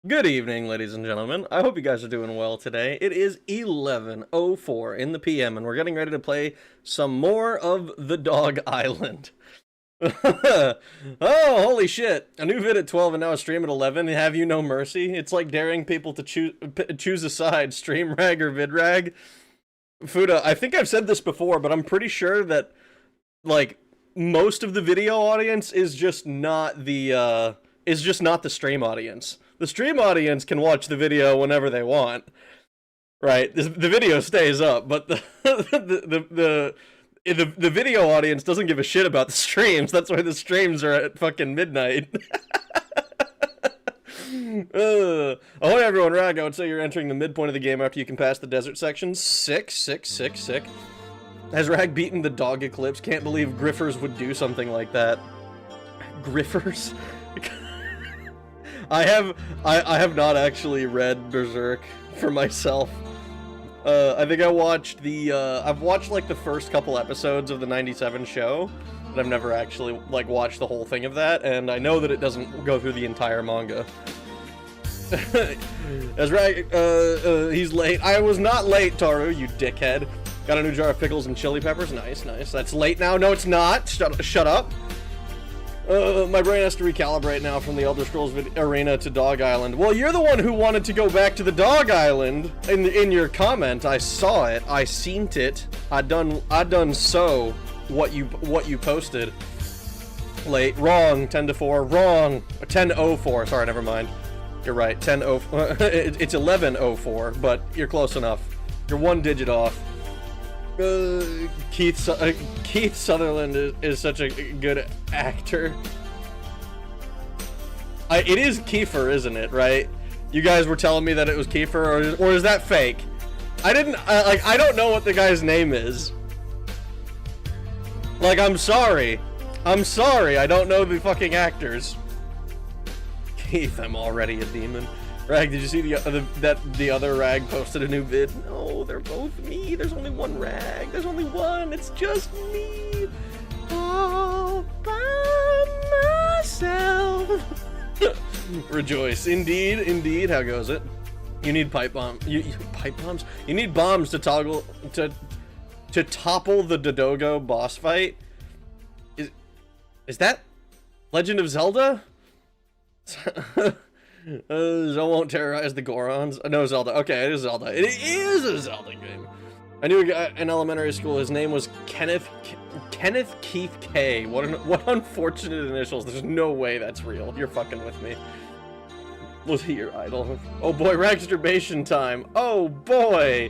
Good evening, ladies and gentlemen. I hope you guys are doing well today. It is 11:04 in the PM, and we're getting ready to play some more of The Dog Island. Oh, holy shit. A new vid at 12 and now a stream at 11. Have you no mercy? It's like daring people to choose a side, stream rag or vid rag. Fuda, I think I've said this before, but I'm pretty sure that, like, most of the video audience is just not the is just not the stream audience. The stream audience can watch the video whenever they want, right? The video stays up, but the video audience doesn't give a shit about the streams. That's why the streams are at fucking midnight. Ahoy everyone, Rag, I would say you're entering the midpoint of the game after you can pass the desert section. Sick. Has Rag beaten the dog eclipse? Can't believe Griffers would do something like that. Griffers? I have not actually read Berserk for myself. I think I watched I've watched like the first couple episodes of the 97 show, but I've never actually like watched the whole thing of that, and I know that it doesn't go through the entire manga. That's right, he's late. I was not late, Taru, you dickhead. Got a new jar of pickles and chili peppers. Nice. That's late now. No, it's not. Shut up. My brain has to recalibrate now from the Elder Scrolls Arena to Dog Island. Well, you're the one who wanted to go back to the Dog Island in your comment. I saw it. I seen it. I done so what you posted. Late. Wrong. 10 to 4. Wrong. 10:04. Sorry, never mind. You're right. 10:04. It's 11:04, but you're close enough. You're one digit off. Keith Sutherland is such a good actor. It is Kiefer, isn't it? Right? You guys were telling me that it was Kiefer, or is that fake? I don't know what the guy's name is. Like, I'm sorry. I don't know the fucking actors. Keith, I'm already a demon. Rag, did you see the other Rag posted a new vid? No, they're both me. There's only one Rag. There's only one. It's just me. All by myself. Rejoice. Indeed. How goes it? You need pipe bombs. Pipe bombs? You need bombs to topple the Dodogo boss fight. Is that Legend of Zelda? Zo won't terrorize the Gorons. No, Zelda. Okay, it is Zelda. It is a Zelda game. I knew a guy in elementary school. His name was Kenneth Keith K. What unfortunate initials. There's no way that's real. You're fucking with me. Was he your idol? Oh boy, Ragsturbation time. Oh boy.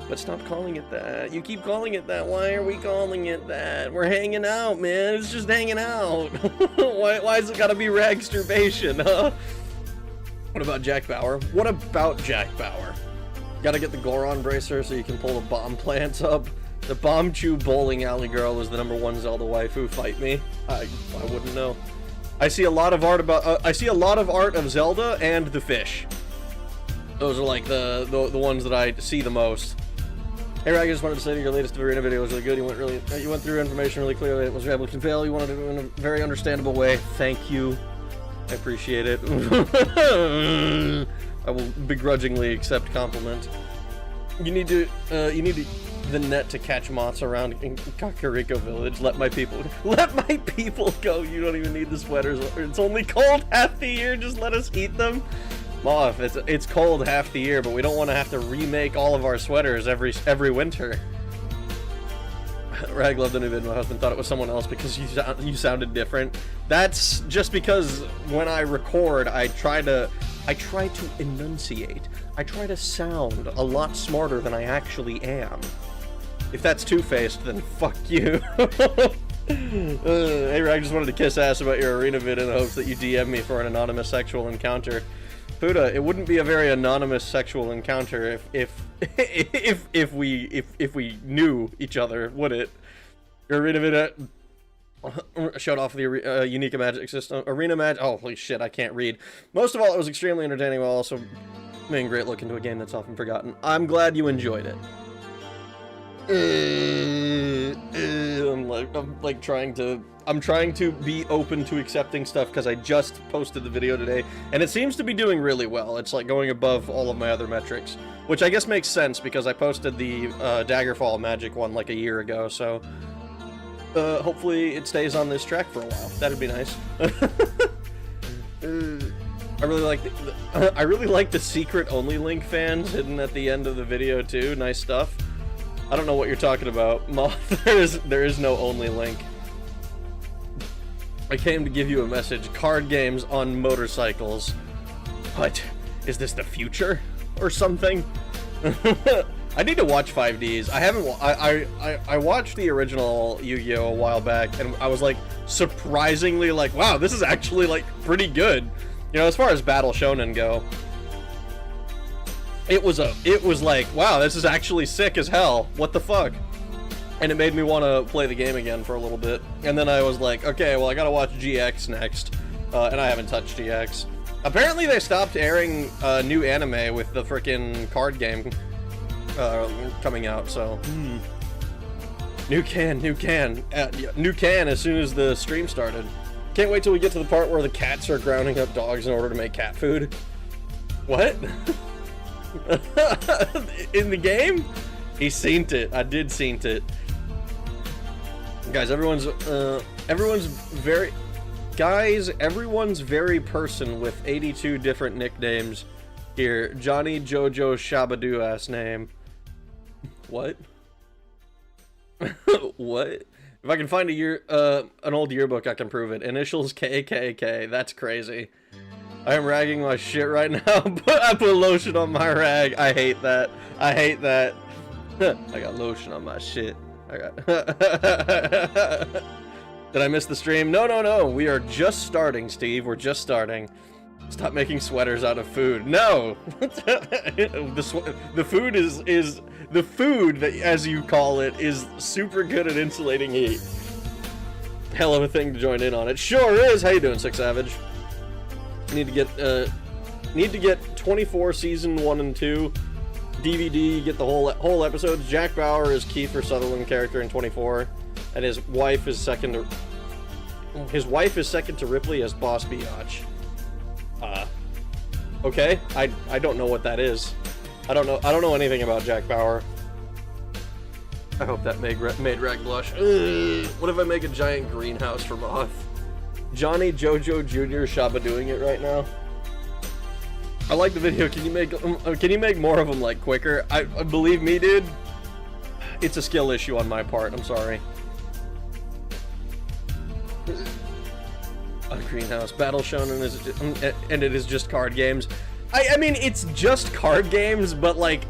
But stop calling it that. You keep calling it that. Why are we calling it that? We're hanging out, man. It's just hanging out. Why is it gotta be Ragsturbation, huh? What about Jack Bauer? Gotta get the Goron bracer so you can pull the bomb plants up. The Bomb Chew bowling alley girl is the #1 Zelda waifu. Fight me. I wouldn't know. I see a lot of art of Zelda and the fish. Those are like the ones that I see the most. Hey Rag, I just wanted to say that your latest arena video was really good. You went through information really clearly. It was able to convey. You wanted to do it in a very understandable way. Thank you. I appreciate it. I will begrudgingly accept compliment. You need the net to catch moths around in Kakariko Village. Let my people go. You don't even need the sweaters. It's only cold half the year. Just let us eat them. Moth, it's cold half the year, but we don't want to have to remake all of our sweaters every winter. Rag loved the new vid. My husband thought it was someone else because you sounded different. That's just because when I record, I try to enunciate. I try to sound a lot smarter than I actually am. If that's two-faced, then fuck you. Hey Rag, just wanted to kiss ass about your arena vid in the hopes that you DM me for an anonymous sexual encounter. Puda, it wouldn't be a very anonymous sexual encounter if we knew each other, would it? Your arena vid showed off the unique magic system. Oh, holy shit, I can't read. Most of all, it was extremely entertaining while also being a great look into a game that's often forgotten. I'm glad you enjoyed it. I'm trying to be open to accepting stuff because I just posted the video today and it seems to be doing really well. It's like going above all of my other metrics, which I guess makes sense because I posted the Daggerfall magic one like a year ago, so hopefully it stays on this track for a while. That'd be nice. I really like the secret only link fans hidden at the end of the video too. Nice stuff. I don't know what you're talking about. Moth, there is no only link. I came to give you a message. Card games on motorcycles. What? Is this the future? Or something? I need to watch 5Ds. I haven't... I watched the original Yu-Gi-Oh! A while back, and I was, like, surprisingly, like, wow, this is actually, like, pretty good. You know, as far as Battle Shonen go. It was like, wow, this is actually sick as hell. What the fuck? And it made me want to play the game again for a little bit. And then I was like, okay, well, I gotta watch GX next. And I haven't touched GX. Apparently they stopped airing new anime with the frickin' card game coming out, so... New can as soon as the stream started. Can't wait till we get to the part where the cats are grounding up dogs in order to make cat food. What? In the game? He seen it. I did seen it. Guys, everyone's very person with 82 different nicknames here. Johnny Jojo Shabadoo ass name. What? What? If I can find an old yearbook, I can prove it. Initials KKK. That's crazy. I am ragging my shit right now, but I put lotion on my rag. I hate that. I hate that. I got lotion on my shit. I got... Did I miss the stream? No. We are just starting, Steve. We're just starting. Stop making sweaters out of food. No! The food is... The food, that, as you call it, is super good at insulating heat. Hell of a thing to join in on. It sure is! How you doing, Six Savage? Need to get 24 season 1 and 2 DVD. Get the whole episodes. Jack Bauer is Kiefer Sutherland character in 24, and his wife is second to Ripley as Boss Biatch. Okay, I don't know what that is. I don't know anything about Jack Bauer. I hope that made Rag blush. Ugh. What if I make a giant greenhouse for Moth? Johnny Jojo Jr. Shabadooing it right now. I like the video. Can you make more of them, like, quicker? I believe me, dude. It's a skill issue on my part. I'm sorry. A greenhouse. Battle Shonen is, and it is just card games. I mean, it's just card games, but, like,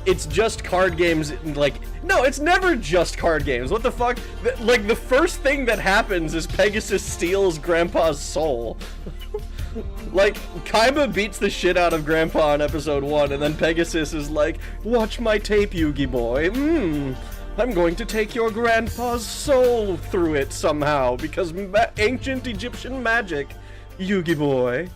it's just card games, like, no, it's never just card games. What the fuck? Like, the first thing that happens is Pegasus steals Grandpa's soul. Like, Kaiba beats the shit out of Grandpa in episode 1, and then Pegasus is like, watch my tape, Yugi boy. I'm going to take your grandpa's soul through it somehow, because ancient Egyptian magic, Yugi boy.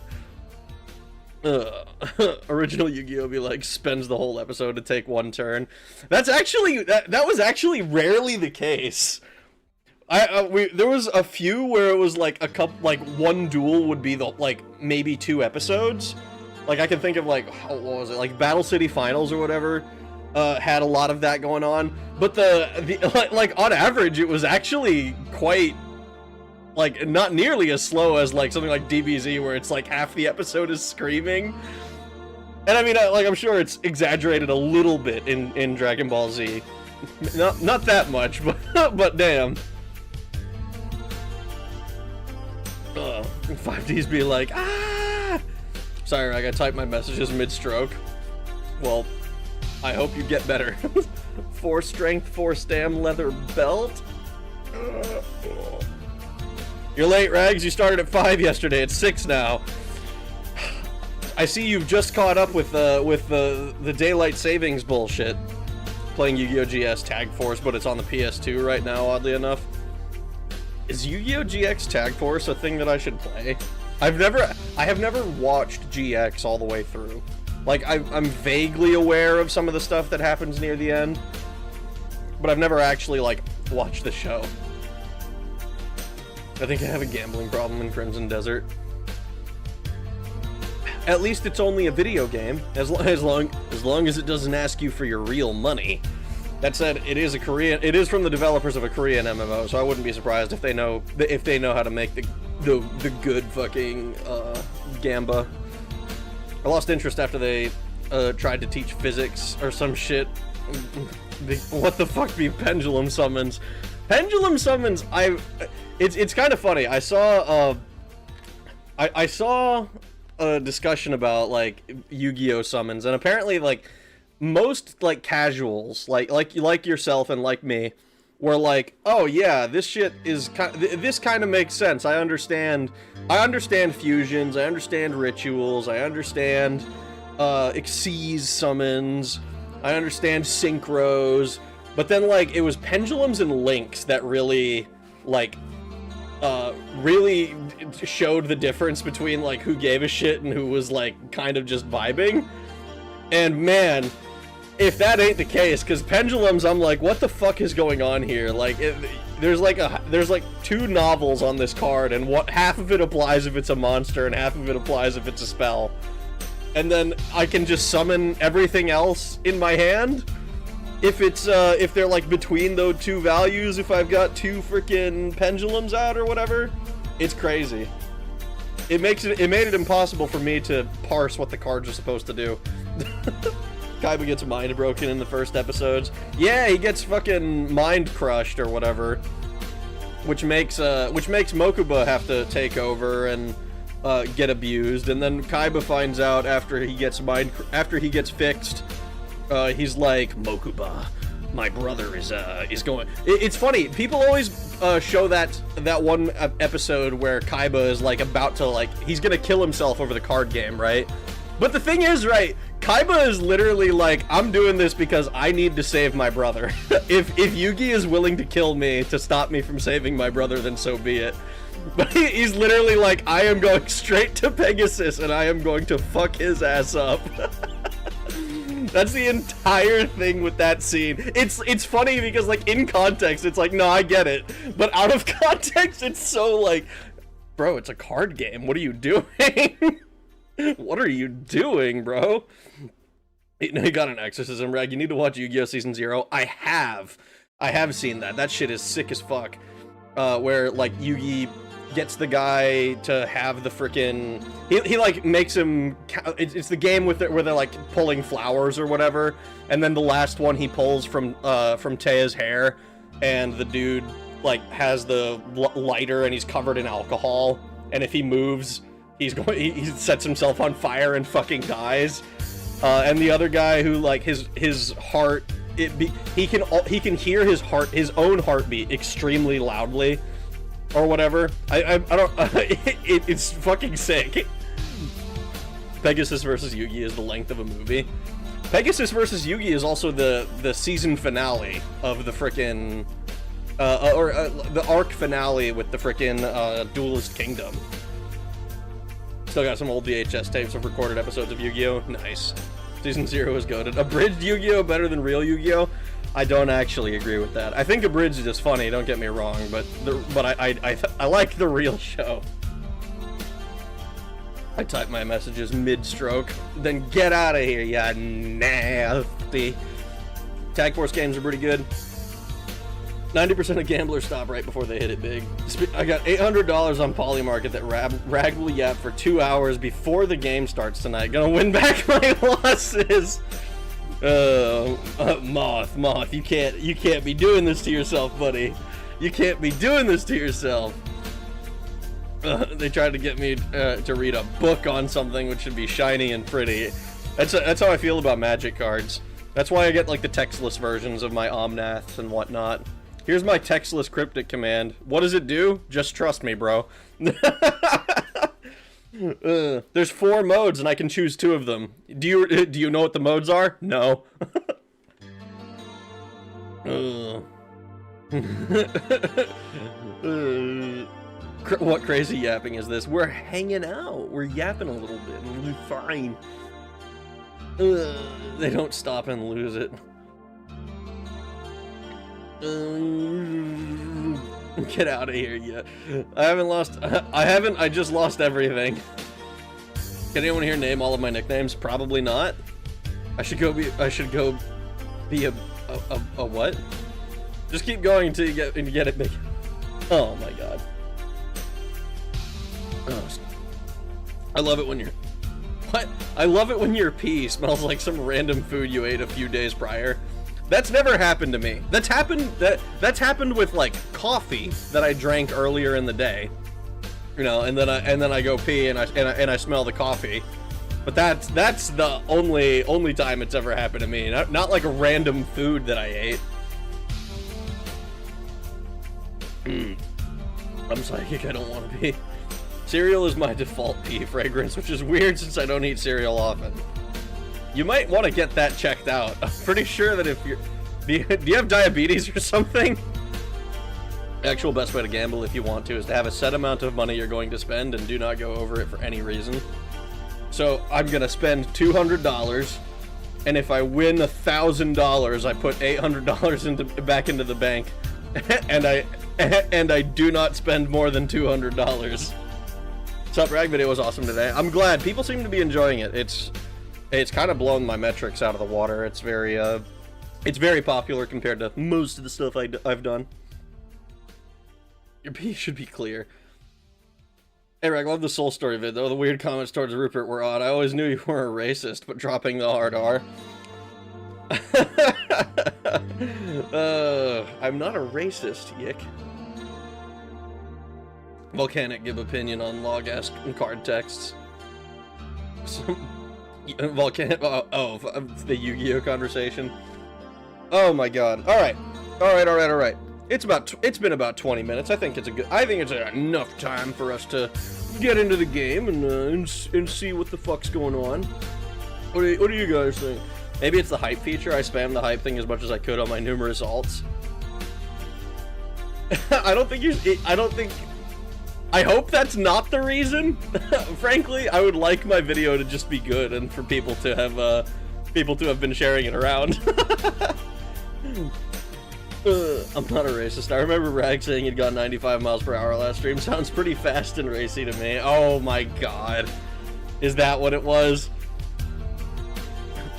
Original Yu-Gi-Oh! Be like, spends the whole episode to take one turn. That's actually, that was actually rarely the case. There was a few where it was like a couple, like one duel would be the, like, maybe 2 episodes. Like, I can think of, like, what was it, like Battle City Finals or whatever, had a lot of that going on. But like, on average, it was actually quite, like, not nearly as slow as, like, something like DBZ, where it's, like, half the episode is screaming. And I mean, like, I'm sure it's exaggerated a little bit in Dragon Ball Z. Not that much, but damn. 5Ds be like, ah! Sorry, I gotta type my messages mid-stroke. Well, I hope you get better. 4 strength, 4 stam, leather belt. You're late, Rags. You started at 5 yesterday. It's 6 now. I see you've just caught up with the daylight savings bullshit. Playing Yu-Gi-Oh! GS Tag Force, but it's on the PS2 right now, oddly enough. Is Yu-Gi-Oh! GX Tag Force a thing that I should play? I have never watched GX all the way through. Like, I'm vaguely aware of some of the stuff that happens near the end, but I've never actually, like, watched the show. I think I have a gambling problem in Crimson Desert. At least it's only a video game, as long as it doesn't ask you for your real money. That said, it is from the developers of a Korean MMO, so I wouldn't be surprised if they know how to make the good fucking gamba. I lost interest after they tried to teach physics or some shit. What the fuck be pendulum summons? Pendulum summons, it's kind of funny. I saw I saw a discussion about like Yu-Gi-Oh summons, and apparently like most like casuals like yourself and like me were like, oh yeah, this shit is this kind of makes sense. I understand fusions, I understand rituals, I understand Xyz summons, I understand synchros, but then like it was pendulums and links that really like really showed the difference between like who gave a shit and who was like kind of just vibing. And man, if that ain't the case, because pendulums, I'm like, what the fuck is going on here? Like, there's like 2 novels on this card, and half of it applies if it's a monster, and half of it applies if it's a spell. And then I can just summon everything else in my hand if it's if they're like between those 2 values. If I've got 2 freaking pendulums out or whatever, it's crazy. It made it impossible for me to parse what the cards are supposed to do. Kaiba gets mind broken in the first episodes. Yeah, he gets fucking mind crushed or whatever, which makes Mokuba have to take over and get abused. And then Kaiba finds out after he gets fixed. He's like, Mokuba, my brother is going. It's funny. People always show that one episode where Kaiba is like about to like he's gonna kill himself over the card game, right? But the thing is, right, Kaiba is literally like, I'm doing this because I need to save my brother. If Yugi is willing to kill me to stop me from saving my brother, then so be it. But he's literally like, I am going straight to Pegasus and I am going to fuck his ass up. That's the entire thing with that scene. It's funny because like in context, it's like, no, I get it. But out of context, it's so like, bro, it's a card game. What are you doing? What are you doing, bro? He got an exorcism rag. You need to watch Yu-Gi-Oh! Season 0. I have seen that. That shit is sick as fuck. Where, like, Yugi gets the guy to have the frickin'... He like, makes him... It's the game with where they're, like, pulling flowers or whatever. And then the last one he pulls from Teia's hair. And the dude, like, has the lighter and he's covered in alcohol. And if he moves... he sets himself on fire and fucking dies. And the other guy who like his heart, he can hear his own heartbeat extremely loudly, or whatever. I don't. It's fucking sick. Pegasus versus Yugi is the length of a movie. Pegasus versus Yugi is also the season finale of the frickin' the arc finale with the frickin' Duelist Kingdom. Still got some old VHS tapes of recorded episodes of Yu-Gi-Oh! Nice. Season 0 is goated. Abridged Yu-Gi-Oh! Better than real Yu-Gi-Oh! I don't actually agree with that. I think abridged is funny, don't get me wrong, but I like the real show. I type my messages mid-stroke, then get out of here, ya nasty. Tag Force games are pretty good. 90% of gamblers stop right before they hit it big. I got $800 on Polymarket that Rag will yap for 2 hours before the game starts tonight. Gonna win back my losses. Moth, you can't be doing this to yourself, buddy. You can't be doing this to yourself. They tried to get me to read a book on something which should be shiny and pretty. That's how I feel about Magic cards. That's why I get like the textless versions of my Omnaths and whatnot. Here's my textless cryptic command. What does it do? Just trust me, bro. There's 4 modes and I can choose 2 of them. Do you know what the modes are? No. What crazy yapping is this? We're hanging out. We're yapping a little bit and we're fine. They don't stop and lose it. Get out of here, yeah. I just lost everything. Can anyone here name all of my nicknames? Probably not. I should go be a what? Just keep going until you get it big. Oh my god. Oh, I love it when you're... What? I love it when your pee smells like some random food you ate a few days prior. That's never happened to me. That's happened with like coffee that I drank earlier in the day. You know, and then I go pee and I smell the coffee. But that's the only time it's ever happened to me. Not like a random food that I ate. I'm psychic, I don't want to be. Cereal is my default pee fragrance, which is weird since I don't eat cereal often. You might want to get that checked out. I'm pretty sure that if you're... Do you have diabetes or something? The actual best way to gamble, if you want to, is to have a set amount of money you're going to spend and do not go over it for any reason. So, I'm gonna spend $200, and if I win $1,000, I put $800 back into the bank, and I do not spend more than $200. What's up, Rag? Video was awesome today. I'm glad. People seem to be enjoying it. It's kind of blown my metrics out of the water. It's very popular compared to most of the stuff I've done. Your pee should be clear. Hey, Rag, love the Soul Story vid, though. The weird comments towards Rupert were odd. I always knew you were a racist, but dropping the hard R. I'm not a racist, Yick. Volcanic give opinion on log-esque card texts. Volcanic... the Yu-Gi-Oh conversation. Oh my god. Alright. Alright. It's been about 20 minutes. I think it's enough time for us to get into the game and see what the fuck's going on. What do you guys think? Maybe it's the hype feature. I spammed the hype thing as much as I could on my numerous alts. I hope that's not the reason. Frankly, I would like my video to just be good and for people to have been sharing it around. I'm not a racist. I remember Rag saying he'd got 95 miles per hour last stream. Sounds pretty fast and racy to me. Oh my god. Is that what it was?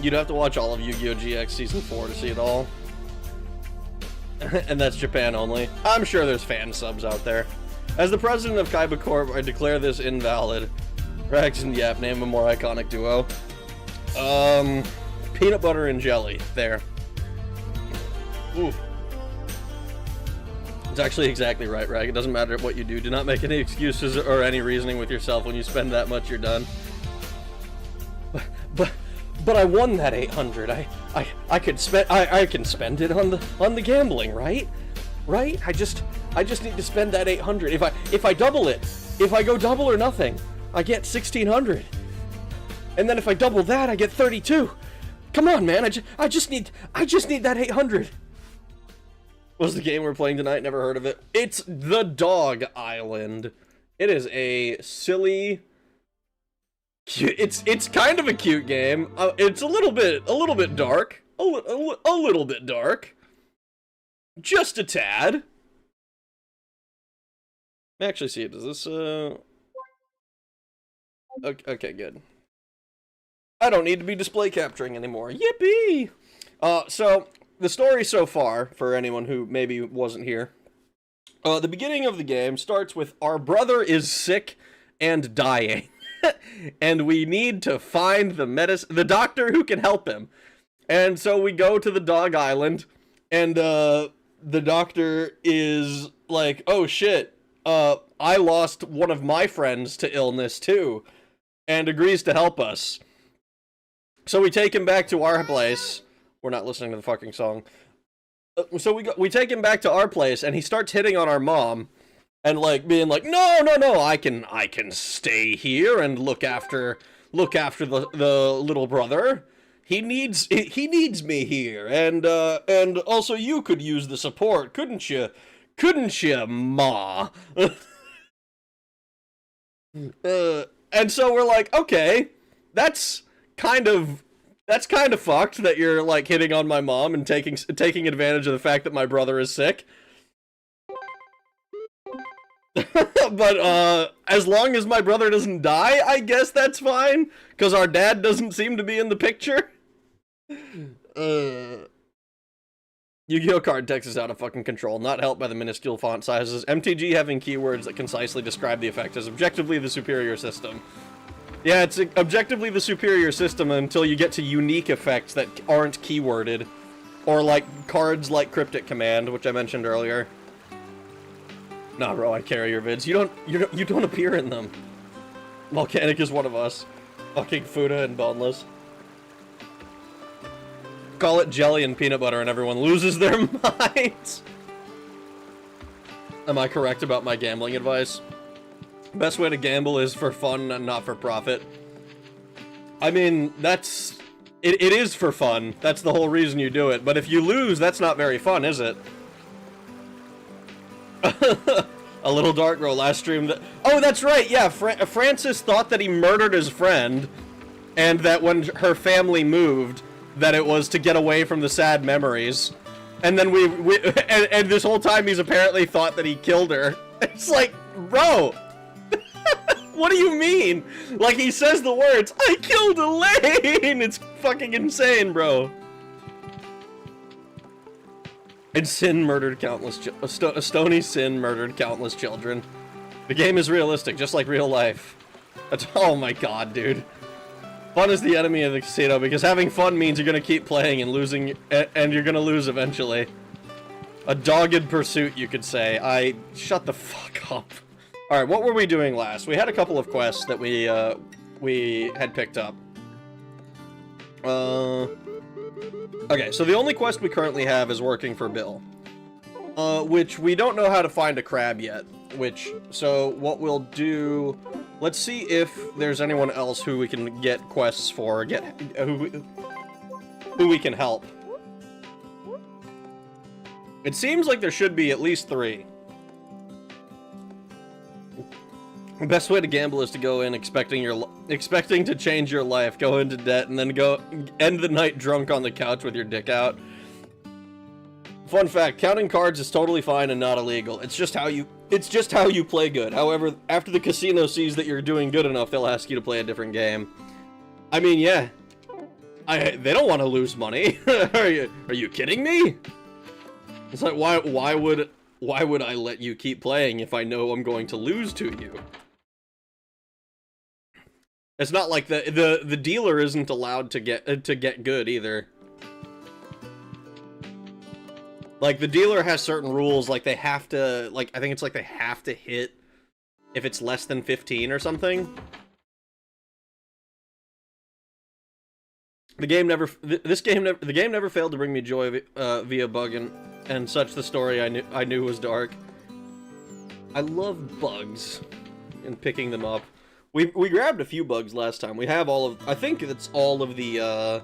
You'd have to watch all of Yu-Gi-Oh! GX Season 4 to see it all. And that's Japan only. I'm sure there's fan subs out there. As the president of Kaiba Corp, I declare this invalid. Rags and Yap, name a more iconic duo. Peanut butter and jelly. There. Ooh. It's actually exactly right, Rag. It doesn't matter what you do. Do not make any excuses or any reasoning with yourself. When you spend that much, you're done. But I won that 800. I can spend it on the gambling, right? Right? I just need to spend that 800. If I double it, if I go double or nothing, I get 1600. And then if I double that, I get 32. Come on, man. I just need that 800. What's the game we're playing tonight? Never heard of it. It's The Dog Island. It is a silly, cute, it's kind of a cute game. It's a little bit dark. A little bit dark. Just a tad. Actually, see it. Does this okay, good. I don't need to be display capturing anymore. Yippee! So the story so far, for anyone who maybe wasn't here, the beginning of the game starts with our brother is sick and dying, and we need to find the doctor who can help him. And so we go to the Dog Island, and the doctor is like, "Oh shit, I lost one of my friends to illness too," and agrees to help us. So we take him back to our place. We're not listening to the fucking song. So we take him back to our place, and he starts hitting on our mom, and like being like, no, I can stay here and look after the little brother. He needs me here, and also you could use the support, couldn't you? Couldn't you, Ma? And so we're like, okay, that's kind of fucked that you're like hitting on my mom and taking advantage of the fact that my brother is sick. But as long as my brother doesn't die, I guess that's fine, because our dad doesn't seem to be in the picture. Yu-Gi-Oh! Card text is out of fucking control, not helped by the minuscule font sizes. MTG having keywords that concisely describe the effect is objectively the superior system. Yeah, it's objectively the superior system until you get to unique effects that aren't keyworded. Or like cards like Cryptic Command, which I mentioned earlier. Nah, bro, I carry your vids. You don't appear in them. Volcanic is one of us. Fucking Fuda and Boneless. Call it jelly and peanut butter and everyone loses their minds. Am I correct about my gambling advice? Best way to gamble is for fun and not for profit. I mean, that's... It is for fun. That's the whole reason you do it. But if you lose, that's not very fun, is it? A little dark girl last stream that... Oh, that's right, yeah. Francis thought that he murdered his friend. And that when her family moved, that it was to get away from the sad memories. And then and this whole time he's apparently thought that he killed her. It's like, bro... What do you mean? Like, he says the words, I killed Elaine! It's fucking insane, bro. And Sin murdered countless Stony Sin murdered countless children. The game is realistic, just like real life. Oh my god, dude. Fun is the enemy of the casino, because having fun means you're gonna keep playing and losing, and you're gonna lose eventually. A dogged pursuit, you could say. Shut the fuck up. Alright, what were we doing last? We had a couple of quests that we had picked up. Okay, so the only quest we currently have is working for Bill. Which we don't know how to find a crab yet. So what we'll do... Let's see if there's anyone else who we can get quests for, who we can help. It seems like there should be at least 3. The best way to gamble is to go in expecting to change your life, go into debt, and then go end the night drunk on the couch with your dick out. Fun fact, counting cards is totally fine and not illegal. It's just how you play good. However, after the casino sees that you're doing good enough, they'll ask you to play a different game. I mean, yeah. They don't want to lose money. Are you kidding me? It's like, why would I let you keep playing if I know I'm going to lose to you? It's not like the dealer isn't allowed to get good either. Like, the dealer has certain rules, like they have to, like, I think it's like they have to hit if it's less than 15 or something. The game never failed to bring me joy via bug and such. The story I knew was dark. I love bugs and picking them up. We grabbed a few bugs last time. We have all of... I think it's all of the,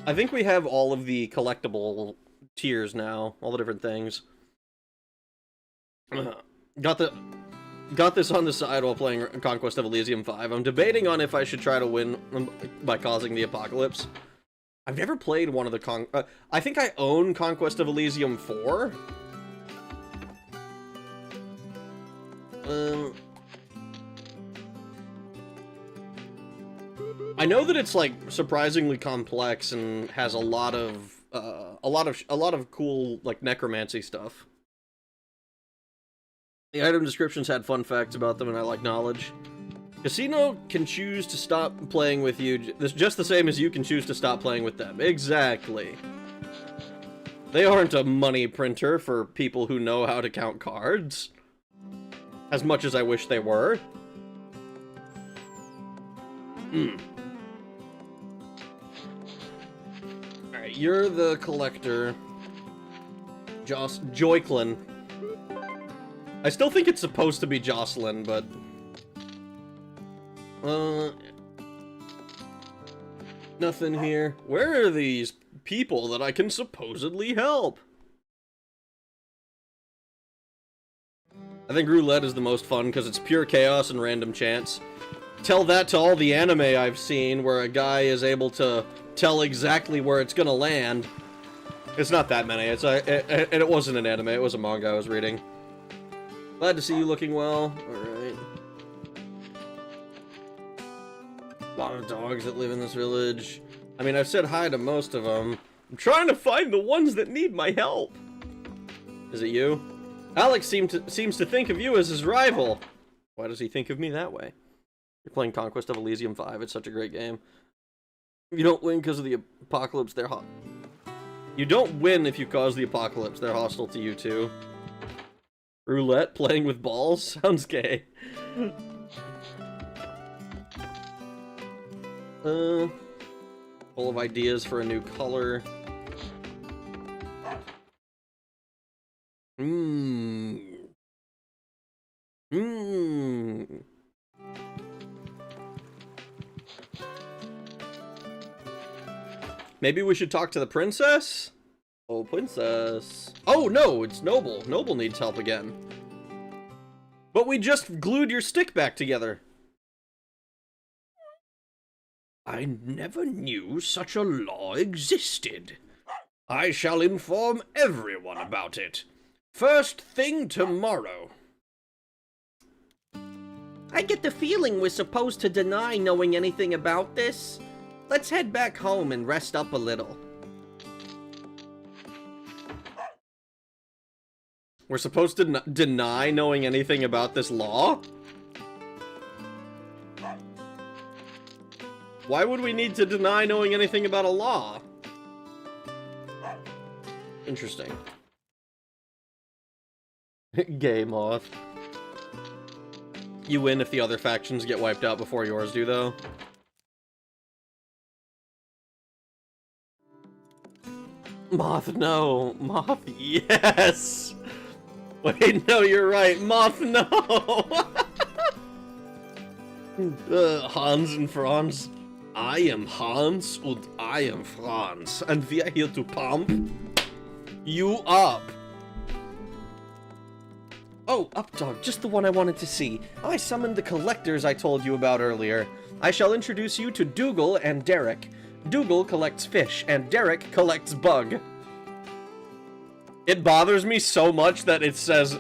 I think we have all of the collectible tiers now. All the different things. Got this on the side while playing Conquest of Elysium 5. I'm debating on if I should try to win by causing the apocalypse. I've never played one of the I think I own Conquest of Elysium 4. I know that it's like surprisingly complex and has a lot of cool like necromancy stuff. The item descriptions had fun facts about them, and I like knowledge. Casino can choose to stop playing with you, just the same as you can choose to stop playing with them. Exactly. They aren't a money printer for people who know how to count cards. As much as I wish they were. Alright, you're the collector. Joyklin. I still think it's supposed to be Jocelyn, but... Nothing here. Where are these people that I can supposedly help? I think roulette is the most fun because it's pure chaos and random chance. Tell that to all the anime I've seen where a guy is able to tell exactly where it's gonna land. It's not that many. And it wasn't an anime. It was a manga I was reading. Glad to see you looking well. Alright. A lot of dogs that live in this village. I mean, I've said hi to most of them. I'm trying to find the ones that need my help. Is it you? Alex seems to think of you as his rival. Why does he think of me that way? You're playing Conquest of Elysium 5. It's such a great game. You don't win because of the apocalypse, they're hot. You don't win if you cause the apocalypse, they're hostile to you too. Roulette, playing with balls? Sounds gay. Full of ideas for a new color. Maybe we should talk to the princess? Oh, princess. Oh, no, it's Noble. Noble needs help again. But we just glued your stick back together. I never knew such a law existed. I shall inform everyone about it. First thing tomorrow. I get the feeling we're supposed to deny knowing anything about this. Let's head back home and rest up a little. We're supposed to deny knowing anything about this law? Why would we need to deny knowing anything about a law? Interesting. Gay moth. You win if the other factions get wiped out before yours do, though. Moth, no. Moth, yes! Wait, no, you're right. Moth, no! Hans and Franz. I am Hans and I am Franz. And we are here to pump you up. Oh, Updog, just the one I wanted to see. I summoned the collectors I told you about earlier. I shall introduce you to Dougal and Derek. Dougal collects fish, and Derek collects bug. It bothers me so much that it says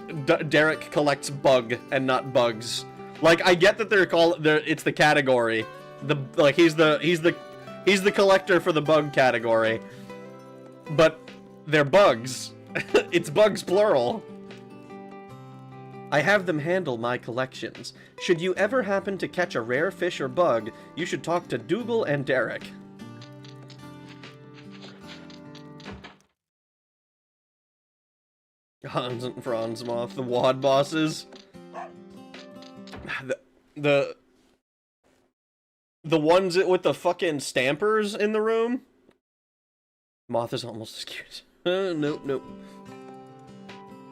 Derek collects bug and not bugs. Like, I get that it's the category. He's the collector for the bug category. But they're bugs. It's bugs plural. I have them handle my collections. Should you ever happen to catch a rare fish or bug, you should talk to Dougal and Derek. Hans and Franz Moth, the WAD bosses. The ones with the fucking stampers in the room? Moth is almost as cute. Nope.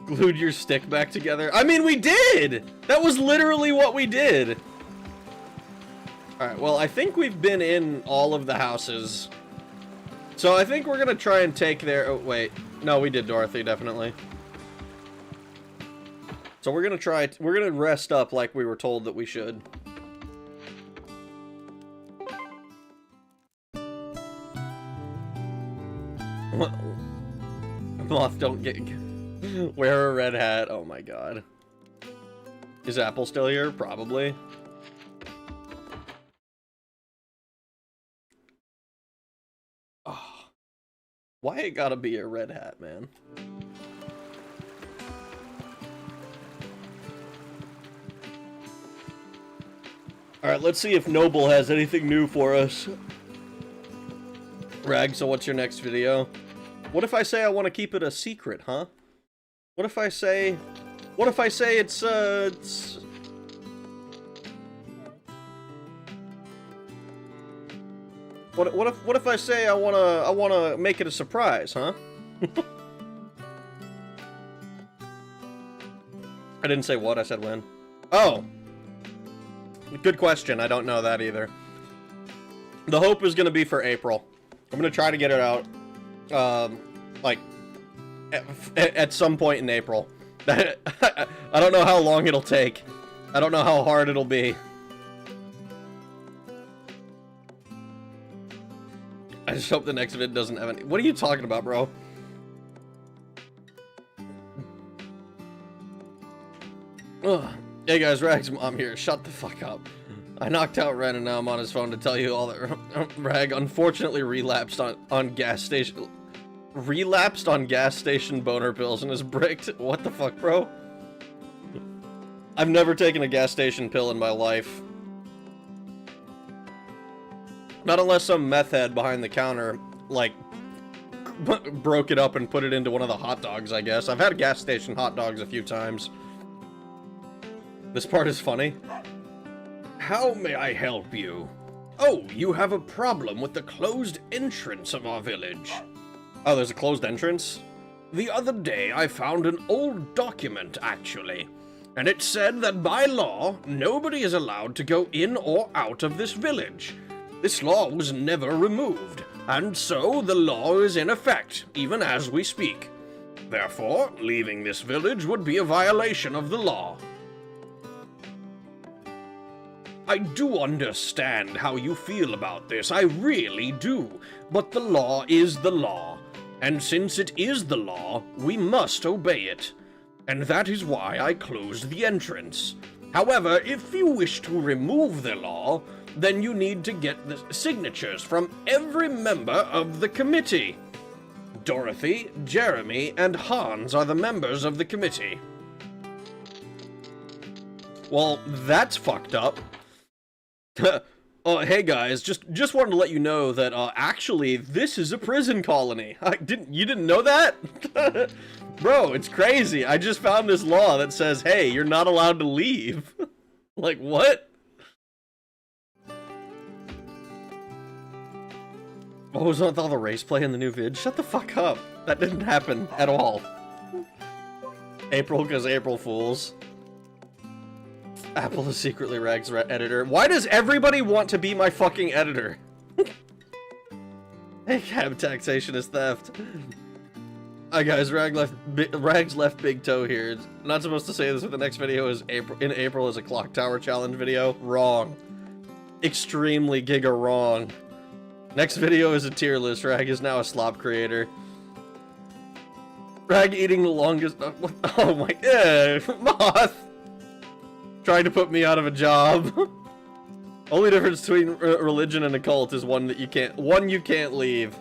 Glued your stick back together. I mean, we did! That was literally what we did. Alright, well, I think we've been in all of the houses. So I think we're gonna try and take their... Oh, wait. No, we did Dorothy, definitely. So we're gonna rest up like we were told that we should. Moth, don't get... Wear a red hat. Oh my god. Is Apple still here? Probably. Oh. Why it gotta be a red hat, man? Alright, let's see if Noble has anything new for us. Rag, so what's your next video? What if I say I want to keep it a secret, huh? What if I say it's What if I say I wanna make it a surprise, huh? I didn't say what, I said when. Oh! Good question, I don't know that either. The hope is gonna be for April. I'm gonna try to get it out, like, at some point in April. I don't know how long it'll take. I don't know how hard it'll be. I just hope the next vid doesn't have any... What are you talking about, bro? Ugh. Hey guys, Rag's mom here. Shut the fuck up. I knocked out Ren and now I'm on his phone to tell you all that Rag unfortunately relapsed on gas station... Relapsed on gas station boner pills and is bricked. What the fuck, bro? I've never taken a gas station pill in my life. Not unless some meth head behind the counter, like, broke it up and put it into one of the hot dogs, I guess. I've had gas station hot dogs a few times. This part is funny. How may I help you? Oh, you have a problem with the closed entrance of our village. Oh, there's a closed entrance? The other day I found an old document, actually. And it said that by law, nobody is allowed to go in or out of this village. This law was never removed, and so the law is in effect, even as we speak. Therefore, leaving this village would be a violation of the law. I do understand how you feel about this, I really do, but the law is the law, and since it is the law, we must obey it. And that is why I closed the entrance. However, if you wish to remove the law, then you need to get the signatures from every member of the committee. Dorothy, Jeremy, and Hans are the members of the committee. Well, that's fucked up. Oh, hey guys, just wanted to let you know that actually this is a prison colony. You didn't know that? Bro, it's crazy. I just found this law that says, hey, you're not allowed to leave. Like, what? What was with all the race play in the new vid? Shut the fuck up. That didn't happen at all. April because April Fools. Apple is secretly Rag's editor. Why does everybody want to be my fucking editor? Hey, cab taxation is theft. Hi guys, Rags left big toe here. Not supposed to say this, but the next video is in April is a clock tower challenge video. Wrong. Extremely giga wrong. Next video is a tier list. Rag is now a slop creator. Rag eating the longest. Oh my. Moth! Trying to put me out of a job. Only difference between religion and a cult is one you can't leave.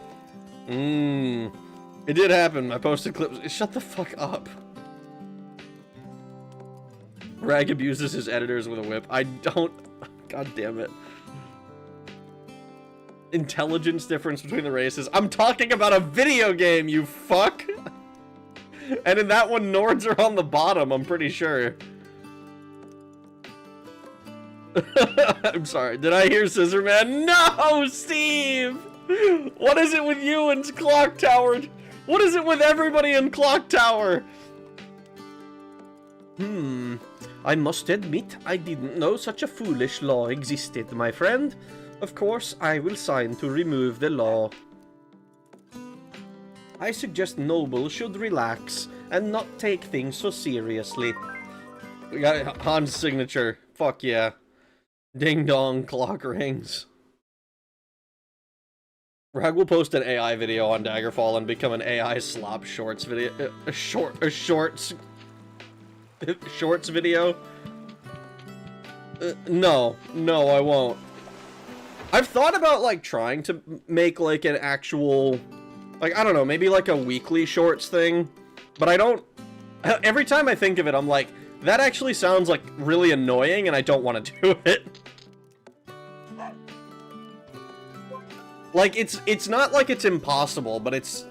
It did happen. I posted clips. Shut the fuck up. Rag abuses his editors with a whip. I don't. God damn it. Intelligence difference between the races. I'm talking about a video game, you fuck. And in that one, Nords are on the bottom, I'm pretty sure. I'm sorry, did I hear Scissor Man? No, Steve! What is it with you and Clock Tower? What is it with everybody in Clock Tower? I must admit, I didn't know such a foolish law existed, my friend. Of course, I will sign to remove the law. I suggest nobles should relax and not take things so seriously. We got Han's signature. Fuck yeah. Ding dong, clock rings. Rag will post an AI video on Daggerfall and become an AI slop shorts video. Shorts video. No, I won't. I've thought about like trying to make like an actual, like, I don't know, maybe like a weekly shorts thing, but I don't. Every time I think of it, I'm like, that actually sounds like really annoying, and I don't want to do it. Like, it's not like it's impossible, but it's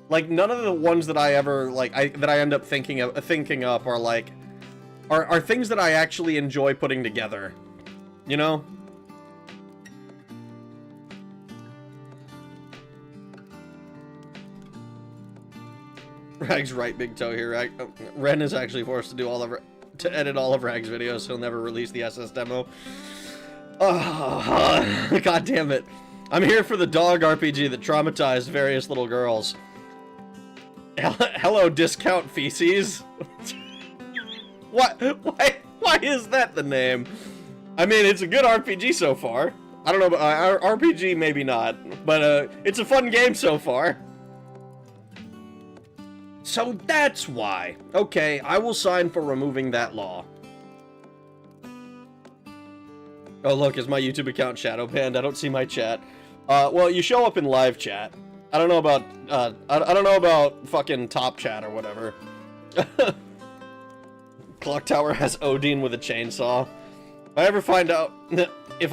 like none of the ones that I ever like that I end up thinking up are like are things that I actually enjoy putting together. You know? Rag's right big toe here. Ren is actually forced to do to edit all of Rag's videos. He'll never release the SS demo. Oh, god damn it. I'm here for the dog RPG that traumatized various little girls. Hello, discount feces. What? Why is that the name? I mean, it's a good RPG so far. I don't know, but RPG maybe not, but it's a fun game so far. So that's why. Okay, I will sign for removing that law. Oh look, is my YouTube account shadow banned? I don't see my chat. Well, you show up in live chat. I don't know about, I don't know about fucking top chat or whatever. Clock Tower has Odin with a chainsaw. If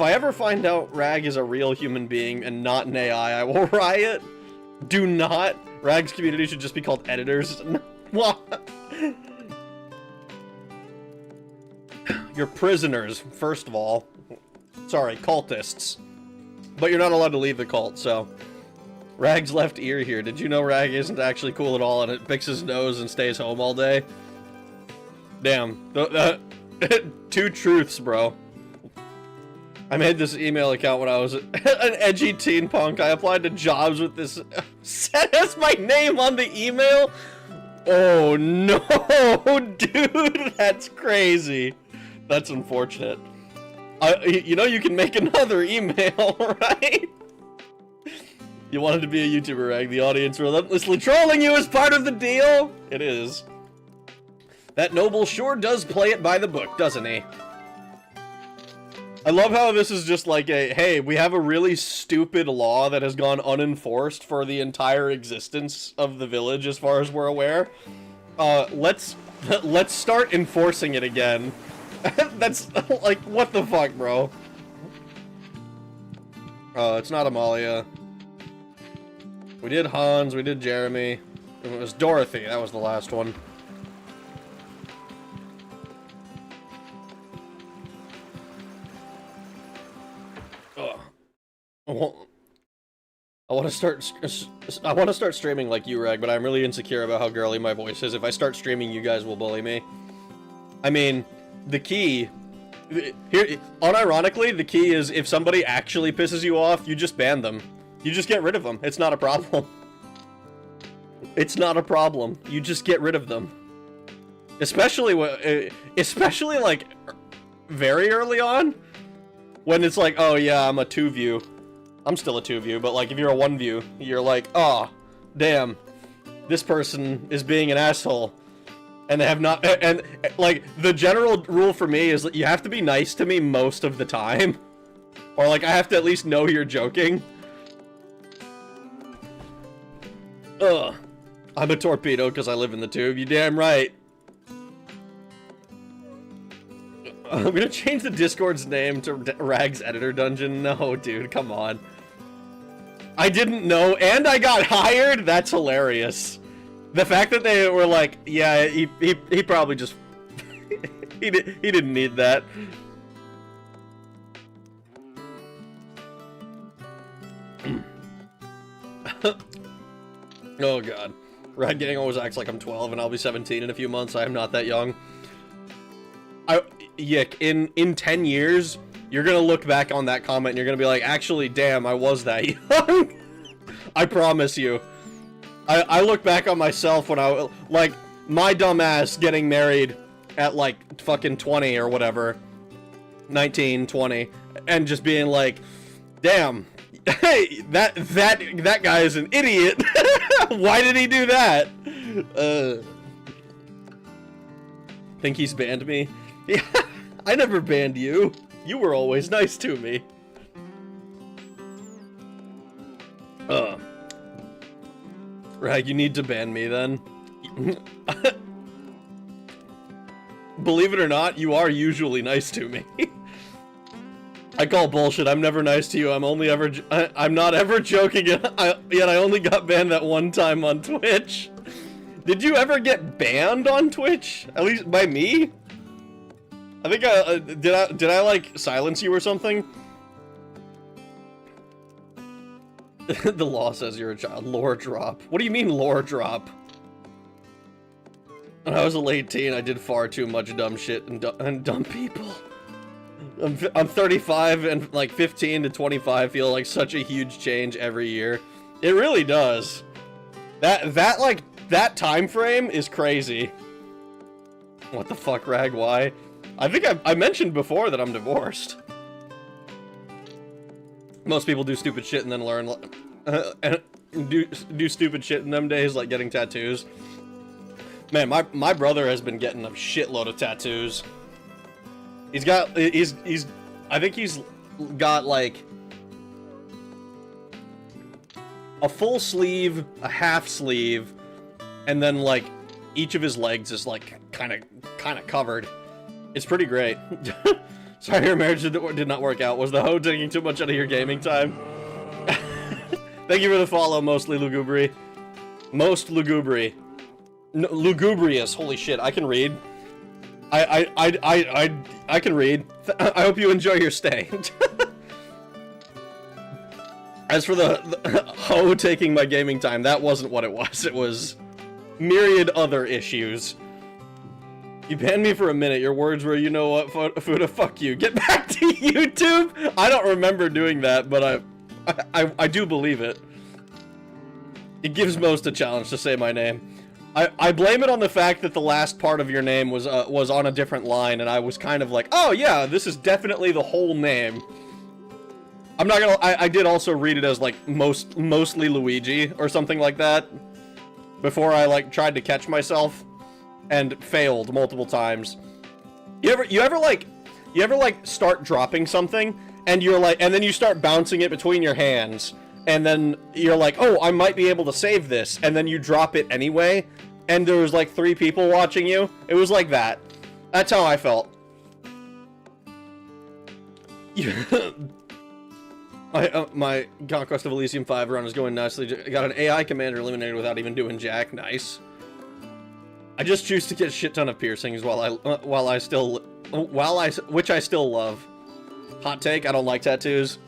I ever find out Rag is a real human being and not an AI, I will riot. Do not. Rag's community should just be called editors. What? You're prisoners, first of all. Sorry, cultists. But you're not allowed to leave the cult, so... Rag's left ear here. Did you know Rag isn't actually cool at all and it picks his nose and stays home all day? Damn. Two truths, bro. I made this email account when I was an edgy teen punk. I applied to jobs with this. Says my name on the email? Oh no, dude, that's crazy. That's unfortunate. You know you can make another email, right? You wanted to be a YouTuber, Rag. The audience relentlessly trolling you as part of the deal? It is. That noble sure does play it by the book, doesn't he? I love how this is just like a, hey, we have a really stupid law that has gone unenforced for the entire existence of the village as far as we're aware. Let's start enforcing it again. That's, like, what the fuck, bro? It's not Amalia. We did Hans, we did Jeremy. It was Dorothy, that was the last one. I want to start streaming like you, Reg, but I'm really insecure about how girly my voice is. If I start streaming, you guys will bully me. I mean, the key here, unironically, the key is if somebody actually pisses you off, you just ban them. You just get rid of them. It's not a problem. It's not a problem. You just get rid of them. Especially like very early on, when it's like, oh yeah, I'm a 2-view. I'm still a 2-view, but like if you're a 1-view, you're like, oh, damn, this person is being an asshole. And they have not, and like, the general rule for me is that you have to be nice to me most of the time. Or like, I have to at least know you're joking. Ugh. I'm a torpedo because I live in the tube, you damn right. I'm gonna change the Discord's name to Rag's Editor Dungeon. No, dude, come on. I didn't know, and I got hired? That's hilarious. The fact that they were like, yeah, he probably just... he didn't need that. Oh god. Rag Gang always acts like I'm 12 and I'll be 17 in a few months. I am not that young. Yick, in 10 years, you're gonna look back on that comment and you're gonna be like, actually, damn, I was that young. I promise you. I look back on myself when I, like, my dumb ass getting married at, like, fucking 20 or whatever. 19, 20. And just being like, damn, hey, that guy is an idiot. Why did he do that? Think he's banned me? Yeah, I never banned you. You were always nice to me. Rag, you need to ban me then. Believe it or not, you are usually nice to me. I call bullshit. I'm never nice to you. I'm not ever joking. Yet I only got banned that one time on Twitch. Did you ever get banned on Twitch? At least by me? I think did I like silence you or something? The law says you're a child. Lore drop. What do you mean lore drop? When I was a late teen, I did far too much dumb shit and dumb people. I'm 35 and like 15 to 25 feel like such a huge change every year. It really does. That time frame is crazy. What the fuck, Rag? Why? I think I mentioned before that I'm divorced. Most people do stupid shit and then learn, and do stupid shit in them days, like getting tattoos. Man, my brother has been getting a shitload of tattoos. I think he's got like a full sleeve, a half sleeve, and then like each of his legs is like kind of covered. It's pretty great. Sorry, your marriage did not work out. Was the hoe taking too much out of your gaming time? Thank you for the follow, mostly lugubri. Most lugubri. No, lugubrious. Holy shit, I can read. I can read. I hope you enjoy your stay. As for the hoe taking my gaming time, that wasn't what it was. It was myriad other issues. You banned me for a minute. Your words were, you know what, Fuda, fuck you. Get back to YouTube! I don't remember doing that, but I do believe it. It gives most a challenge to say my name. I blame it on the fact that the last part of your name was on a different line, and I was kind of like, oh yeah, this is definitely the whole name. I'm not gonna, I did also read it as like mostly Luigi or something like that before I like tried to catch myself and failed multiple times. You ever like start dropping something and you're like, and then you start bouncing it between your hands and then you're like, oh, I might be able to save this, and then you drop it anyway and there was like 3 people watching you? It was like that. That's how I felt. My Conquest of Elysium 5 run is going nicely. Got an AI commander eliminated without even doing jack. Nice. I just choose to get a shit ton of piercings which I still love. Hot take, I don't like tattoos.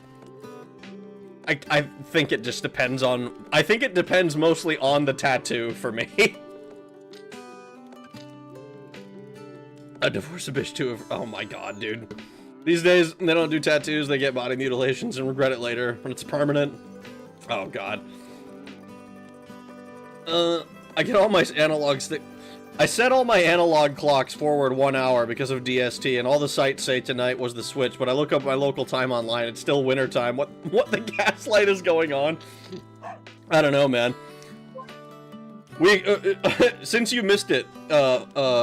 I think it just depends on, I think it depends mostly on the tattoo for me. A divorce a bitch too. Oh my god, dude. These days, they don't do tattoos, they get body mutilations and regret it later when it's permanent. Oh god. I get all my analog stick. I set all my analog clocks forward 1 hour because of DST, and all the sites say tonight was the switch, but I look up my local time online, it's still winter time. What the gaslight is going on? I don't know, man. We, since you missed it,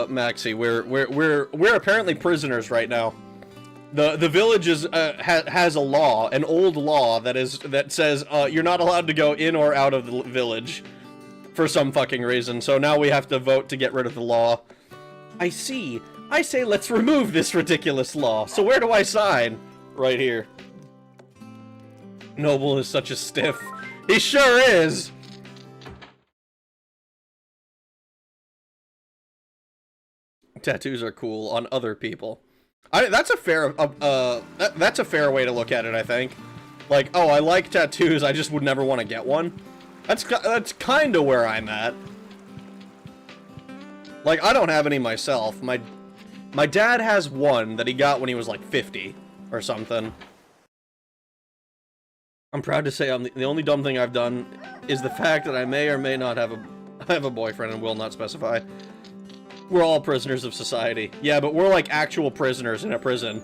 Maxie, we're apparently prisoners right now. The village is, has a law, an old law that says, you're not allowed to go in or out of the village. For some fucking reason, so now we have to vote to get rid of the law. I see. I say let's remove this ridiculous law. So where do I sign? Right here. Noble is such a stiff. He sure is! Tattoos are cool on other people. That's a fair, that's a fair way to look at it, I think. Like, oh, I like tattoos, I just would never want to get one. That's kind of where I'm at. Like, I don't have any myself. My dad has one that he got when he was like 50 or something. I'm proud to say the only dumb thing I've done is the fact that I may or may not have a boyfriend and will not specify. We're all prisoners of society. Yeah, but we're like actual prisoners in a prison.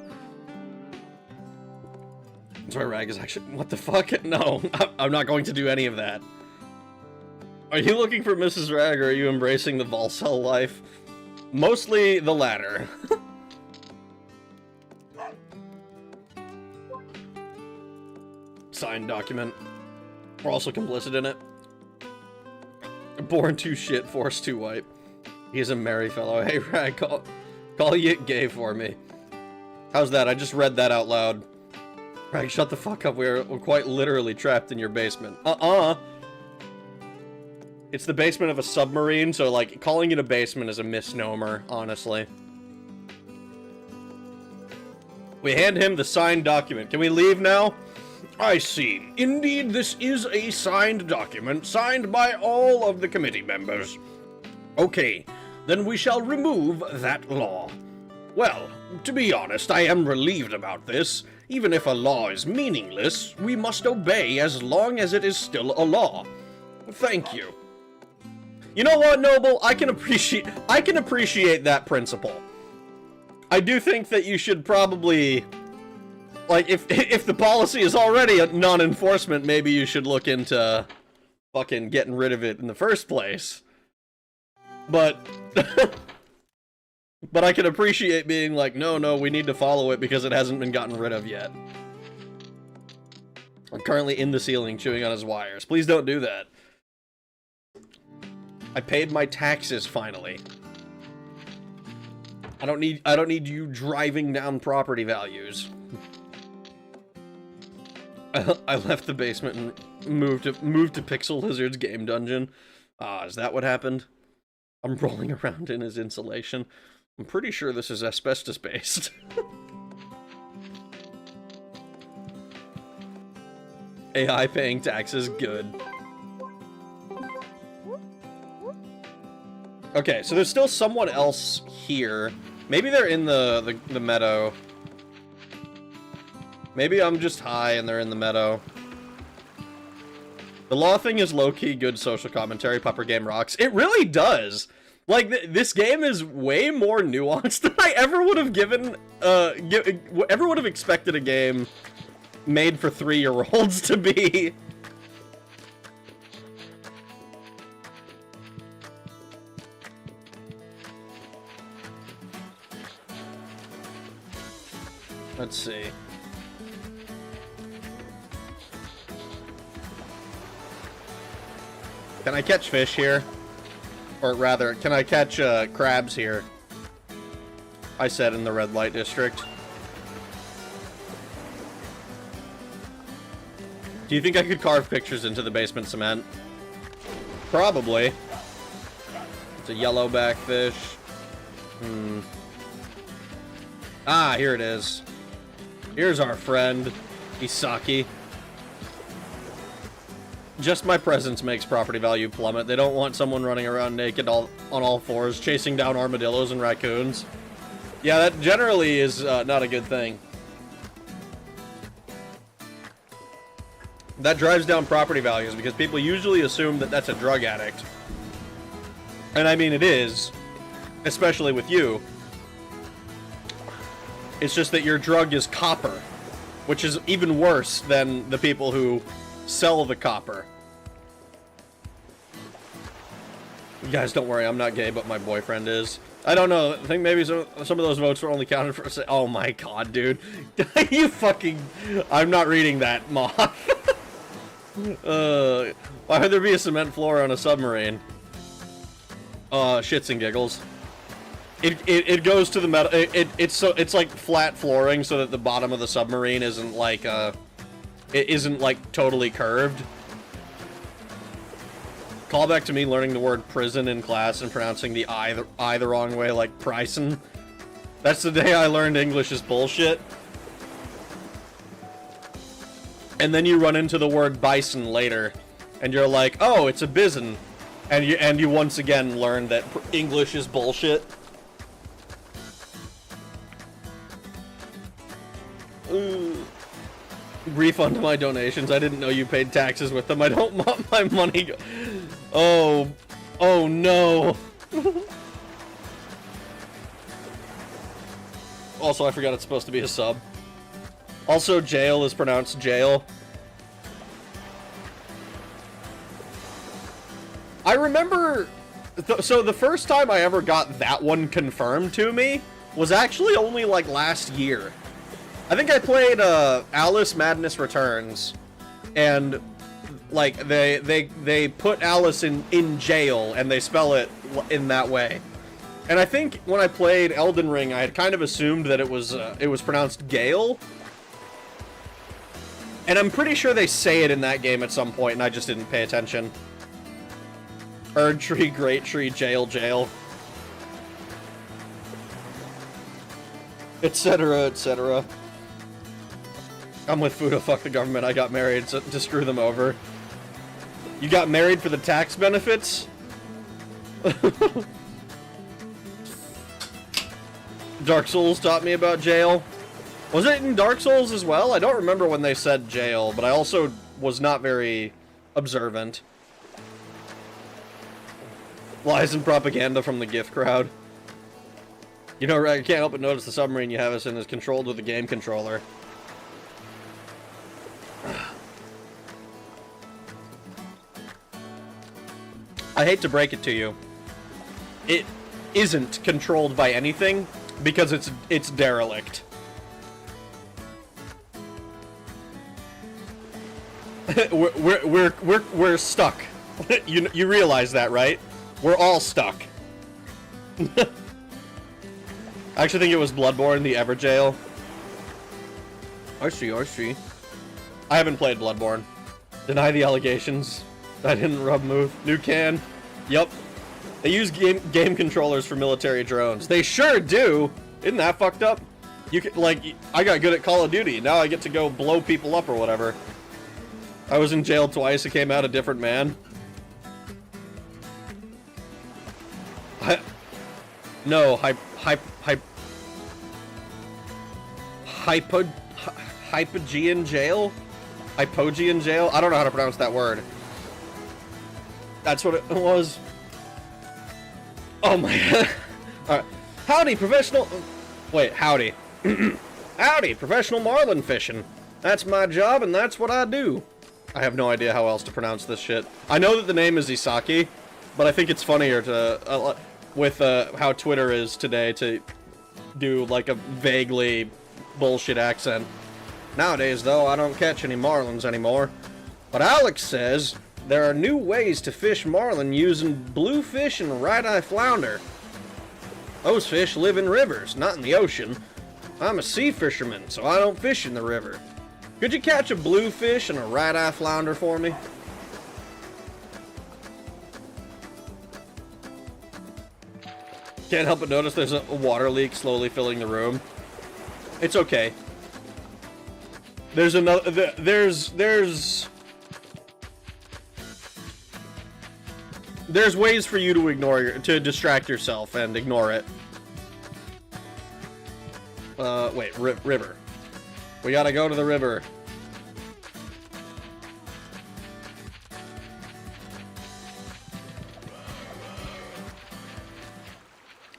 That's why Rag is actually... What the fuck? No, I'm not going to do any of that. Are you looking for Mrs. Rag, or are you embracing the Volcel life? Mostly the latter. Signed document. We're also complicit in it. Born too shit, forced too white. He is a merry fellow. Hey, Rag, call Yit gay for me. How's that? I just read that out loud. Rag, shut the fuck up. We're quite literally trapped in your basement. It's the basement of a submarine, so, like, calling it a basement is a misnomer, honestly. We hand him the signed document. Can we leave now? I see. Indeed, this is a signed document, signed by all of the committee members. Okay, then we shall remove that law. Well, to be honest, I am relieved about this. Even if a law is meaningless, we must obey as long as it is still a law. Thank you. You know what, Noble? I can appreciate that principle. I do think that you should probably, like, if the policy is already a non-enforcement, maybe you should look into fucking getting rid of it in the first place. But but I can appreciate being like, no, we need to follow it because it hasn't been gotten rid of yet. I'm currently in the ceiling chewing on his wires. Please don't do that. I paid my taxes, finally. I don't need you driving down property values. I left the basement and moved to Pixel Lizard's game dungeon. Is that what happened? I'm rolling around in his insulation. I'm pretty sure this is asbestos based. AI paying taxes, good. Okay, so there's still someone else here. Maybe they're in the meadow. Maybe I'm just high and they're in the meadow. The law thing is low-key good social commentary. Pupper game rocks. It really does. Like, this game is way more nuanced than I ever would have given, ever would have expected a game made for 3-year-olds to be. Let's see. Can I catch fish here? Or rather, can I catch crabs here? I said in the red light district. Do you think I could carve pictures into the basement cement? Probably. It's a yellowback fish. Ah, here it is. Here's our friend, Isaki. Just my presence makes property value plummet. They don't want someone running around naked on all fours, chasing down armadillos and raccoons. Yeah, that generally is not a good thing. That drives down property values because people usually assume that that's a drug addict. And I mean, it is, especially with you. It's just that your drug is copper, which is even worse than the people who sell the copper. You guys, don't worry, I'm not gay, but my boyfriend is. I don't know, I think maybe some of those votes were only counted for... Oh my god, dude. You fucking... I'm not reading that, Moth. Why would there be a cement floor on a submarine? Shits and giggles. It goes to the metal... It's like flat flooring so that the bottom of the submarine isn't like, it isn't, like, totally curved. Call back to me learning the word prison in class and pronouncing the I the wrong way, like prison. That's the day I learned English is bullshit. And then you run into the word bison later, and you're like, oh, it's a bison. And you once again learn that English is bullshit. Ooh. Refund my donations. I didn't know you paid taxes with them. I don't want my money. Oh no. Also, I forgot it's supposed to be a sub. Also, jail is pronounced jail. I remember... So the first time I ever got that one confirmed to me was actually only, like, last year. I think I played Alice Madness Returns, and like they put Alice in jail and they spell it in that way. And I think when I played Elden Ring, I had kind of assumed that it was pronounced Gale. And I'm pretty sure they say it in that game at some point, and I just didn't pay attention. Erd tree, great tree, jail, jail, etc., etc. I'm with Fudo, fuck the government, I got married to screw them over. You got married for the tax benefits? Dark Souls taught me about jail. Was it in Dark Souls as well? I don't remember when they said jail, but I also was not very observant. Lies and propaganda from the gift crowd. You know, I can't help but notice the submarine you have us in is controlled with a game controller. I hate to break it to you. It isn't controlled by anything because it's derelict. we're stuck. You realize that, right? We're all stuck. I actually think it was Bloodborne, the Everjail. I see, I see. I haven't played Bloodborne. Deny the allegations. I didn't rub move. New can. Yup. They use game controllers for military drones. They sure do! Isn't that fucked up? You can, like, I got good at Call of Duty. Now I get to go blow people up or whatever. I was in jail twice. I came out a different man. Hypogean jail? Hypogean jail? I don't know how to pronounce that word. That's what it was. Oh my god. Alright. Howdy, professional... Wait, howdy. Howdy, professional marlin fishing. That's my job and that's what I do. I have no idea how else to pronounce this shit. I know that the name is Isaki, but I think it's funnier to... with how Twitter is today to do like a vaguely bullshit accent. Nowadays, though, I don't catch any marlins anymore. But Alex says there are new ways to fish marlin using bluefish and right-eye flounder. Those fish live in rivers, not in the ocean. I'm a sea fisherman, so I don't fish in the river. Could you catch a bluefish and a right-eye flounder for me? Can't help but notice there's a water leak slowly filling the room. It's okay. There's another. There's ways for you to to distract yourself and ignore it. Wait, river. We gotta go to the river.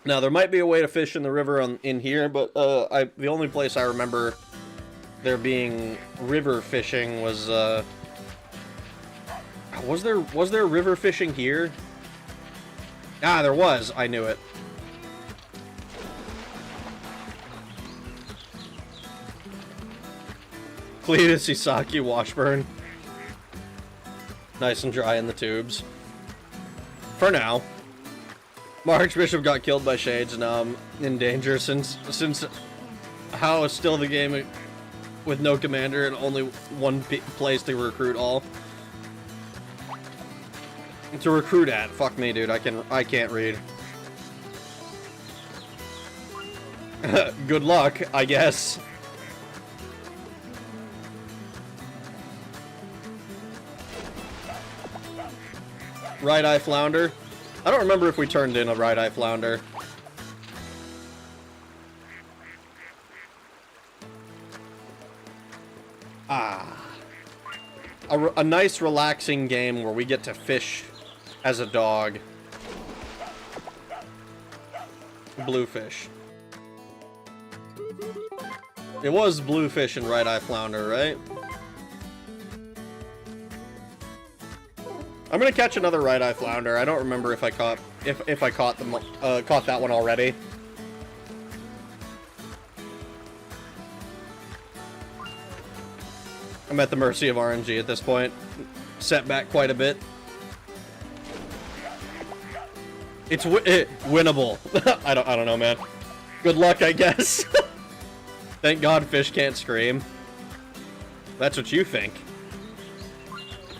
Now there might be a way to fish in the river in here, but the only place I remember there being river fishing was there river fishing here? Ah, there was. I knew it. Cletus Isaki Washburn. Nice and dry in the tubes. For now. My Archbishop got killed by Shades, and now I'm in danger since how is still the game with no commander and only one place to recruit all. To recruit at. Fuck me, dude. I can't read. Good luck, I guess. Right-eye flounder. I don't remember if we turned in a right-eye flounder. Ah. A nice, relaxing game where we get to fish as a dog. Bluefish. It was bluefish and right-eye flounder, right? I'm gonna catch another right-eye flounder. I don't remember if I caught caught that one already. I'm at the mercy of RNG at this point. Set back quite a bit. It's winnable. I don't know, man. Good luck, I guess. Thank God fish can't scream. That's what you think.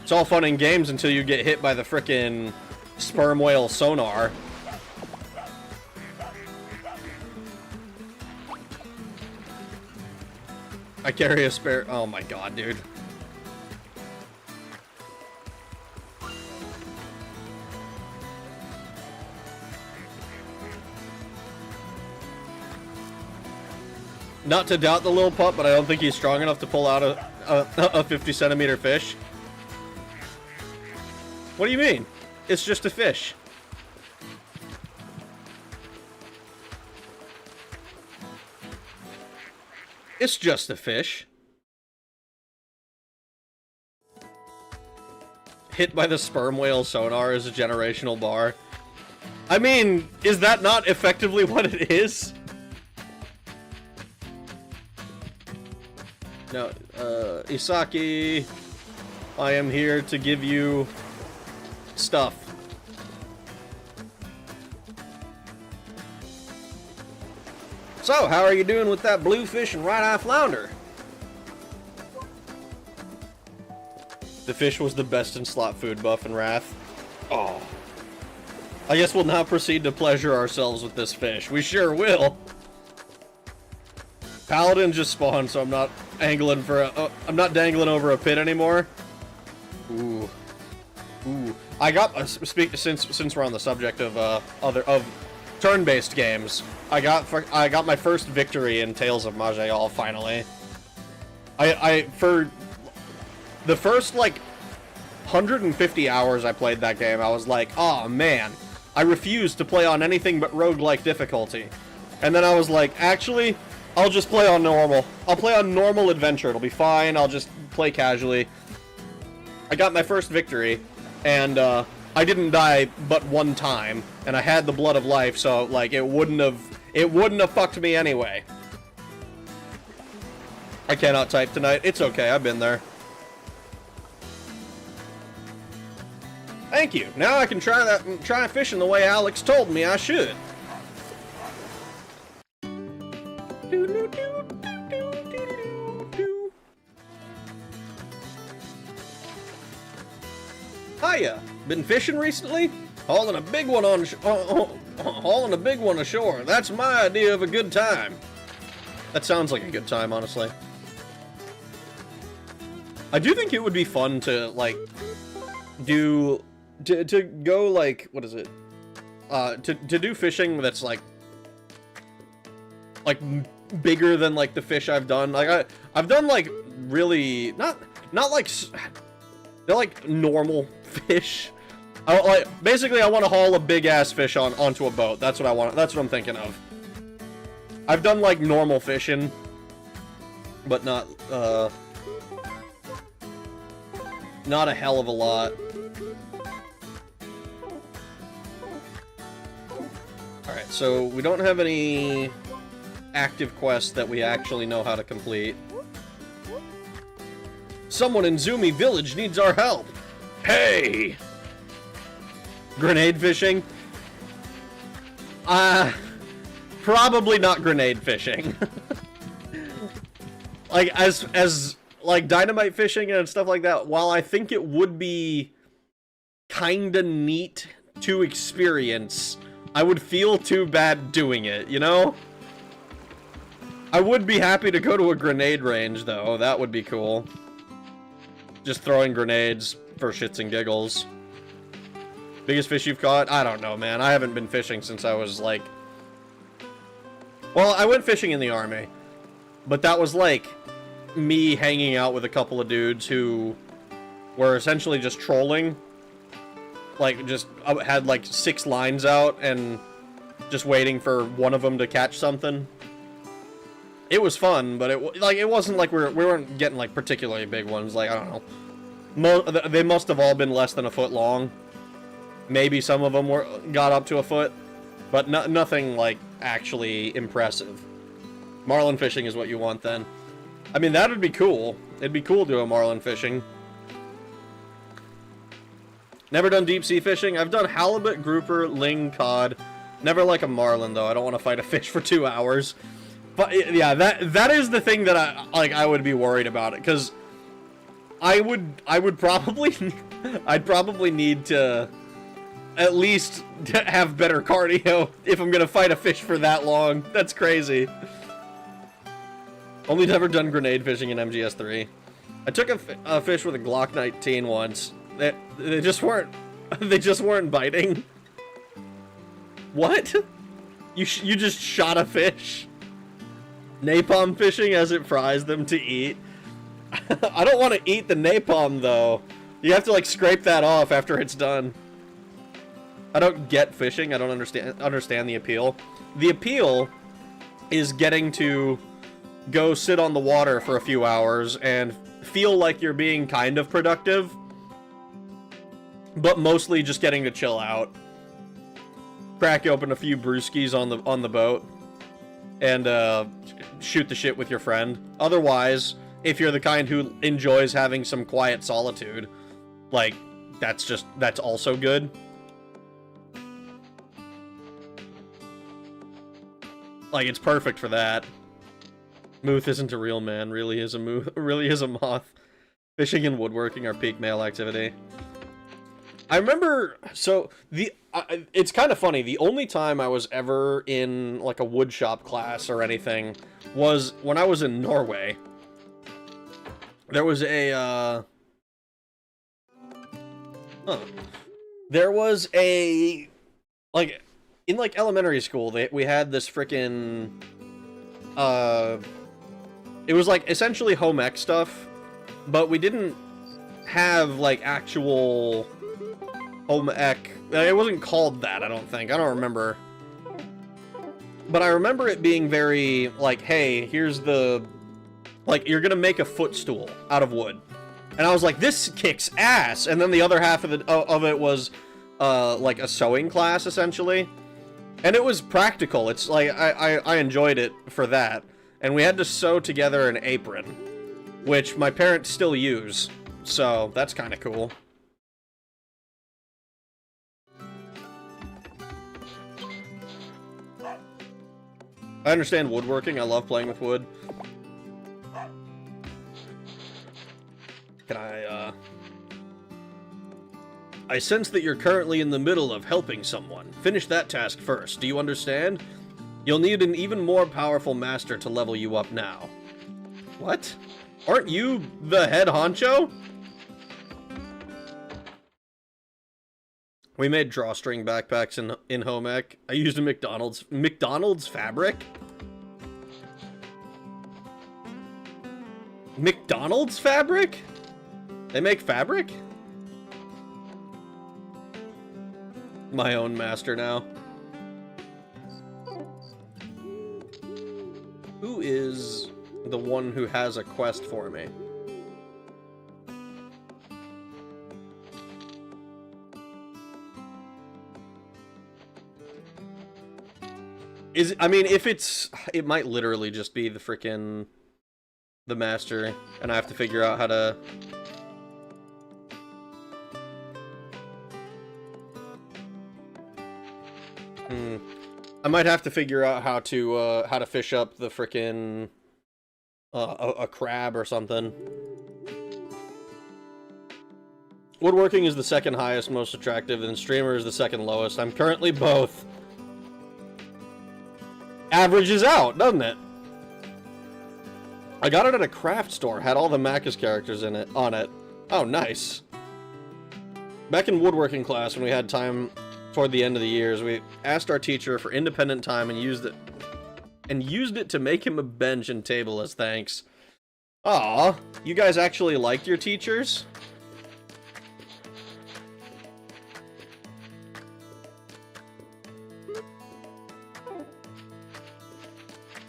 It's all fun and games until you get hit by the frickin' sperm whale sonar. I carry a spare... Oh my god, dude. Not to doubt the little pup, but I don't think he's strong enough to pull out a 50 centimeter fish. What do you mean? It's just a fish. It's just a fish. Hit by the sperm whale sonar is a generational bar. I mean, is that not effectively what it is? No, Isaki, I am here to give you stuff. So, how are you doing with that bluefish and right-eye flounder? The fish was the best in slot food, Buff and Wrath. Oh. I guess we'll now proceed to pleasure ourselves with this fish. We sure will. Paladin just spawned, so I'm not angling for a, I'm not dangling over a pit anymore. Ooh. Ooh. I got, since we're on the subject of turn-based games, I got my first victory in Tales of Maj'Eyal finally. For the first like 150 hours I played that game, I was like, oh man, I refuse to play on anything but roguelike difficulty. And then I was like, actually, I'll just play on normal. I'll play on normal adventure. It'll be fine. I'll just play casually. I got my first victory, and I didn't die but one time, and I had the Blood of Life, so like it wouldn't have fucked me anyway. I cannot type tonight. It's okay. I've been there. Thank you. Now I can try fishing the way Alex told me I should. Hiya. Been fishing recently? Hauling a big one on hauling a big one ashore. That's my idea of a good time. That sounds like a good time, honestly. I do think it would be fun to like to go like, what is it? To do fishing that's like bigger than like the fish I've done. Like I've done like really not like they're like normal fish. Basically I want to haul a big ass fish onto a boat. That's what I want. That's what I'm thinking of. I've done like normal fishing, but not a hell of a lot. Alright, so we don't have any active quests that we actually know how to complete. Someone in Zumi Village needs our help. Hey! Grenade fishing? Probably not grenade fishing. Like, as like dynamite fishing and stuff like that, while I think it would be kinda neat to experience, I would feel too bad doing it, you know? I would be happy to go to a grenade range, though. That would be cool. Just throwing grenades for shits and giggles. Biggest fish you've caught? I don't know, man. I haven't been fishing since I was, like... Well, I went fishing in the army. But that was, like, me hanging out with a couple of dudes who were essentially just trolling. Like, just had, like, 6 lines out and just waiting for one of them to catch something. It was fun, but it wasn't like we weren't getting, like, particularly big ones. Like, I don't know. They must have all been less than a foot long. Maybe some of them got up to a foot, but nothing, like, actually impressive. Marlin fishing is what you want, then. I mean, that would be cool. It'd be cool to do a marlin fishing. Never done deep sea fishing. I've done halibut, grouper, ling, cod. Never like a marlin, though. I don't want to fight a fish for 2 hours. But, yeah, that is the thing that I would be worried about it, because I would probably... I'd probably need to at least have better cardio if I'm gonna fight a fish for that long. That's crazy. Only never done grenade fishing in MGS3. I took a fish with a Glock 19 once. They just weren't biting. What? You just shot a fish? Napalm fishing as it fries them to eat. I don't want to eat the napalm, though. You have to, like, scrape that off after it's done. I don't get fishing. I don't understand the appeal. The appeal is getting to go sit on the water for a few hours and feel like you're being kind of productive, but mostly just getting to chill out. Crack open a few brewskis on the boat and shoot the shit with your friend. Otherwise, if you're the kind who enjoys having some quiet solitude, like, that's also good. Like, it's perfect for that. Muth isn't a real man, really is a really is a moth. Fishing and woodworking are peak male activity. I remember, so, it's kind of funny, the only time I was ever in, like, a woodshop class or anything was when I was in Norway. There was a, there was a, like, in, like, elementary school, we had this frickin', it was, like, essentially home ec stuff, but we didn't have, like, actual home ec. It wasn't called that, I don't think. I don't remember. But I remember it being very, like, hey, here's the, like, you're gonna make a footstool out of wood. And I was like, this kicks ass! And then the other half of it was, like, a sewing class, essentially. And it was practical. It's, like, I enjoyed it for that. And we had to sew together an apron, which my parents still use. So, that's kind of cool. I understand woodworking. I love playing with wood. Can I sense that you're currently in the middle of helping someone. Finish that task first. Do you understand? You'll need an even more powerful master to level you up now. What? Aren't you the head honcho? We made drawstring backpacks in home ec. I used a McDonald's fabric? McDonald's fabric? They make fabric? My own master now. Who is the one who has a quest for me? I mean, if it might literally just be the frickin' the master, and I have to figure out how to... I might have to figure out how to fish up the frickin' a crab or something. Woodworking is the second highest, most attractive, and streamer is the second lowest. I'm currently both. Averages out, doesn't it? I got it at a craft store. Had all the Macca's characters on it. Oh, nice. Back in woodworking class, when we had time toward the end of the years, we asked our teacher for independent time and used it to make him a bench and table as thanks. Aw, you guys actually liked your teachers?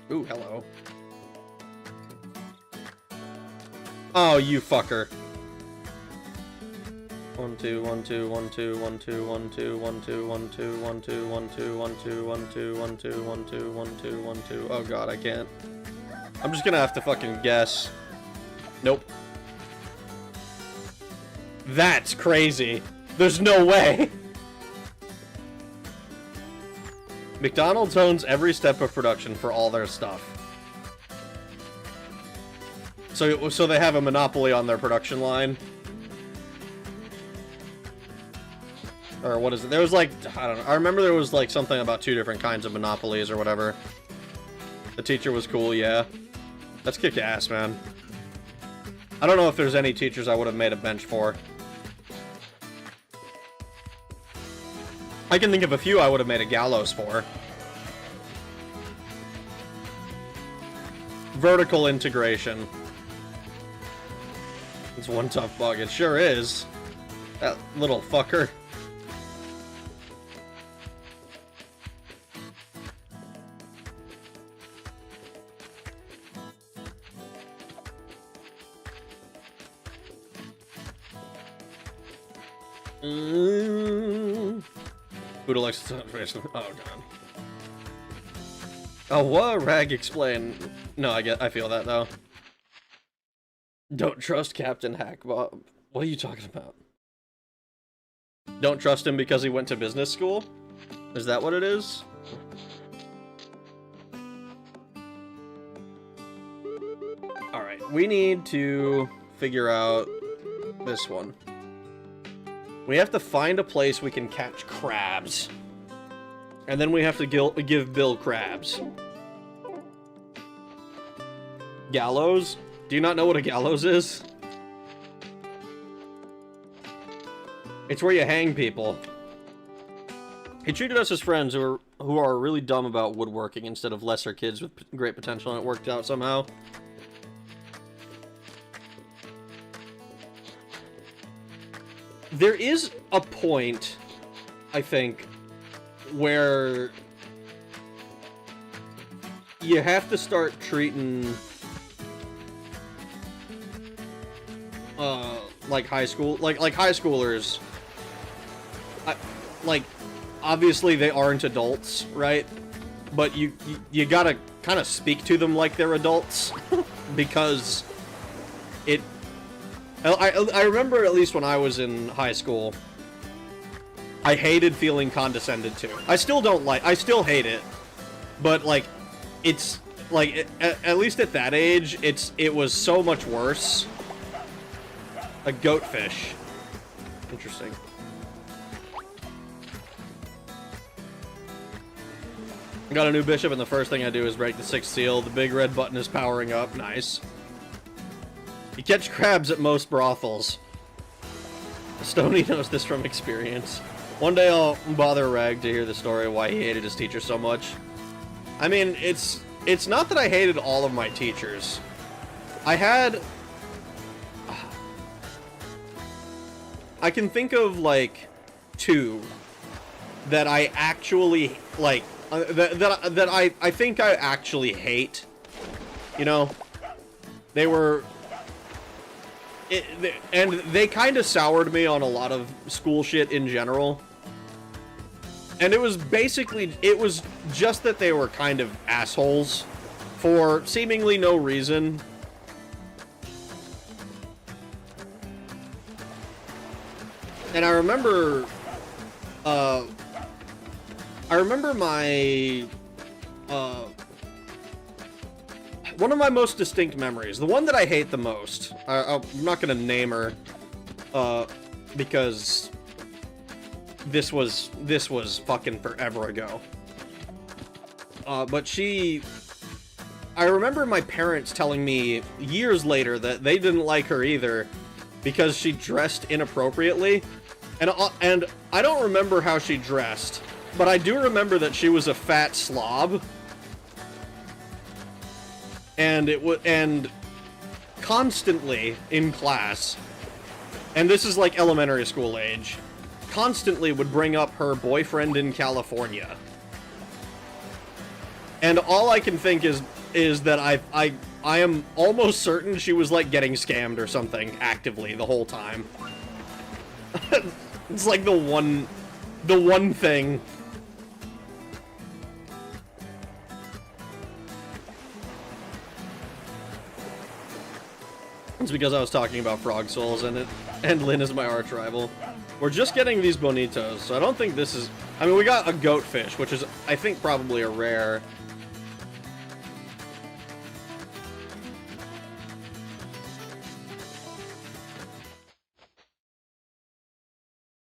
Ooh, hello. Oh, you fucker. 1 2 1 2 1 2 1 2 1 2 1 2 1 2 1 2 1 2 1 2 1 2 1 2 1 2 1 2 1 2. Oh god, I can't. I'm just gonna have to fucking guess. Nope. That's crazy. There's no way. McDonald's owns every step of production for all their stuff. So they have a monopoly on their production line. Or what is it? There was like, I don't know. I remember there was like something about 2 different kinds of monopolies or whatever. The teacher was cool, yeah. That's kick ass, man. I don't know if there's any teachers I would have made a bench for. I can think of a few I would have made a gallows for. Vertical integration. It's one tough bug. It sure is. That little fucker. Buddha likes to... Oh, God. Oh, what? Rag explain. No, I feel that, though. Don't trust Captain Hackbob. What are you talking about? Don't trust him because he went to business school? Is that what it is? we need to figure out this one. We have to find a place we can catch crabs. And then we have to give Bill crabs. Gallows? Do you not know what a gallows is? It's where you hang people. He treated us as friends who are really dumb about woodworking instead of lesser kids with great potential, and it worked out somehow. There is a point, I think, where you have to start treating like high schoolers, like, obviously they aren't adults, right? But you gotta kind of speak to them like they're adults because I remember, at least when I was in high school, I hated feeling condescended to. I still hate it, but like, it's like, at least at that age, it was so much worse. A goatfish. Interesting. I got a new bishop, and the first thing I do is break the 6th seal. The big red button is powering up. Nice. You catch crabs at most brothels. Stoney knows this from experience. One day I'll bother Rag to hear the story of why he hated his teacher so much. I mean, it's not that I hated all of my teachers. I can think of, like, 2 that I actually, like, that I think I actually hate. You know? They were... and they kind of soured me on a lot of school shit in general. And it was basically... It was just that they were kind of assholes for seemingly no reason. And I remember my, one of my most distinct memories, the one that I hate the most, I'm not gonna name her, because this was fucking forever ago. But I remember my parents telling me years later that they didn't like her either, because she dressed inappropriately. And I don't remember how she dressed, but I do remember that she was a fat slob. And constantly in class, and this is like elementary school age, constantly would bring up her boyfriend in California. And all I can think is that I am almost certain she was like getting scammed or something actively the whole time. It's like the one thing. It's because I was talking about frog souls and Lynn is my arch rival. We're just getting these bonitos, so I don't think this is... I mean, we got a goatfish, which is, I think, probably a rare.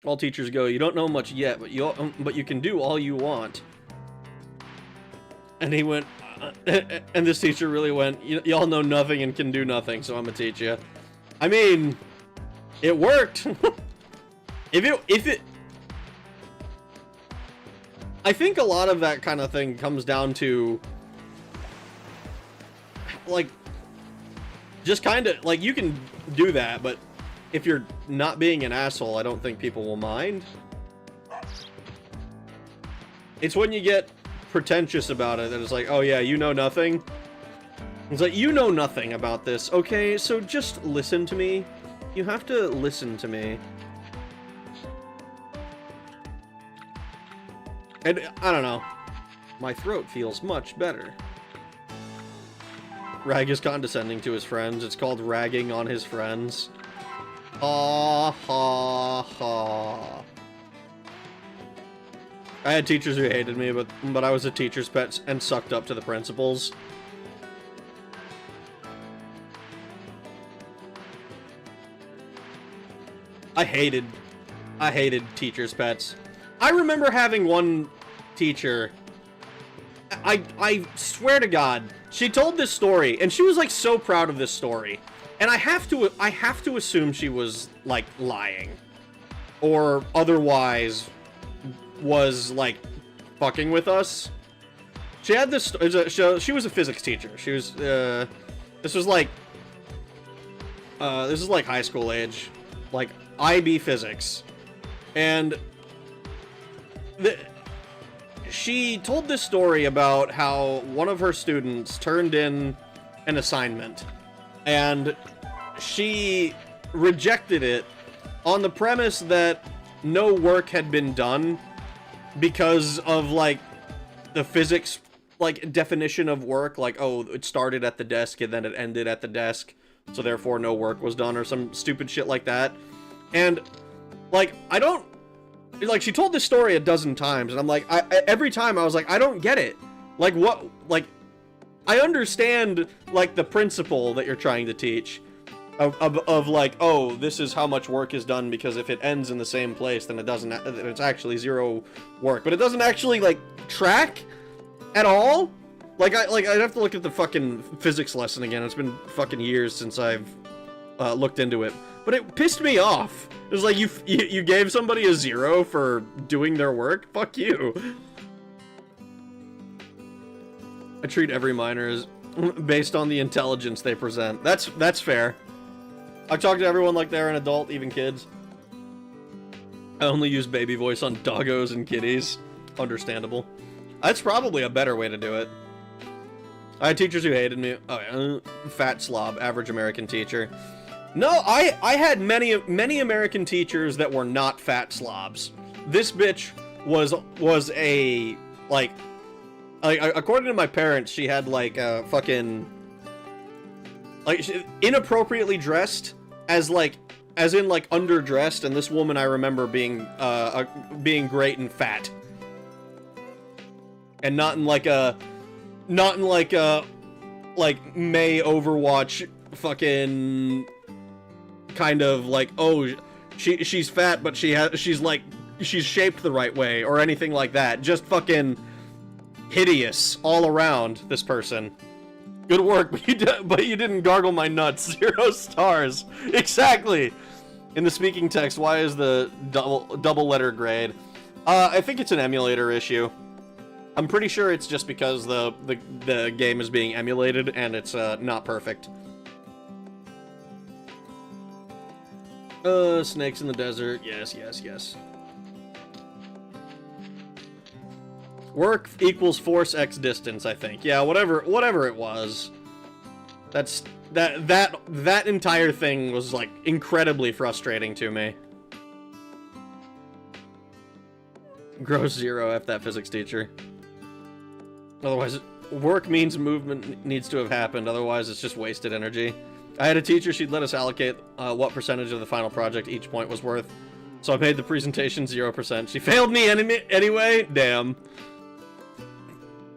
All teachers go, you don't know much yet, but you can do all you want. And he went, and this teacher really went, y'all know nothing and can do nothing, so I'm gonna teach you. I mean, it worked. I think a lot of that kind of thing comes down to, like, just kind of, like, you can do that, but if you're not being an asshole, I don't think people will mind. It's when you get pretentious about it that it's like, oh yeah, you know nothing. It's like, you know nothing about this, okay? So just listen to me. You have to listen to me. And, I don't know. My throat feels much better. Rag is condescending to his friends. It's called ragging on his friends. Ha ha ha. I had teachers who hated me, but I was a teacher's pet and sucked up to the principals. I hated teachers' pets. I remember having one teacher, I swear to God, she told this story, and she was, like, so proud of this story. And I have to assume she was, like, lying. Or otherwise was, like, fucking with us. She had this, she was a physics teacher. She was, this was like high school age. Like, IB physics. And she told this story about how one of her students turned in an assignment, and she rejected it on the premise that no work had been done because of, like, the physics, like, definition of work. Like, oh, it started at the desk and then it ended at the desk, so therefore no work was done, or some stupid shit like that. And, like, I don't... Like, she told this story a dozen times, and I'm like, every time I was like, I don't get it. Like, what, like, I understand, like, the principle that you're trying to teach of like, oh, this is how much work is done, because if it ends in the same place, then it's actually zero work. But it doesn't actually, like, track at all. Like, I'd have to look at the fucking physics lesson again. It's been fucking years since I've looked into it. But it pissed me off. It was like, you gave somebody a 0 for doing their work? Fuck you. I treat every minor as based on the intelligence they present. That's fair. I talk to everyone like they're an adult, even kids. I only use baby voice on doggos and kitties. Understandable. That's probably a better way to do it. I had teachers who hated me. Oh, yeah. Fat slob, average American teacher. No, I had many American teachers that were not fat slobs. This bitch was a, like, according to my parents, she had, like, a fucking, like, inappropriately dressed, as in, like, underdressed, and this woman I remember being great and fat. And not in, like, like, May Overwatch fucking kind of, like, oh, she's fat, but she's shaped the right way, or anything like that. Just fucking hideous all around, this person. Good work, but you didn't gargle my nuts. 0 stars. Exactly. In the speaking text, why is the double letter grade? I think it's an emulator issue. I'm pretty sure it's just because the game is being emulated and it's not perfect. Snakes in the desert. Yes, yes, yes. Work equals force x distance, I think. Yeah, whatever it was. That entire thing was, like, incredibly frustrating to me. Gross 0 F that physics teacher. Otherwise, work means movement needs to have happened, otherwise it's just wasted energy. I had a teacher, she'd let us allocate what percentage of the final project each point was worth. So I made the presentation 0%. She failed me anyway? Damn.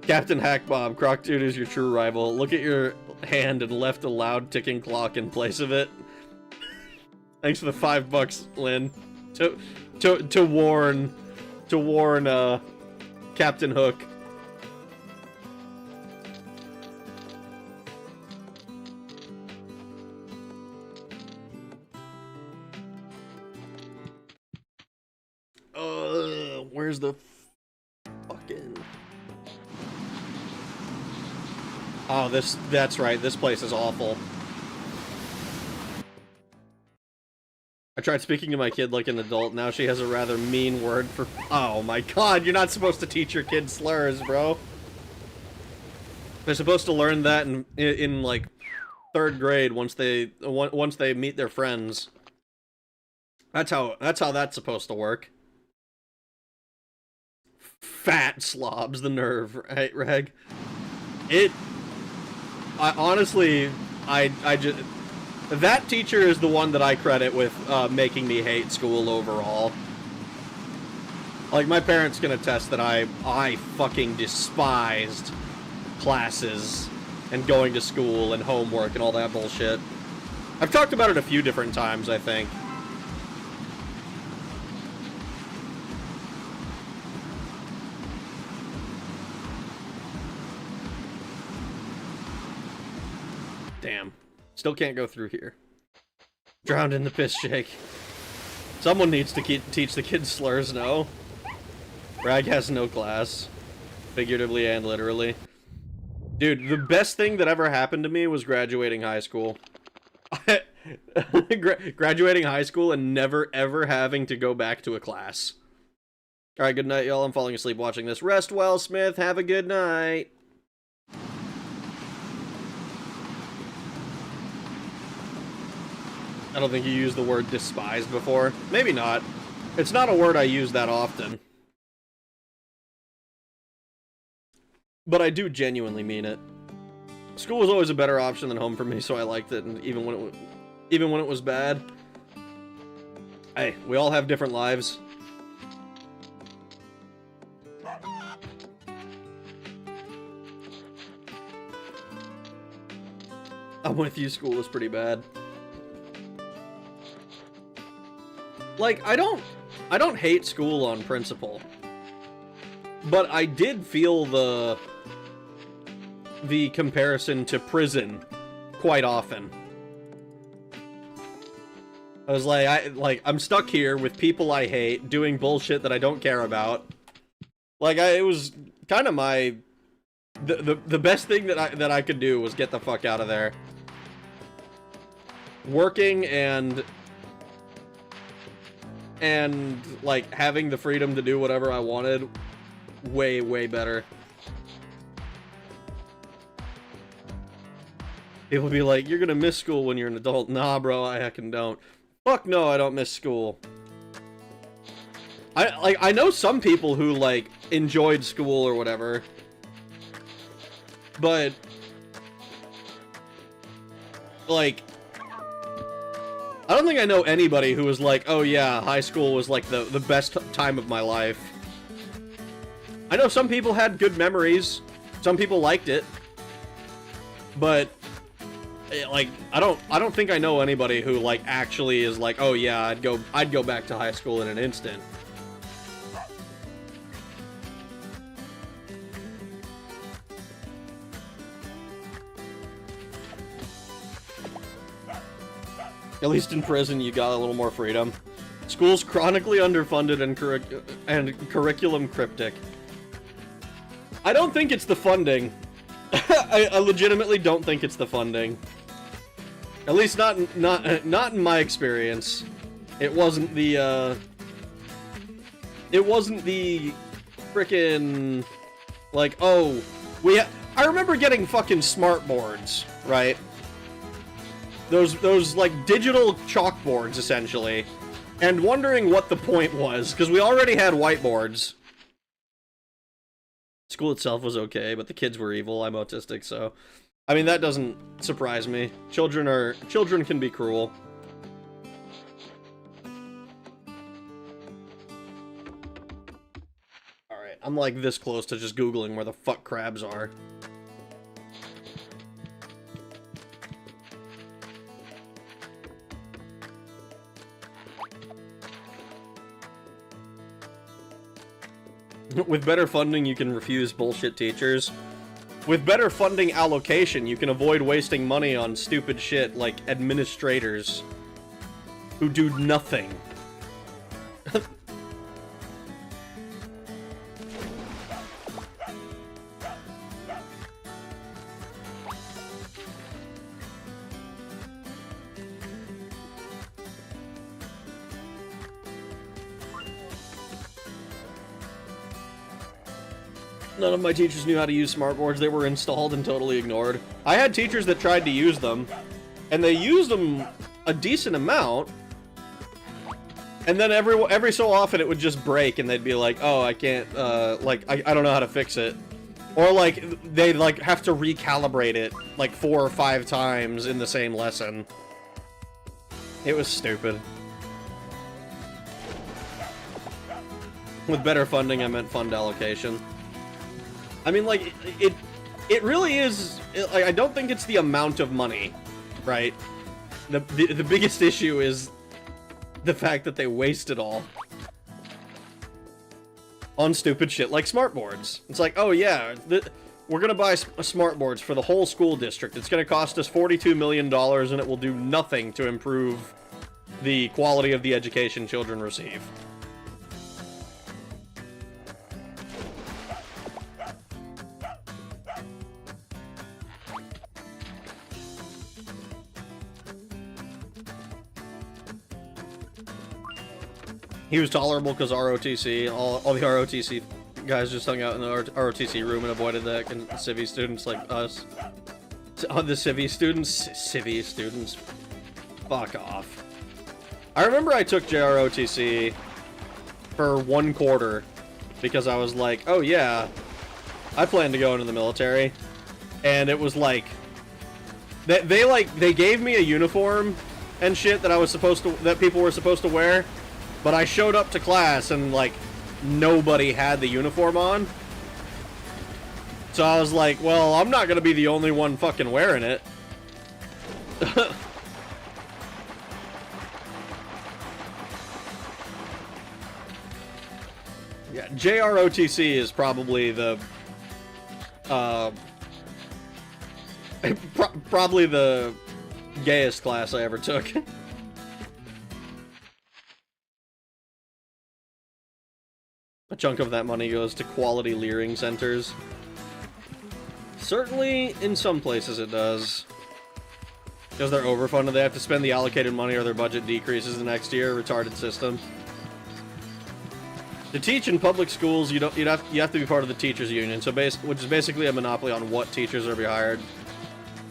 Captain Hackbob, Croc-Dude is your true rival. Look at your hand and left a loud ticking clock in place of it. Thanks for the $5, Lynn. To warn Captain Hook. Where's the fucking... Oh, that's right. This place is awful. I tried speaking to my kid like an adult. Now she has a rather mean word for... Oh my god, you're not supposed to teach your kid slurs, bro. They're supposed to learn that in like 3rd grade once they meet their friends. That's how that's supposed to work. Fat slobs, the nerve, right, Reg? I just... That teacher is the one that I credit with making me hate school overall. Like, my parents can attest that I fucking despised classes and going to school and homework and all that bullshit. I've talked about it a few different times, I think. Damn. Still can't go through here. Drowned in the piss shake. Someone needs to teach the kids slurs, no? Rag has no class. Figuratively and literally. Dude, the best thing that ever happened to me was graduating high school. Graduating high school and never ever having to go back to a class. Alright, good night, y'all. I'm falling asleep watching this. Rest well, Smith. Have a good night. I don't think you used the word despised before. Maybe not. It's not a word I use that often. But I do genuinely mean it. School was always a better option than home for me, so I liked it, and even when it was bad. Hey, we all have different lives. I'm with you, school was pretty bad. Like, I don't hate school on principle. But I did feel the comparison to prison quite often. I was like, I'm stuck here with people I hate, doing bullshit that I don't care about. Like, it was kind of my... The best thing that I could do was get the fuck out of there. Working and like having the freedom to do whatever I wanted, way, way better. People be like, you're gonna miss school when you're an adult. Nah, bro, I heckin' don't. Fuck no, I don't miss school. I know some people who, like, enjoyed school or whatever. But, like, I don't think I know anybody who was like, oh yeah, high school was like the best time of my life. I know some people had good memories. Some people liked it. But, like, I don't think I know anybody who, like, actually is like, oh yeah, I'd go back to high school in an instant. At least in prison, you got a little more freedom. School's chronically underfunded and curriculum cryptic. I don't think it's the funding. I legitimately don't think it's the funding. At least not in my experience. It wasn't the frickin', like, oh, I remember getting fucking smart boards, right? Those like digital chalkboards, essentially, and wondering what the point was, because we already had whiteboards. School itself was okay, but the kids were evil. I'm autistic, so... I mean, that doesn't surprise me. Children can be cruel. Alright, I'm like this close to just Googling where the fuck crabs are. With better funding, you can refuse bullshit teachers. With better funding allocation, you can avoid wasting money on stupid shit like administrators who do nothing. None of my teachers knew how to use smartboards. They were installed and totally ignored. I had teachers that tried to use them, and they used them a decent amount, and then every so often it would just break, and they'd be like, oh, I can't, like, I don't know how to fix it. Or, like, they'd, like, have to recalibrate it, like, 4 or 5 times in the same lesson. It was stupid. With better funding, I meant fund allocation. I mean, like, it really is, like, I don't think it's the amount of money, right? The biggest issue is the fact that they waste it all on stupid shit like smartboards. It's like, oh yeah, we're gonna buy smart boards for the whole school district. It's gonna cost us $42 million, and it will do nothing to improve the quality of the education children receive. He was tolerable because ROTC, all the ROTC guys just hung out in the ROTC room and avoided that, and Civi students like us. The Civi students, fuck off. I remember I took JROTC for 1 quarter because I was like, oh yeah, I plan to go into the military, and it was like, they gave me a uniform and shit that people were supposed to wear. But I showed up to class and, like, nobody had the uniform on. So I was like, well, I'm not gonna be the only one fucking wearing it. Yeah, JROTC is probably the, probably the gayest class I ever took. A chunk of that money goes to quality leering centers. Certainly, in some places it does. Because they're overfunded, they have to spend the allocated money or their budget decreases the next year. Retarded system. To teach in public schools, you have to be part of the teachers union, so which is basically a monopoly on what teachers are being hired.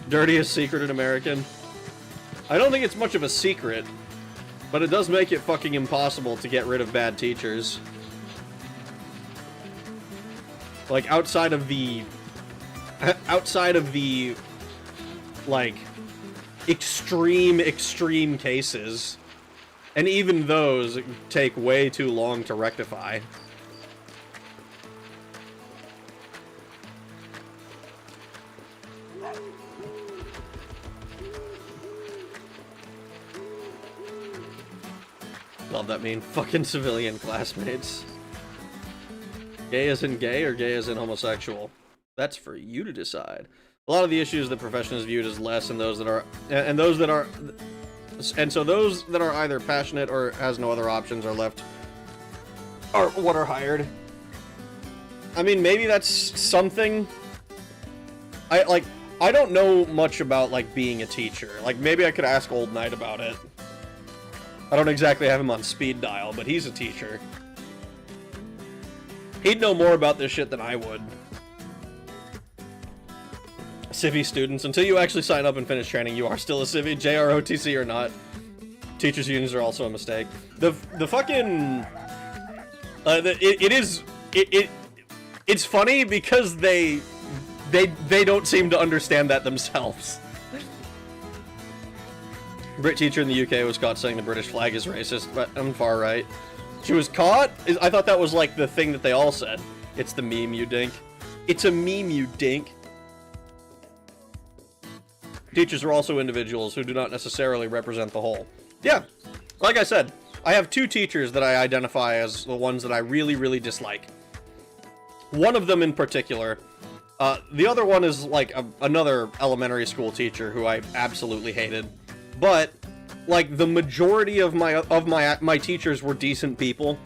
Dirtiest secret in American. I don't think it's much of a secret, but it does make it fucking impossible to get rid of bad teachers. Like, outside of the, like, extreme cases, and even those take way too long to rectify. Love that meme. Fucking civilian classmates. Gay as in gay or gay as in homosexual? That's for you to decide. A lot of the issues the profession is viewed as less, and those that are so those that are either passionate or has no other options are left, or what are hired. I mean, maybe that's something. I don't know much about, like, being a teacher. Like, maybe I could ask Old Knight about it. I don't exactly have him on speed dial, but he's a teacher. He'd know more about this shit than I would. Civi students, until you actually sign up and finish training, you are still a Civi, JROTC or not. Teachers unions are also a mistake. The fucking it's funny because they don't seem to understand that themselves. Brit teacher in the UK was caught saying the British flag is racist, but I'm far right. She was caught? I thought that was like the thing that they all said. It's the meme, you dink. It's a meme, you dink. Teachers are also individuals who do not necessarily represent the whole. Yeah, like I said, I have 2 teachers that I identify as the ones that I really, really dislike. One of them in particular. The other one is like another elementary school teacher who I absolutely hated. But like, the majority of my teachers were decent people,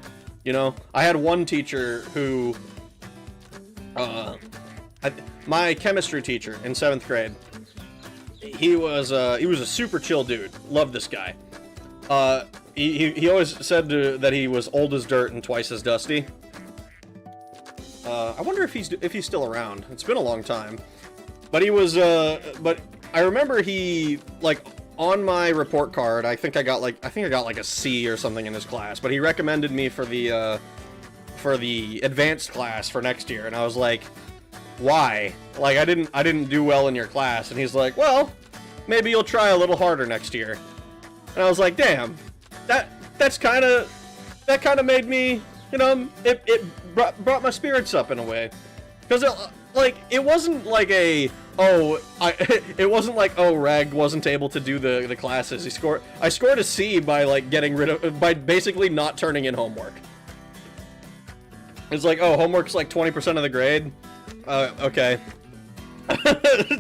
you know? I had one teacher who, my chemistry teacher in 7th grade, he was a super chill dude. Loved this guy. He always said that he was old as dirt and twice as dusty. I wonder if he's still around. It's been a long time. But he was, but I remember he, like, on my report card, I think I got like a C or something in his class, but he recommended me for the advanced class for next year, and I was like, why? Like, I didn't do well in your class, and he's like, well, maybe you'll try a little harder next year. And I was like, damn, that kind of made me, you know, it brought my spirits up in a way, because it wasn't like it wasn't like, oh, Rag wasn't able to do the classes. I scored a C by, like, by basically not turning in homework. It's like, oh, homework's like 20% of the grade? Okay.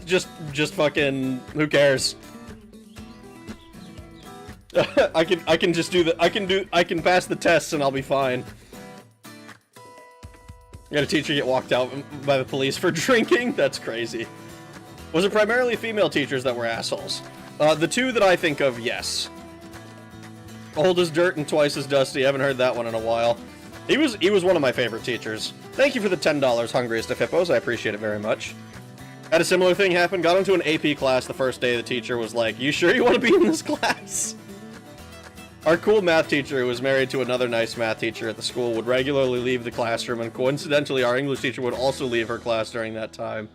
just fucking, who cares? I can just do the, I can pass the tests and I'll be fine. You got a teacher get walked out by the police for drinking? That's crazy. Was it primarily female teachers that were assholes? The two that I think of, yes. Old as dirt and twice as dusty. I haven't heard that one in a while. He was one of my favorite teachers. Thank you for the $10, Hungriest of Hippos. I appreciate it very much. Had a similar thing happen. Got into an AP class the first day. The teacher was like, "You sure you want to be in this class?" Our cool math teacher, who was married to another nice math teacher at the school, would regularly leave the classroom, and coincidentally, our English teacher would also leave her class during that time.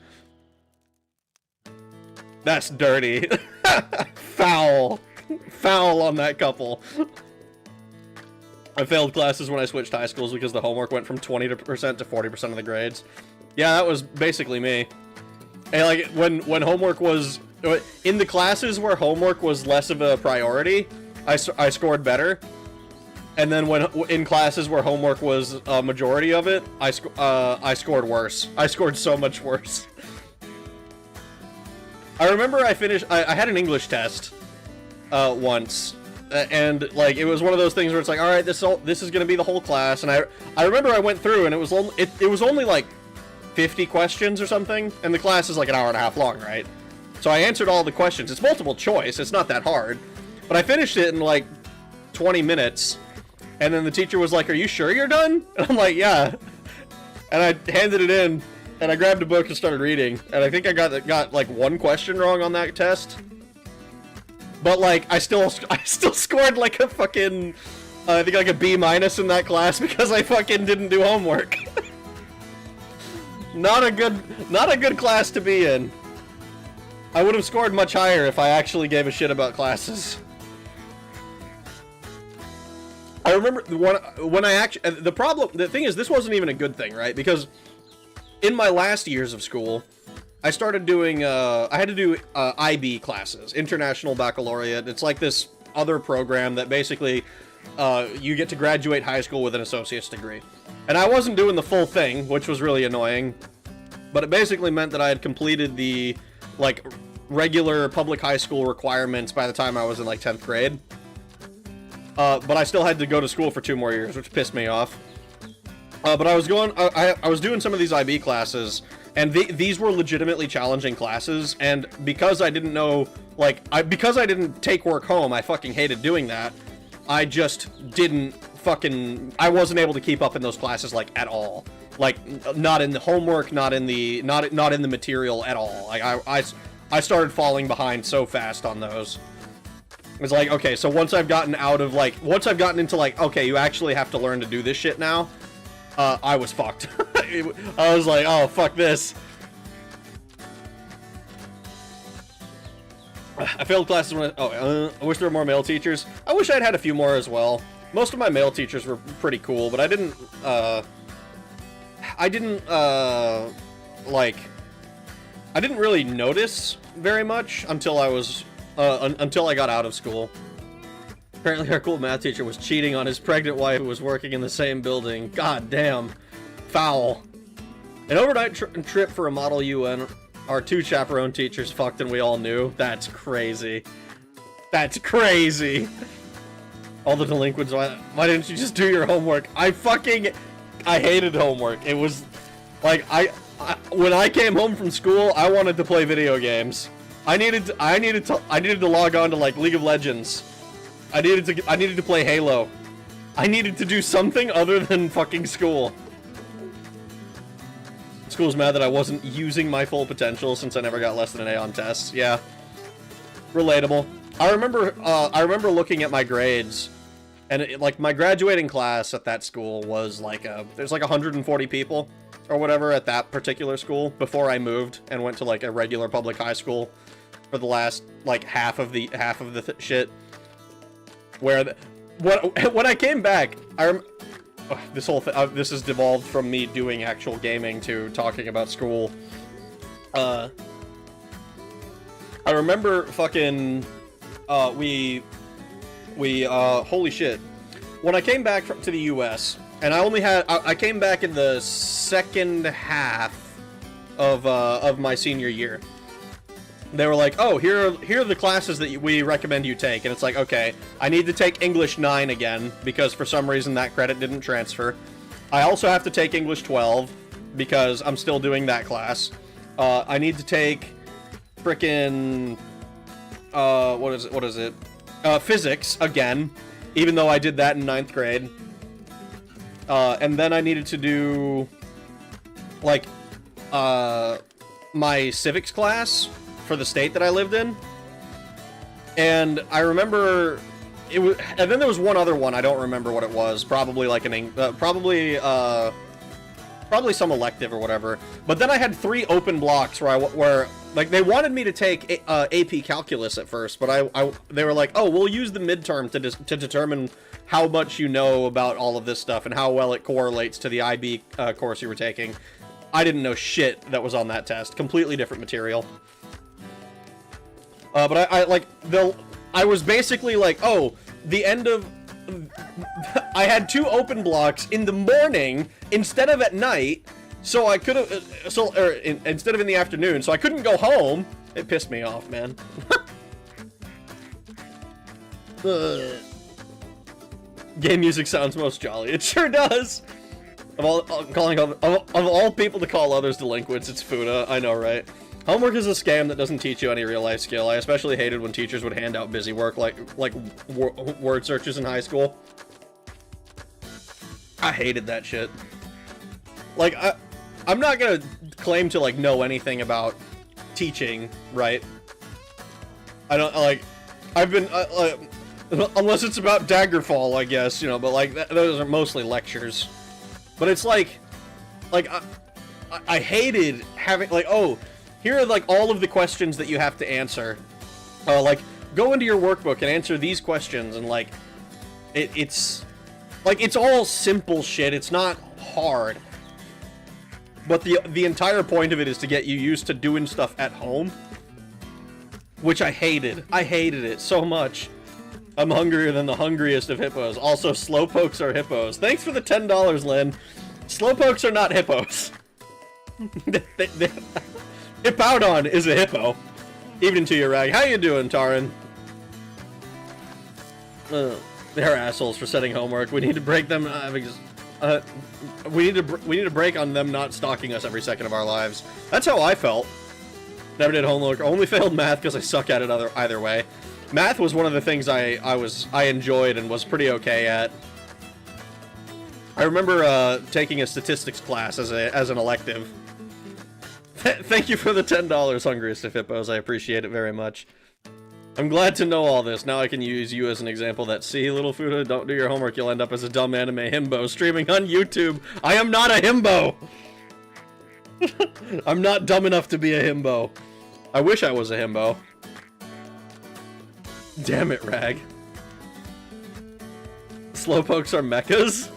That's dirty. Foul. Foul on that couple. I failed classes when I switched high schools because the homework went from 20% to 40% of the grades. Yeah, that was basically me. And like, when homework was... In the classes where homework was less of a priority, I scored better. And then when in classes where homework was a majority of it, I scored worse. I scored so much worse. I remember I had an English test once, and like it was one of those things where it's like, all right, this is gonna be the whole class, and I remember I went through and it was only like 50 questions or something, and the class is like an hour and a half long, right? So I answered all the questions. It's multiple choice. It's not that hard, but I finished it in like 20 minutes, and then the teacher was like, "Are you sure you're done?" And I'm like, "Yeah," and I handed it in. And I grabbed a book and started reading, and I think I got like one question wrong on that test. But like, I still scored like a fucking, I think like a B- in that class because I fucking didn't do homework. Not a good class to be in. I would have scored much higher if I actually gave a shit about classes. I remember when I actually, the thing is, this wasn't even a good thing, right? Because in my last years of school, I started doing, I had to do IB classes, International Baccalaureate. It's like this other program that basically, you get to graduate high school with an associate's degree. And I wasn't doing the full thing, which was really annoying. But it basically meant that I had completed the, like, regular public high school requirements by the time I was in, like, 10th grade. But I still had to go to school for 2 more years, which pissed me off. But I was doing some of these IB classes, and these were legitimately challenging classes, and because I didn't know, like, because I didn't take work home, I fucking hated doing that. I just didn't fucking, I wasn't able to keep up in those classes, like, at all. Like, not in the homework, not in the material at all. Like, I started falling behind so fast on those. It's like, okay, so once I've gotten into, like, okay, you actually have to learn to do this shit now, I was fucked. I was like, oh, fuck this. I failed classes when I wish there were more male teachers. I wish I'd had a few more as well. Most of my male teachers were pretty cool, but I didn't really notice very much until I got out of school. Apparently our cool math teacher was cheating on his pregnant wife who was working in the same building. God damn. Foul. An overnight trip for a Model UN. Our 2 chaperone teachers fucked and we all knew. That's crazy. That's crazy. All the delinquents, why didn't you just do your homework? I hated homework. It was like, when I came home from school, I wanted to play video games. I needed to log on to like League of Legends. I needed to play Halo. I needed to do something other than fucking school. School's mad that I wasn't using my full potential since I never got less than an A on tests. Yeah. Relatable. I remember looking at my grades, and like my graduating class at that school was like there's like 140 people or whatever at that particular school before I moved and went to like a regular public high school for the last like half of the shit. Where when I came back, this whole thing, this has devolved from me doing actual gaming to talking about school. I remember fucking, holy shit. When I came back to the US, and I came back in the second half of my senior year. They were like, oh, here are the classes that we recommend you take. And it's like, okay, I need to take English 9 again, because for some reason that credit didn't transfer. I also have to take English 12, because I'm still doing that class. I need to take frickin' what is it? Physics again, even though I did that in 9th grade. And then I needed to do, like, my civics class for the state that I lived in. And I remember it was, and then there was one other one, I don't remember what it was, probably like probably some elective or whatever. But then I had 3 open blocks where like they wanted me to take AP calculus at first, but they were like, "Oh, we'll use the midterm to determine how much you know about all of this stuff and how well it correlates to the IB course you were taking." I didn't know shit that was on that test. Completely different material. But I was basically like, oh, the end of... I had 2 open blocks in the morning instead of at night, so I could have... instead of in the afternoon, so I couldn't go home. It pissed me off, man. Game music sounds most jolly. It sure does! Of all people to call others delinquents, it's Fuda. I know, right? Homework is a scam that doesn't teach you any real-life skill. I especially hated when teachers would hand out busy work like word searches in high school. I hated that shit. Like, I'm not gonna claim to, like, know anything about teaching, right? I don't, like, I've been, unless it's about Daggerfall, I guess, you know, but, like, those are mostly lectures. But it's like I hated having, like, oh, here are, like, all of the questions that you have to answer. Like, go into your workbook and answer these questions, and, like, it's all simple shit. It's not hard. But the entire point of it is to get you used to doing stuff at home, which I hated. I hated it so much. I'm hungrier than the hungriest of hippos. Also, slowpokes are hippos. Thanks for the $10, Lynn. Slowpokes are not hippos. Hippowdon is a hippo. Evening to you, Rag. How you doing, Taran? They're assholes for setting homework. We need to break them. We need to break on them not stalking us every second of our lives. That's how I felt. Never did homework. Only failed math because I suck at it either way. Math was one of the things I enjoyed and was pretty okay at. I remember taking a statistics class as an elective. Thank you for the $10, Hungriest of Hippos. I appreciate it very much. I'm glad to know all this. Now I can use you as an example that, see, little Fuda, don't do your homework. You'll end up as a dumb anime himbo streaming on YouTube. I am not a himbo! I'm not dumb enough to be a himbo. I wish I was a himbo. Damn it, Rag. Slowpokes are mechas?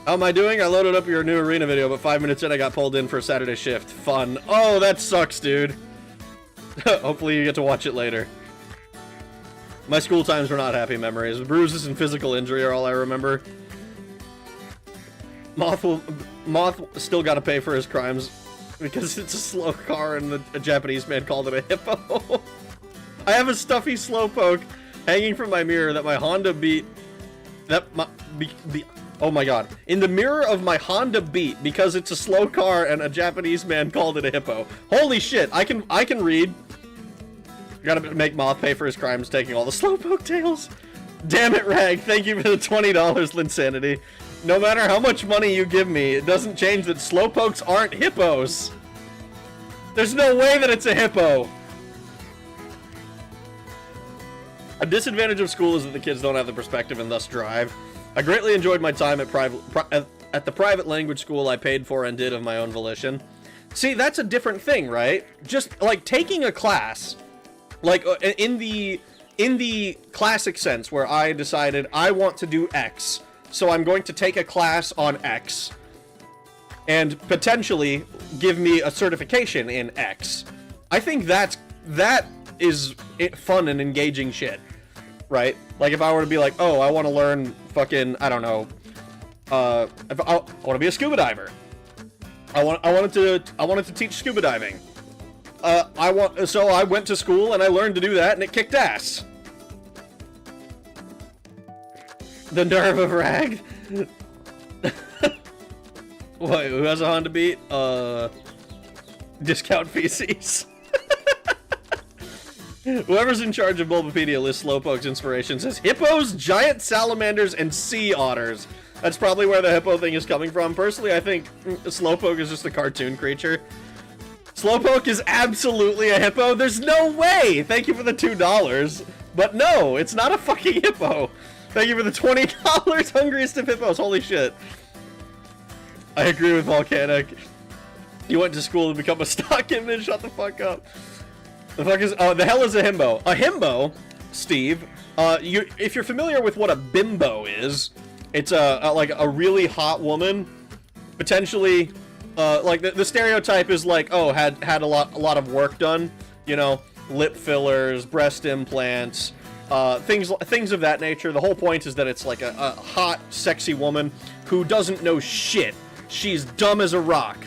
How am I doing? I loaded up your new arena video, but 5 minutes in I got pulled in for a Saturday shift. Fun. Oh, that sucks, dude. Hopefully you get to watch it later. My school times were not happy memories. Bruises and physical injury are all I remember. Moth still gotta pay for his crimes because it's a slow car and a Japanese man called it a hippo. I have a stuffy slowpoke hanging from my mirror that my Honda Beat... Oh my god. In the mirror of my Honda Beat because it's a slow car and a Japanese man called it a hippo. Holy shit, I can read. Gotta make Moth pay for his crimes taking all the slowpoke tails. Damn it, Rag. Thank you for the $20, Linsanity. No matter how much money you give me, it doesn't change that slowpokes aren't hippos. There's no way that it's a hippo. A disadvantage of school is that the kids don't have the perspective and thus drive. I greatly enjoyed my time at the private language school I paid for and did of my own volition. See, that's a different thing, right? Just, like, taking a class, like, in the classic sense where I decided I want to do X, so I'm going to take a class on X and potentially give me a certification in X. I think that is fun and engaging shit, right? Like, if I were to be like, oh, I want to learn fucking, I don't know, I want to be a scuba diver. I wanted to teach scuba diving. So I went to school and I learned to do that, and it kicked ass. The nerve of Rag. What? Who has a Honda Beat? Discount feces. Whoever's in charge of Bulbapedia lists Slowpoke's inspiration says hippos, giant salamanders, and sea otters. That's probably where the hippo thing is coming from. Personally, I think Slowpoke is just a cartoon creature. Slowpoke is absolutely a hippo. There's no way. Thank you for the $2. But no, it's not a fucking hippo. Thank you for the $20. Hungriest of hippos. Holy shit. I agree with Volcanic. You went to school to become a stock image. Shut the fuck up. The fuck is... the hell is a himbo? A himbo, Steve, if you're familiar with what a bimbo is, it's like a really hot woman, potentially, like the stereotype is like, oh, had a lot of work done, you know, lip fillers, breast implants, things of that nature. The whole point is that it's like a hot, sexy woman who doesn't know shit. She's dumb as a rock.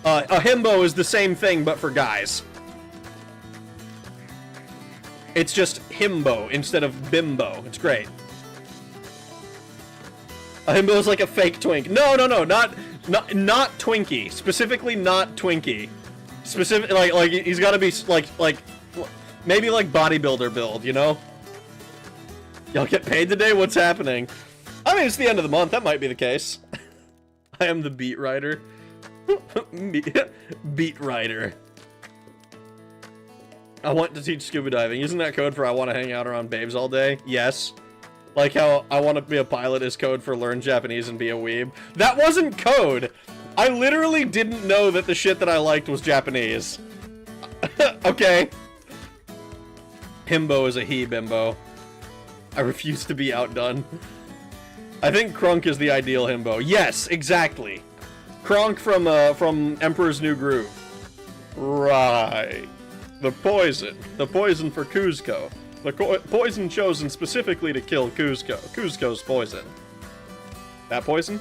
A himbo is the same thing, but for guys. It's just himbo instead of bimbo. It's great. A himbo is like a fake twink. No, not Twinkie. Specifically, not Twinkie. Like he's got to be like maybe like bodybuilder build, you know? Y'all get paid today? What's happening? I mean, it's the end of the month. That might be the case. I am the beat writer. Beat writer. I want to teach scuba diving. Isn't that code for I want to hang out around babes all day? Yes. Like how I want to be a pilot is code for learn Japanese and be a weeb. That wasn't code. I literally didn't know that the shit that I liked was Japanese. Okay. Himbo is a he bimbo. I refuse to be outdone. I think Krunk is the ideal himbo. Yes, exactly. Kronk from Emperor's New Groove. Right. The poison for Kuzco. The poison chosen specifically to kill Kuzco. Kuzco's poison. That poison?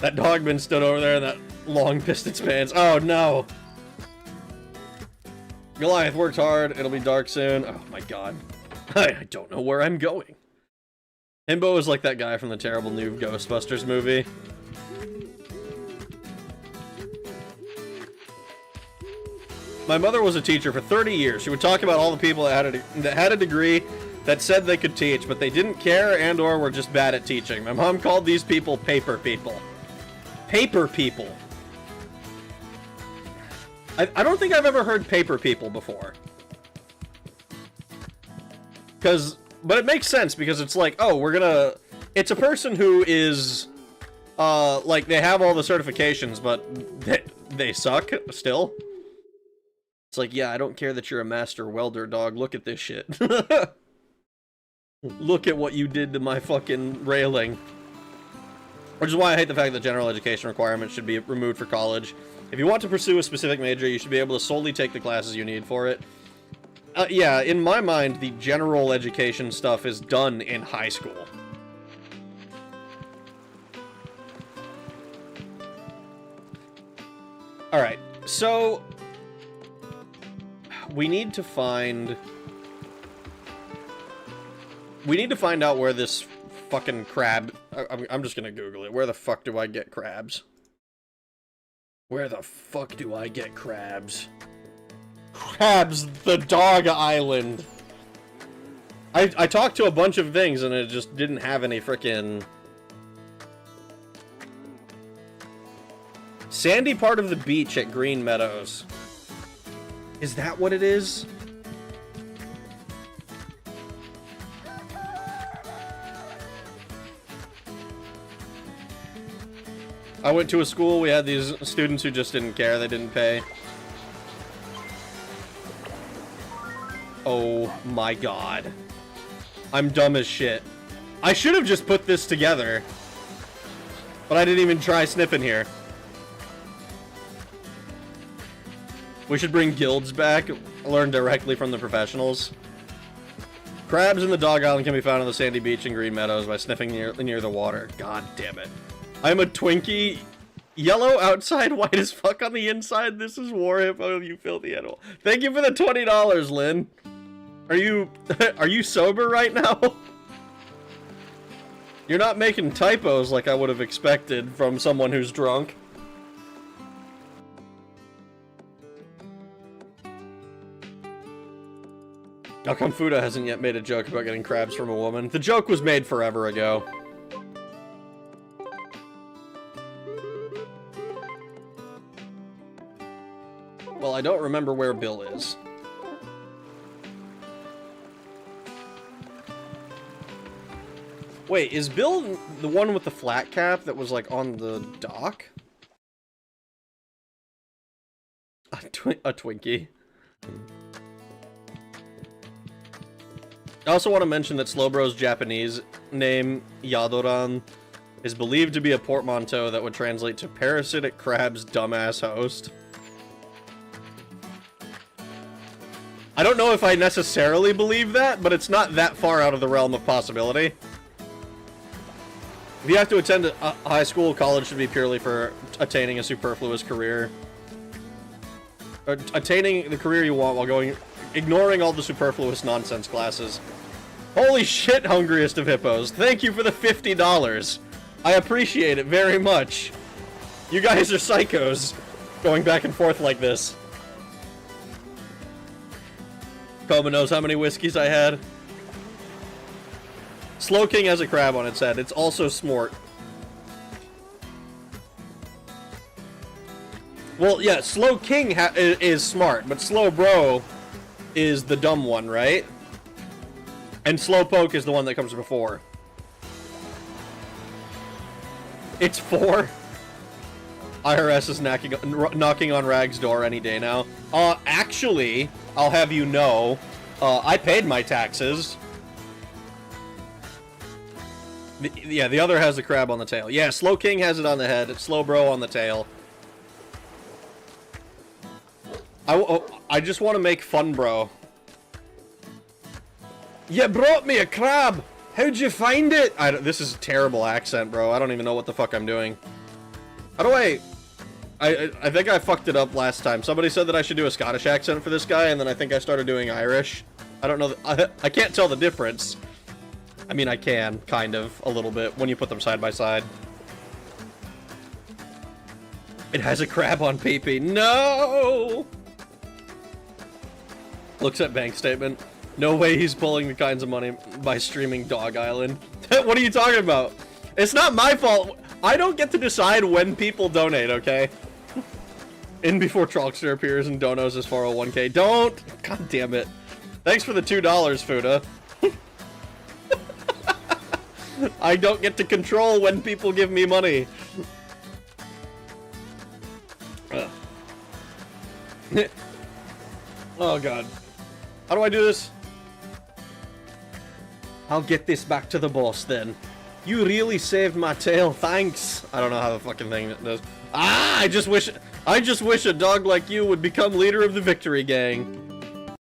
That dog been stood over there in that long piston pants. Oh no! Goliath worked hard. It'll be dark soon. Oh my god. I don't know where I'm going. Himbo is like that guy from the terrible new Ghostbusters movie. My mother was a teacher for 30 years. She would talk about all the people that had a degree that said they could teach, but they didn't care and or were just bad at teaching. My mom called these people paper people. Paper people. I don't think I've ever heard paper people before. But it makes sense because it's like, oh, it's a person who is, like, they have all the certifications, but they suck still. It's like, yeah, I don't care that you're a master welder, dog. Look at this shit. Look at what you did to my fucking railing. Which is why I hate the fact that general education requirements should be removed for college. If you want to pursue a specific major, you should be able to solely take the classes you need for it. Yeah, in my mind, the general education stuff is done in high school. Alright, so... We need to find out where this fucking crab... I'm just gonna Google it. Where the fuck do I get crabs? Where the fuck do I get crabs? Crabs, the dog island. I talked to a bunch of things and it just didn't have any frickin'... Sandy part of the beach at Green Meadows. Is that what it is? I went to a school, we had these students who just didn't care, they didn't pay. Oh my god. I'm dumb as shit. I should have just put this together. But I didn't even try sniffing here. We should bring guilds back, learn directly from the professionals. Crabs in the dog island can be found on the sandy beach in Green Meadows by sniffing near the water. God damn it. I'm a Twinkie. Yellow outside, white as fuck on the inside. This is War Hippo, you filthy animal. Thank you for the $20, Lynn. Are you sober right now? You're not making typos like I would have expected from someone who's drunk. How come Fuda hasn't yet made a joke about getting crabs from a woman? The joke was made forever ago. Well, I don't remember where Bill is. Wait, is Bill the one with the flat cap that was, like, on the dock? A Twinkie. I also want to mention that Slowbro's Japanese name, Yadoran, is believed to be a portmanteau that would translate to Parasitic Crab's Dumbass Host. I don't know if I necessarily believe that, but it's not that far out of the realm of possibility. If you have to attend a high school, college should be purely for attaining a superfluous career. Or attaining the career you want while ignoring all the superfluous nonsense classes. Holy shit, Hungriest of Hippos. Thank you for the $50. I appreciate it very much. You guys are psychos, going back and forth like this. Coma knows how many whiskeys I had. Slow King has a crab on its head. It's also smart. Well, yeah, Slow King is smart, but Slow Bro is the dumb one, right? And Slowpoke is the one that comes before. It's 4. IRS is knocking on Rag's door any day now. Actually, I'll have you know, I paid my taxes. Yeah, the other has the crab on the tail. Yeah, Slow King has it on the head. It's Slow Bro on the tail. I just want to make fun, bro. You brought me a crab! How'd you find it? This is a terrible accent, bro. I don't even know what the fuck I'm doing. How do I think I fucked it up last time. Somebody said that I should do a Scottish accent for this guy, and then I think I started doing Irish. I don't know. I can't tell the difference. I mean, I can, kind of, a little bit, when you put them side by side. It has a crab on pee-pee. No! Looks at bank statement. No way he's pulling the kinds of money by streaming Dog Island. What are you talking about? It's not my fault. I don't get to decide when people donate, okay? In before Trolkster appears and donos his 401k. Don't! God damn it. Thanks for the $2, Fuda. I don't get to control when people give me money. Oh god. How do I do this? I'll get this back to the boss then. You really saved my tail, thanks. I don't know how the fucking thing does. Ah, I just wish a dog like you would become leader of the Victory Gang.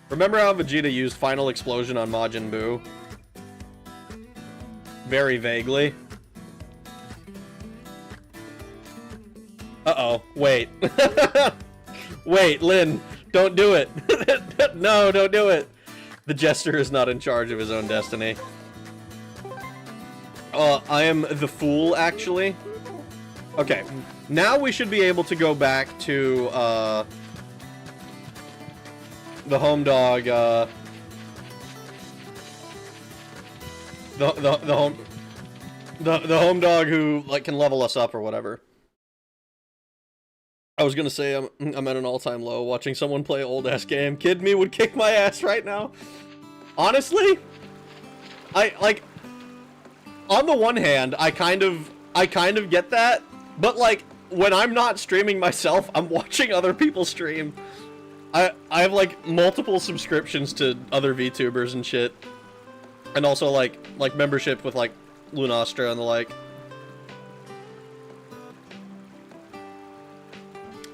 Remember how Vegeta used Final Explosion on Majin Buu? Very vaguely. Uh-oh, wait. Wait, Lynn, don't do it. No, don't do it. The Jester is not in charge of his own destiny. I am the fool, actually. Okay, now we should be able to go back to, the home dog, the home dog who, like, can level us up or whatever. I was gonna say I'm at an all-time low watching someone play old-ass game. Kid me would kick my ass right now. Honestly, on the one hand, I kind of get that, but like when I'm not streaming myself, I'm watching other people stream. I have like multiple subscriptions to other VTubers and shit, and also like membership with like Lunastra and the like.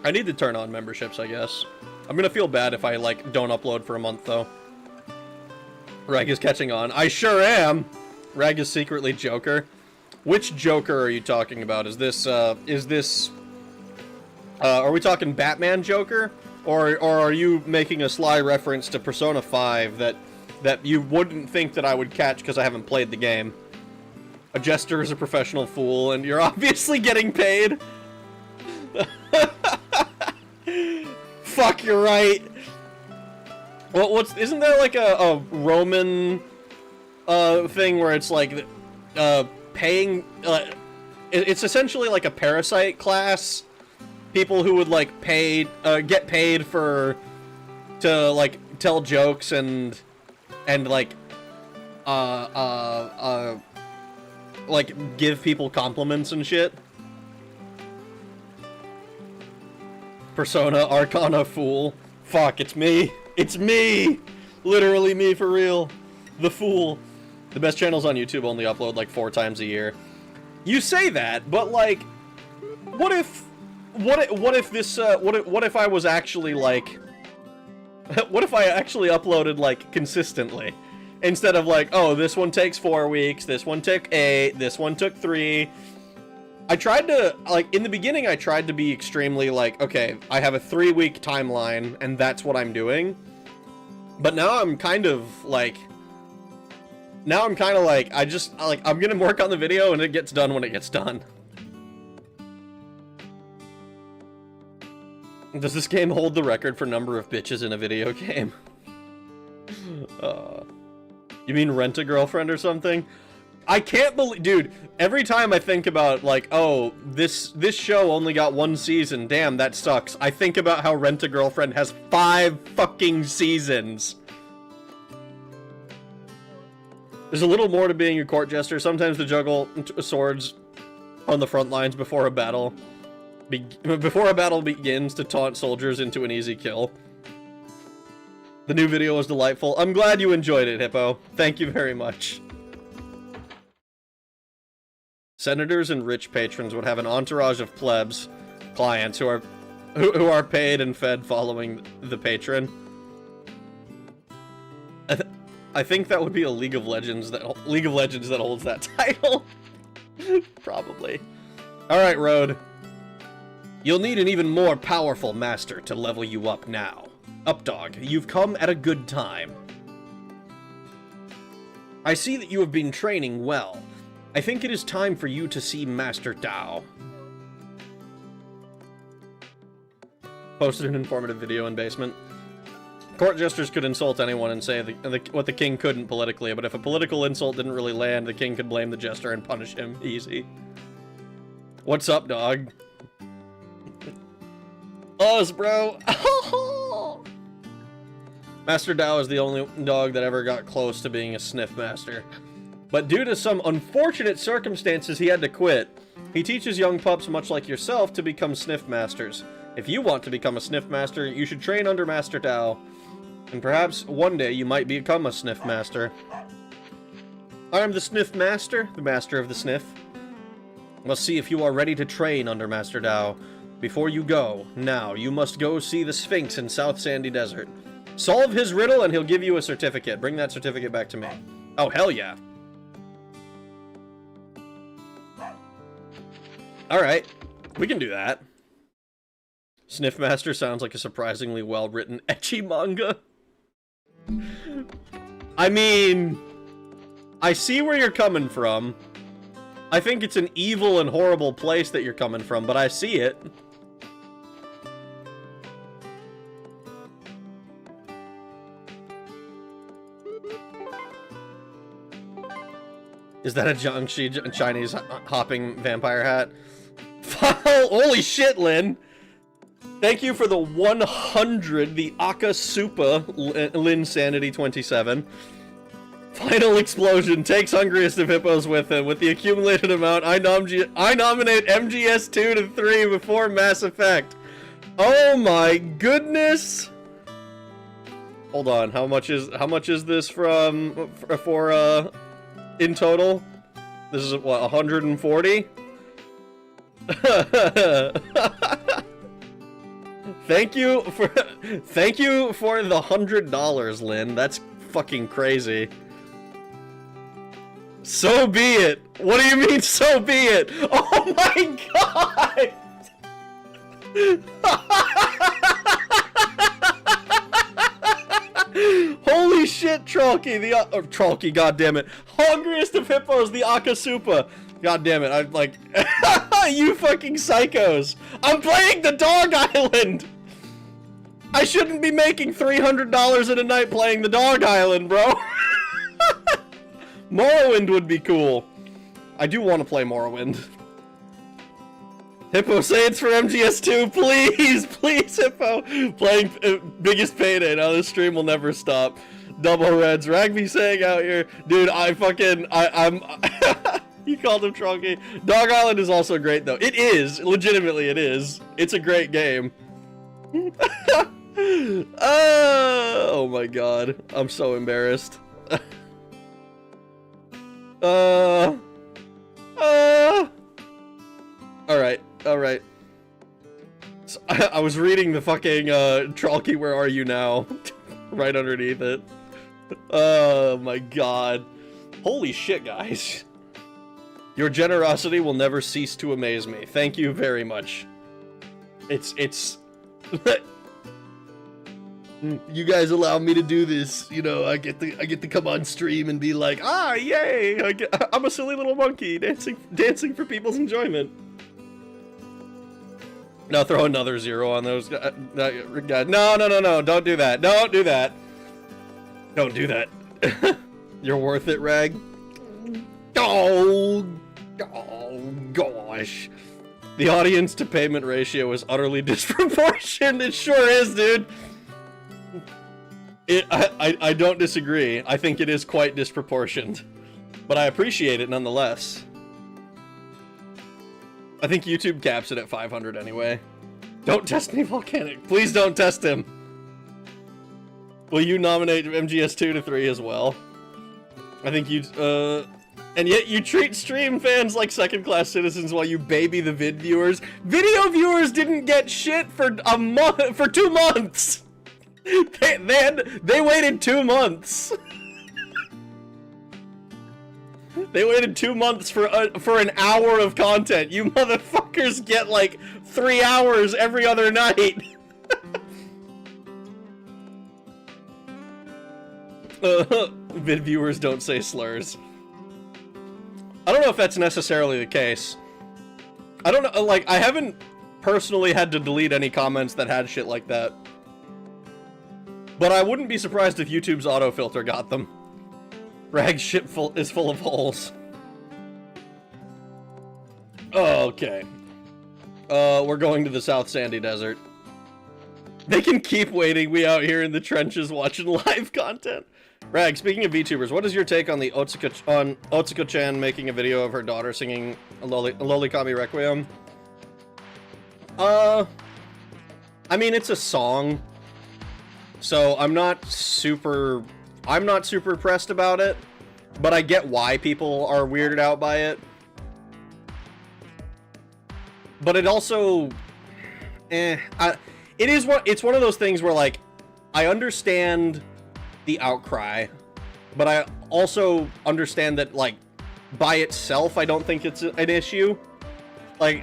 I need to turn on memberships, I guess. I'm gonna feel bad if I like don't upload for a month though. Rag is catching on. I sure am! Rag is secretly Joker. Which Joker are you talking about? Is this, are we talking Batman Joker? Or are you making a sly reference to Persona 5 that you wouldn't think that I would catch because I haven't played the game? A jester is a professional fool, and you're obviously getting paid. Fuck, you're right. Well, isn't there like a Roman thing where it's like paying? It's essentially like a parasite class. People who would like get paid to like tell jokes and like give people compliments and shit. Persona, Arcana, Fool. Fuck, it's me. It's me! Literally me, for real. The Fool. The best channels on YouTube only upload like 4 times a year. You say that, but like, what if I was actually like, what if I actually uploaded like consistently? Instead of like, oh, this one takes 4 weeks, this one took 8, this one took 3. I tried to, like, in the beginning I tried to be extremely like, okay, I have a 3-week timeline and that's what I'm doing. But now I'm kind of like, I'm gonna work on the video and it gets done when it gets done. Does this game hold the record for number of bitches in a video game? You mean Rent-A-Girlfriend or something? I can't believe, dude, every time I think about, like, oh, this show only got 1 season, damn, that sucks. I think about how Rent-A-Girlfriend has 5 fucking seasons. There's a little more to being a court jester. Sometimes to juggle swords on the front lines before a battle begins to taunt soldiers into an easy kill. The new video was delightful. I'm glad you enjoyed it, Hippo. Thank you very much. Senators and rich patrons would have an entourage of plebs, clients who are paid and fed following the patron. I think that would be a League of Legends that holds that title. Probably. All right, Road. You'll need an even more powerful master to level you up now. Updog, you've come at a good time. I see that you have been training well. I think it is time for you to see Master Dao. Posted an informative video in basement. Court jesters could insult anyone and say what the king couldn't politically, but if a political insult didn't really land, the king could blame the jester and punish him. Easy. What's up, dog? Us, bro! Master Dao is the only dog that ever got close to being a sniff master. But due to some unfortunate circumstances, he had to quit. He teaches young pups, much like yourself, to become sniff masters. If you want to become a sniff master, you should train under Master Dao. And perhaps one day you might become a sniff master. I am the sniff master, the master of the sniff. Must see if you are ready to train under Master Dao. Before you go, now, you must go see the Sphinx in South Sandy Desert. Solve his riddle and he'll give you a certificate. Bring that certificate back to me. Oh, hell yeah. Alright, we can do that. Sniff Master sounds like a surprisingly well-written ecchi manga. I mean, I see where you're coming from. I think it's an evil and horrible place that you're coming from, but I see it. Is that a Jiangxi Chinese hopping vampire hat? Holy shit, Lin! Thank you for the 100, the Aka Supa, Lin Sanity 27. Final explosion takes hungriest of hippos with him. With the accumulated amount, I nominate MGS2 to 3 before Mass Effect. Oh my goodness! Hold on, how much is this for in total? This is what, 140? Thank you for the $100, Lynn. That's fucking crazy. So be it. What do you mean, so be it? Oh my god! Holy shit, Trolky, Trolky, goddammit. Hungriest of hippos, the Akasupa. God damn it, I'm like, you fucking psychos. I'm playing the Dog Island. I shouldn't be making $300 in a night playing the Dog Island, bro. Morrowind would be cool. I do want to play Morrowind. Hippo, say it's for MGS2, please, please, Hippo. Playing biggest payday. Now this stream will never stop. Double reds. Ragby saying out here, dude. I'm. You called him Trunky. Dog Island is also great though. It is legitimately. It is. It's a great game. Oh my god, I'm so embarrassed. All right. So, I was reading the fucking Trolky, where are you now? Right underneath it. Oh my god. Holy shit, guys. Your generosity will never cease to amaze me. Thank you very much. It's you guys allow me to do this, you know. I get to come on stream and be like, ah, yay! I'm a silly little monkey dancing for people's enjoyment. Now throw another 0 on those guys. No! Don't do that. Don't do that. Don't do that. You're worth it, Rag. Oh gosh. The audience to payment ratio is utterly disproportionate. It sure is, dude. I don't disagree. I think it is quite disproportioned, but I appreciate it nonetheless. I think YouTube caps it at 500 anyway. Don't test me, Volcanic. Please don't test him. Will you nominate MGS2 to 3 as well? I think you, and yet you treat stream fans like second-class citizens while you baby the vid viewers. Video viewers didn't get shit for for 2 months. They waited 2 months. They waited 2 months for an hour of content. You motherfuckers get like 3 hours every other night. Vid viewers don't say slurs. I don't know if that's necessarily the case. I don't know, like, I haven't personally had to delete any comments that had shit like that. But I wouldn't be surprised if YouTube's autofilter got them. Rag's shit is full of holes. Okay. We're going to the South Sandy Desert. They can keep waiting. We out here in the trenches watching live content. Rag, speaking of VTubers, what is your take on the Otsuka-chan making a video of her daughter singing Lolikami Requiem? I mean, it's a song, so I'm not super impressed about it, but I get why people are weirded out by it. But it also, it's one of those things where, like, I understand the outcry, but I also understand that, like, by itself, I don't think it's an issue. Like,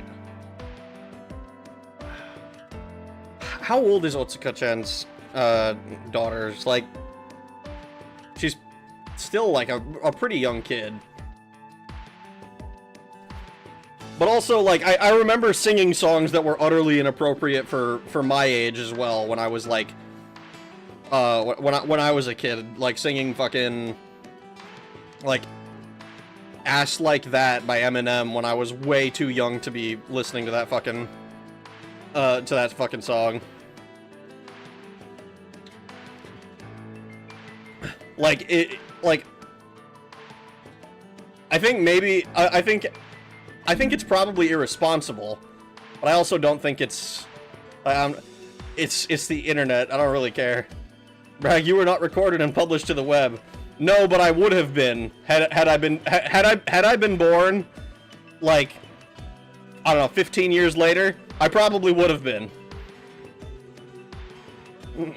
how old is Otsuka-chan's daughter? Like, she's still like a pretty young kid. But also, like, I remember singing songs that were utterly inappropriate for my age as well when I was like, when I was a kid, like singing fucking, like, Ass Like That by Eminem when I was way too young to be listening to that fucking, song. Like, I think maybe, I think it's probably irresponsible, but I also don't think it's the internet. I don't really care. Bragg, you were not recorded and published to the web. No, but I would have been had I been born, like, I don't know, 15 years later. I probably would have been.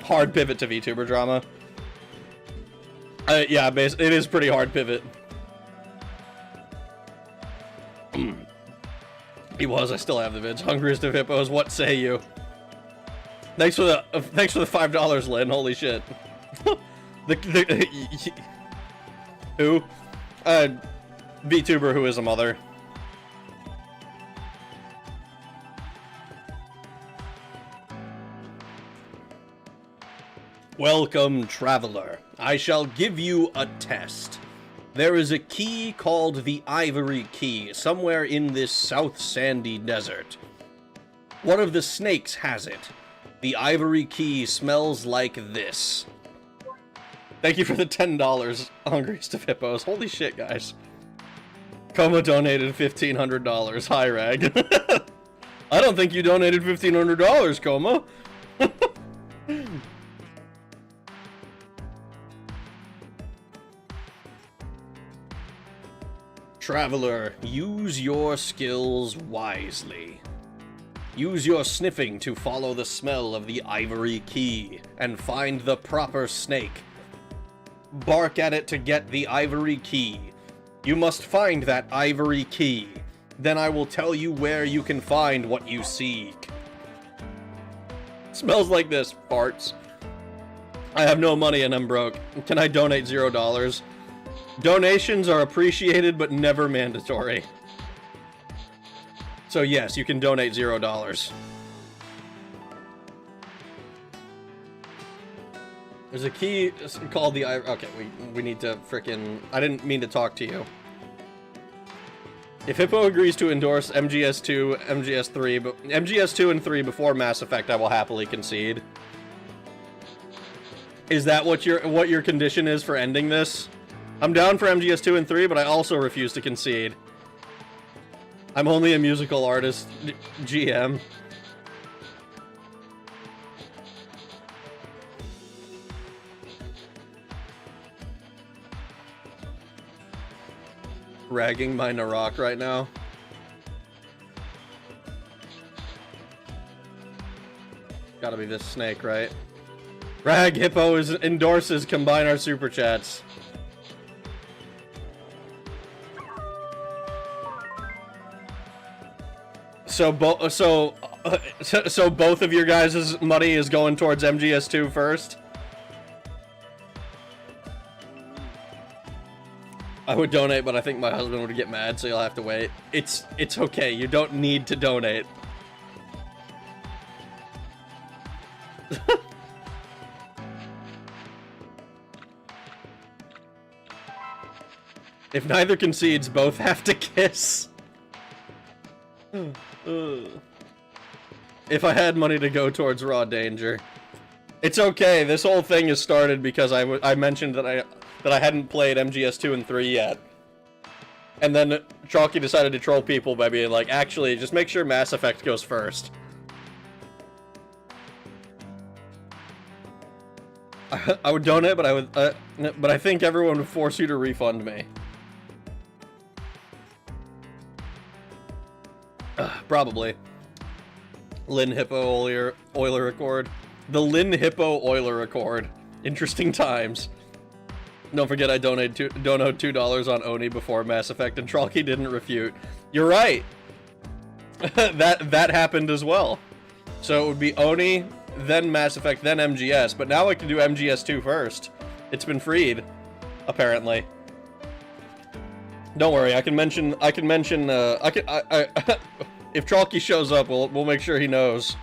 Hard pivot to VTuber drama. Yeah, it is pretty hard pivot. He was. I still have the vids. Hungriest of hippos. What say you? Thanks for the $5, Lynn. Holy shit. Who? VTuber who is a mother. Welcome, traveler. I shall give you a test. There is a key called the Ivory Key somewhere in this South Sandy Desert. One of the snakes has it. The Ivory Key smells like this. Thank you for the $10, Hungriest of Hippos. Holy shit, guys. Coma donated $1,500. Hi, Rag. I don't think you donated $1,500, Coma. Traveler, use your skills wisely. Use your sniffing to follow the smell of the Ivory Key and find the proper snake. Bark at it to get the Ivory Key. You must find that Ivory Key. Then I will tell you where you can find what you seek. Smells like this, farts. I have no money and I'm broke. Can I donate $0? Donations are appreciated but never mandatory. So yes, you can donate $0. There's a key called the... Okay, we need to frickin'... I didn't mean to talk to you. If Hippo agrees to endorse MGS2, MGS3, but MGS2 and 3 before Mass Effect, I will happily concede. Is that what your condition is for ending this? I'm down for MGS2 and 3, but I also refuse to concede. I'm only a musical artist, GM. Ragging my Narok right now. Gotta be this snake, right? Rag Hippo endorses combine our super chats. So both of your guys' money is going towards MGS2 first? I would donate, but I think my husband would get mad, so you'll have to wait. It's okay. You don't need to donate. If neither concedes, both have to kiss. If I had money to go towards Raw Danger. It's okay, this whole thing is started because I mentioned that I hadn't played MGS2 and 3 yet. And then Chalky decided to troll people by being like, actually, just make sure Mass Effect goes first. I would donate, but I think everyone would force you to refund me. Probably. Lynn Hippo Euler Accord. The Lynn Hippo Euler Accord. Interesting times. Don't forget I donated $2 on Oni before Mass Effect and Trolky didn't refute. You're right! that happened as well. So it would be Oni, then Mass Effect, then MGS, but now I can do MGS2 first. It's been freed, apparently. Don't worry, I can mention, if Trolky shows up, we'll make sure he knows.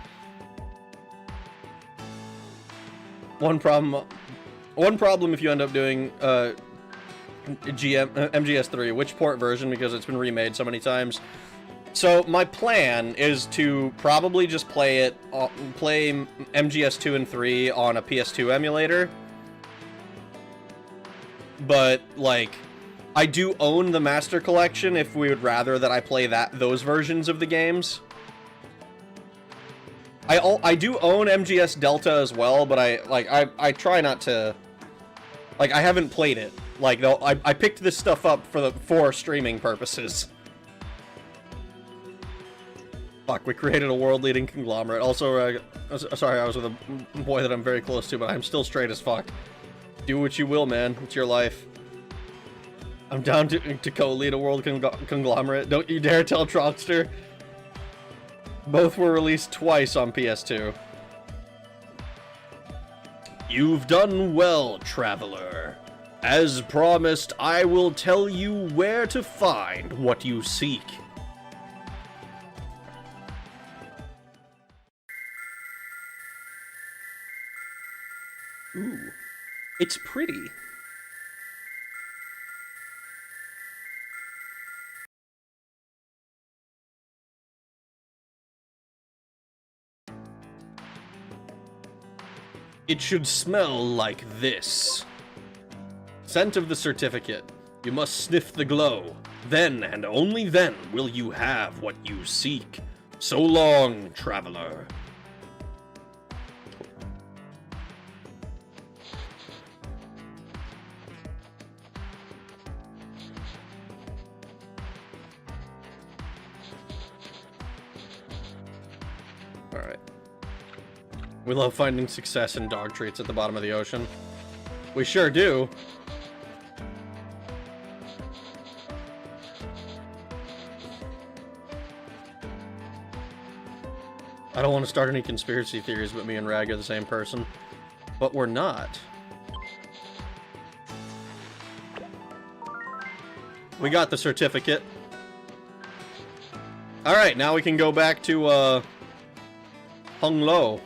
One problem if you end up doing MGS3, which port version, because it's been remade so many times. So my plan is to probably just play MGS2 and 3 on a PS2 emulator. But like, I do own the Master Collection if we would rather that I play those versions of the games. I do own MGS Delta as well, but I try not to. Like, I haven't played it. Like, though, I picked this stuff up for streaming purposes. Fuck, we created a world-leading conglomerate. Also, sorry, I was with a boy that I'm very close to, but I'm still straight as fuck. Do what you will, man. It's your life. I'm down to co-lead a world conglomerate. Don't you dare tell Trogster. Both were released twice on PS2. You've done well, traveler. As promised, I will tell you where to find what you seek. Ooh, it's pretty. It should smell like this. Scent of the certificate. You must sniff the glow. Then and only then will you have what you seek. So long, traveler. Alright. We love finding success in dog treats at the bottom of the ocean. We sure do. I don't want to start any conspiracy theories, but me and Rag are the same person. But we're not. We got the certificate. Alright, now we can go back to, Hung Lo.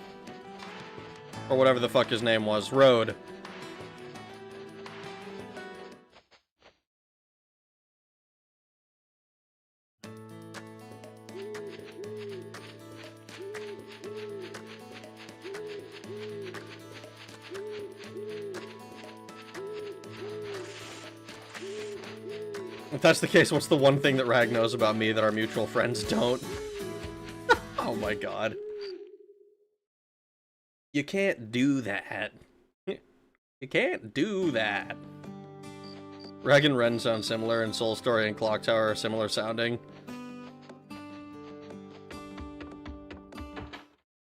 Or whatever the fuck his name was. Road. If that's the case, what's the one thing that Rag knows about me that our mutual friends don't? Oh my god. You can't do that. You can't do that. Rag and Ren sound similar, and Soul Story and Clock Tower are similar sounding.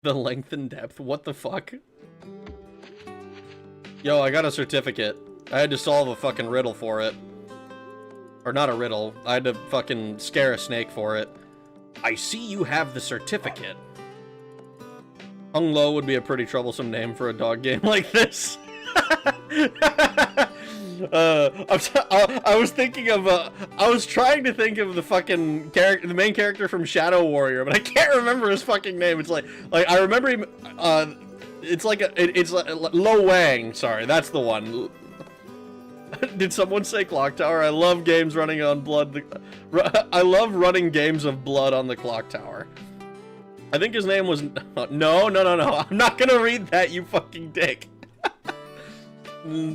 The length and depth, what the fuck? Yo, I got a certificate. I had to solve a fucking riddle for it. Or not a riddle, I had to fucking scare a snake for it. I see you have the certificate. Hung Lo would be a pretty troublesome name for a dog game like this. I was thinking of, I was trying to think of the fucking character, the main character from Shadow Warrior, but I can't remember his fucking name. It's like I remember him, it's like, it's like Lo Wang, sorry, that's the one. Did someone say Clock Tower? I love games running on blood. I love running games of blood on the Clock Tower. I think his name was... No. I'm not gonna read that, you fucking dick.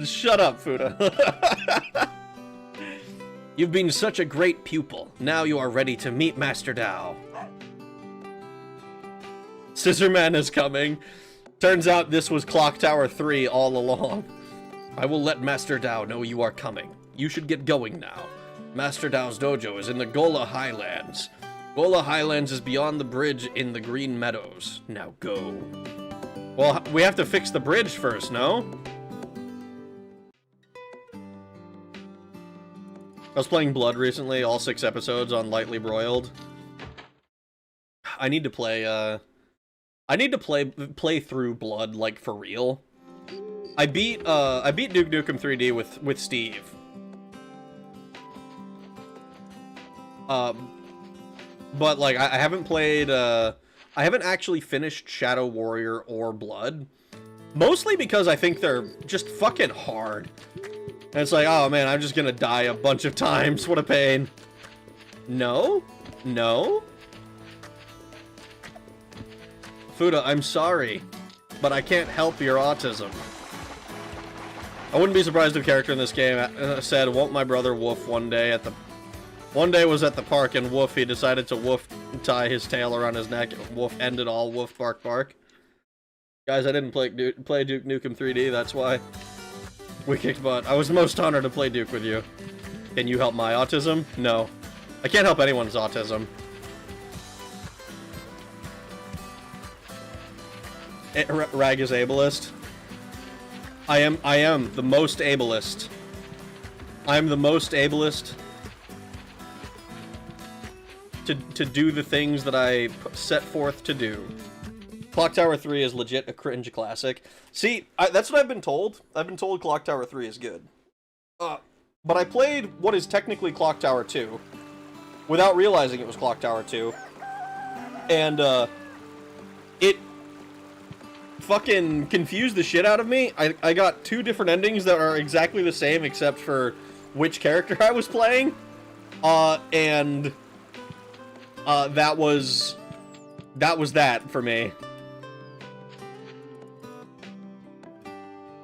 Shut up, Fuda. You've been such a great pupil. Now you are ready to meet Master Dao. Scissorman is coming. Turns out this was Clock Tower 3 all along. I will let Master Dao know you are coming. You should get going now. Master Dao's dojo is in the Gola Highlands. Gola Highlands is beyond the bridge in the Green Meadows. Now go. Well, we have to fix the bridge first, no? I was playing Blood recently, all 6 episodes on Lightly Broiled. I need to play, play through Blood, like, for real. I beat Duke Nukem 3D with Steve. But, like, I haven't played, I haven't actually finished Shadow Warrior or Blood. Mostly because I think they're just fucking hard. And it's like, oh man, I'm just gonna die a bunch of times. What a pain. No? No? Fuda, I'm sorry, but I can't help your autism. I wouldn't be surprised if a character in this game said, won't my brother woof one day at the... One day was at the park and woof, he decided to woof tie his tail around his neck and woof end it all, woof bark bark. Guys, I didn't play Duke Nukem 3D, that's why. We kicked butt. I was most honored to play Duke with you. Can you help my autism? No. I can't help anyone's autism. Rag is ableist. I am the most ableist. I'm the most ableist. to do the things that I set forth to do. Clock Tower 3 is legit a cringe classic. See, that's what I've been told. I've been told Clock Tower 3 is good. But I played what is technically Clock Tower 2 without realizing it was Clock Tower 2. And, it fucking confused the shit out of me. I got two different endings that are exactly the same except for which character I was playing. And that was that for me.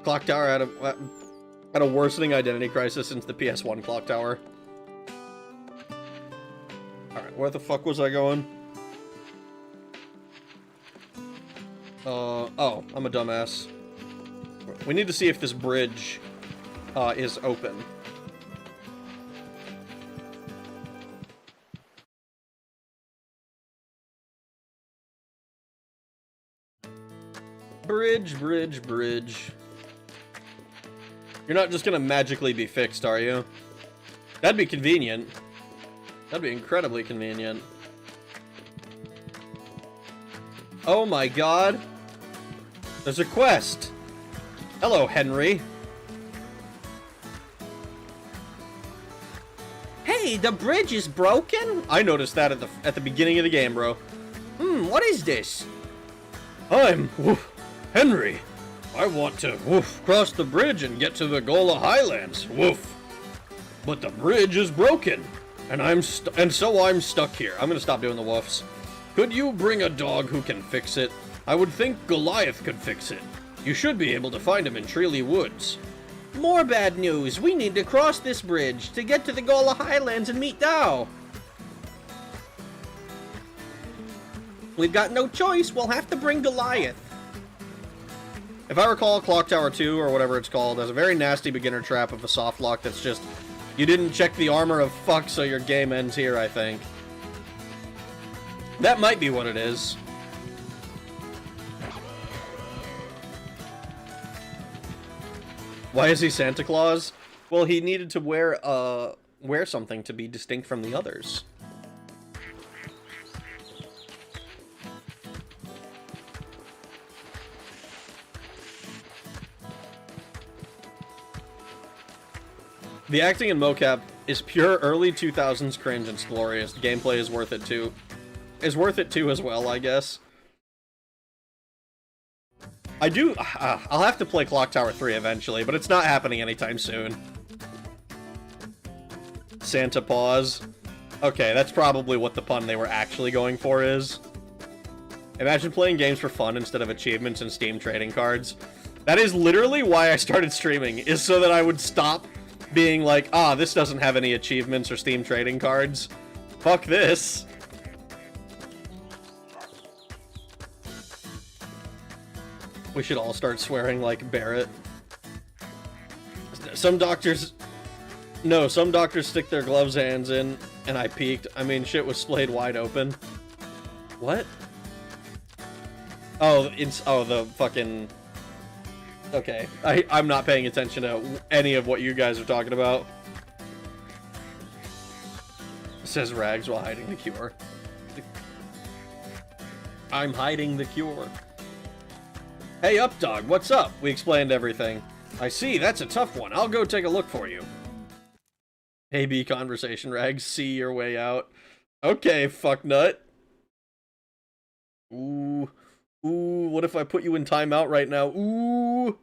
Clock Tower had a worsening identity crisis since the PS1 Clock Tower. Alright, where the fuck was I going? Oh, I'm a dumbass. We need to see if this bridge, is open. Bridge. You're not just gonna magically be fixed, are you? That'd be convenient. That'd be incredibly convenient. Oh my god. There's a quest. Hello, Henry. Hey, the bridge is broken? I noticed that at the beginning of the game, bro. What is this? I'm Henry. I want to cross the bridge and get to the Gola Highlands. But the bridge is broken, and so I'm stuck here. I'm gonna stop doing the woofs. Could you bring a dog who can fix it? I would think Goliath could fix it. You should be able to find him in Treely Woods. More bad news. We need to cross this bridge to get to the Gola Highlands and meet Dow. We've got no choice. We'll have to bring Goliath. If I recall, Clock Tower 2, or whatever it's called, has a very nasty beginner trap of a soft lock that's just... You didn't check the armor of fuck, so your game ends here, I think. That might be what it is. Why is he Santa Claus? Well, he needed to wear something to be distinct from the others. The acting in mocap is pure early 2000s cringe and it's glorious. The gameplay is worth it too. As well, I guess. I'll have to play Clock Tower 3 eventually, but it's not happening anytime soon. Santa Paws. Okay, that's probably what the pun they were actually going for is. Imagine playing games for fun instead of achievements and Steam trading cards. That is literally why I started streaming, is so that I would stop being like, this doesn't have any achievements or Steam trading cards. Fuck this. We should all start swearing like Barrett. Some doctors stick their gloves hands in, and I peeked. I mean, shit was splayed wide open. What? Oh, the fucking... Okay, I'm not paying attention to any of what you guys are talking about. Says Rags while hiding the cure. I'm hiding the cure. Hey, Updog, what's up? We explained everything. I see, that's a tough one. I'll go take a look for you. Hey, B conversation, Rags. See your way out. Okay, fucknut. Ooh. Ooh, what if I put you in timeout right now? Ooh.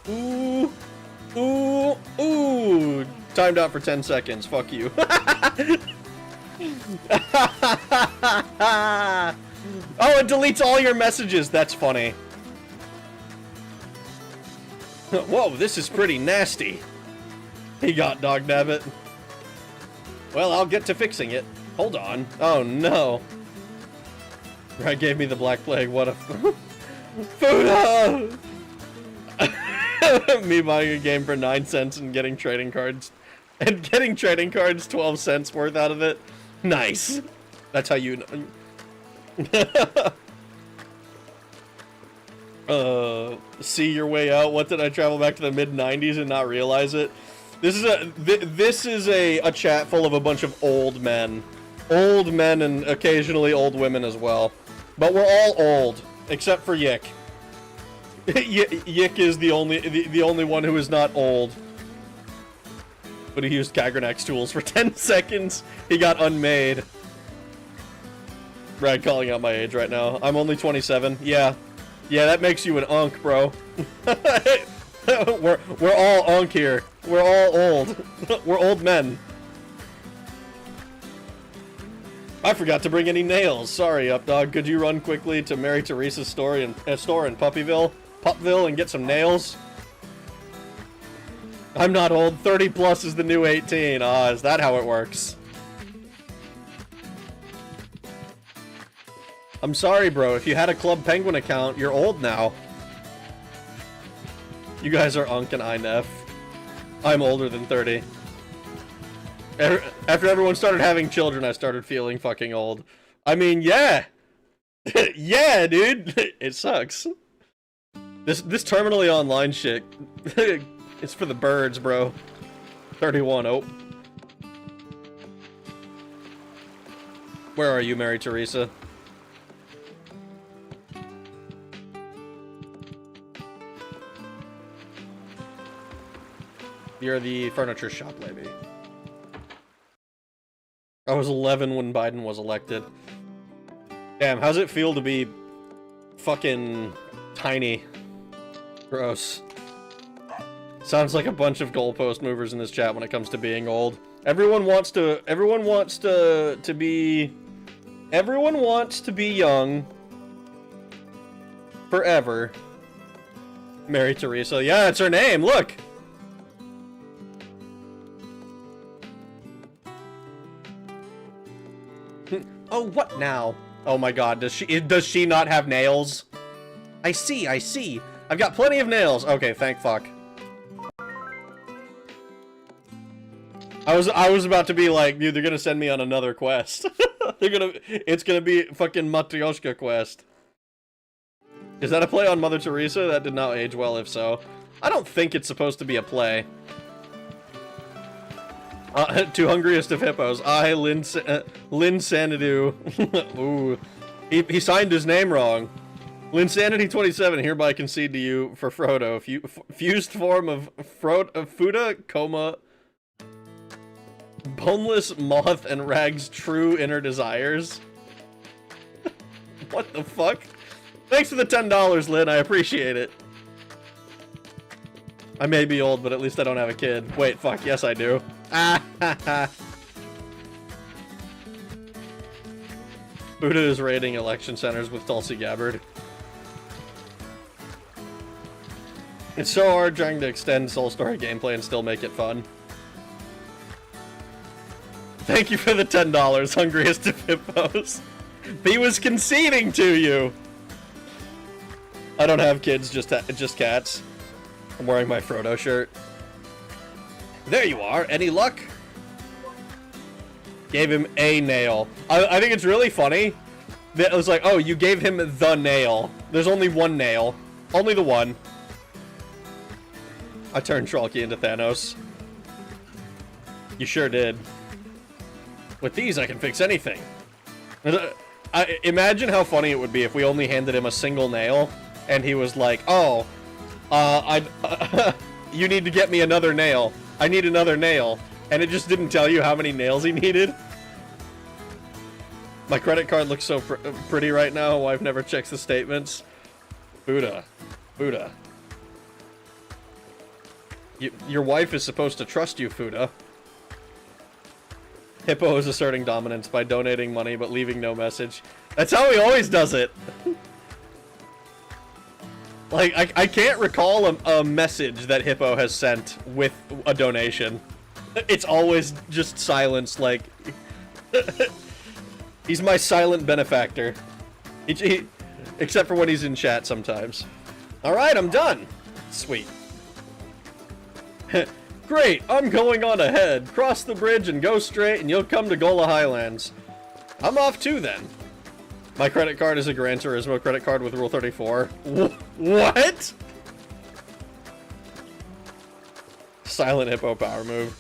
Ooh. Ooh. Ooh. Timed out for 10 seconds. Fuck you. Oh, it deletes all your messages. That's funny. Whoa, this is pretty nasty. He got dog nabbit. Well, I'll get to fixing it. Hold on. Oh, no. Right, gave me the Black Plague. What a... Fuda! Me buying a game for 9 cents and getting trading cards. And getting trading cards 12 cents worth out of it. Nice. That's how you... See your way out. What did I travel back to the mid-90s and not realize it? This is a chat full of a bunch of old men Old men and occasionally old women as well. But we're all old, except for Yick. Yick is the only one who is not old. But he used Kagrenax tools for 10 seconds. He got unmade. Brad calling out my age right now. I'm only 27. Yeah. Yeah, that makes you an unk, bro. we're all unk here. We're all old. We're old men. I forgot to bring any nails. Sorry, Updog. Could you run quickly to Mary Teresa's store in Pupville, and get some nails? I'm not old. 30 plus is the new 18. Ah, is that how it works? I'm sorry, bro. If you had a Club Penguin account, you're old now. You guys are Unk and INEF. I'm older than 30. After everyone started having children, I started feeling fucking old. I mean, yeah! Yeah, dude! It sucks. This terminally online shit, it's for the birds, bro. 31, oh. Where are you, Mary Teresa? You're the furniture shop lady. I was 11 when Biden was elected. Damn, how's it feel to be fucking tiny? Gross. Sounds like a bunch of goalpost movers in this chat when it comes to being old. Everyone wants to be young forever. Mary Teresa. Yeah, it's her name. Look. Oh, what now? Oh my god, does she not have nails? I see. I've got plenty of nails. Okay, thank fuck. I was about to be like, dude, they're gonna send me on another quest. It's gonna be fucking Matryoshka quest. Is that a play on Mother Teresa? That did not age well if so. I don't think it's supposed to be a play. Two hungriest of hippos. Lin Sanadu. Ooh. He signed his name wrong. Linsanity 27 hereby concede to you for Frodo. Fused form of Fuda, coma, boneless moth, and Rag's true inner desires. What the fuck? Thanks for the $10, Lynn. I appreciate it. I may be old, but at least I don't have a kid. Wait, fuck. Yes, I do. Ah, ha, ha. Buddha is raiding election centers with Tulsi Gabbard. It's so hard trying to extend Soul Story gameplay and still make it fun. Thank you for the $10, hungriest of hippos. He was conceding to you. I don't have kids, just cats. I'm wearing my Frodo shirt. There you are. Any luck? Gave him a nail. I think it's really funny that it was like, oh, you gave him the nail. There's only one nail. Only the one. I turned Trolky into Thanos. You sure did. With these, I can fix anything. Imagine how funny it would be if we only handed him a single nail, and he was like, oh, you need to get me another nail. I need another nail. And it just didn't tell you how many nails he needed. My credit card looks so pretty right now. Wife never checks the statements. Buddha. Buddha. Your wife is supposed to trust you, Fuda. Hippo is asserting dominance by donating money but leaving no message. That's how he always does it. Like, I can't recall a message that Hippo has sent with a donation. It's always just silence, like... He's my silent benefactor. Except for when he's in chat sometimes. Alright, I'm done! Sweet. Great, I'm going on ahead. Cross the bridge and go straight and you'll come to Gola Highlands. I'm off too then. My credit card is a Gran Turismo credit card with Rule 34. What? Silent Hippo power move.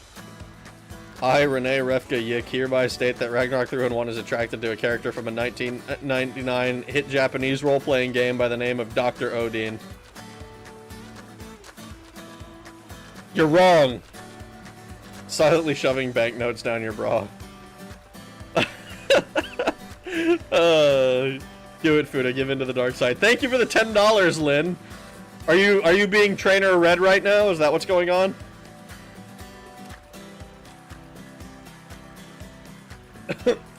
I, Renee Refka Yik, hereby state that Ragnarok 3-1 is attracted to a character from a 1999 hit Japanese role-playing game by the name of Dr. Odin. You're wrong! Silently shoving banknotes down your bra. Do it, Fuda. Give into the dark side. Thank you for the $10, Lynn. Are you being Trainer Red right now? Is that what's going on?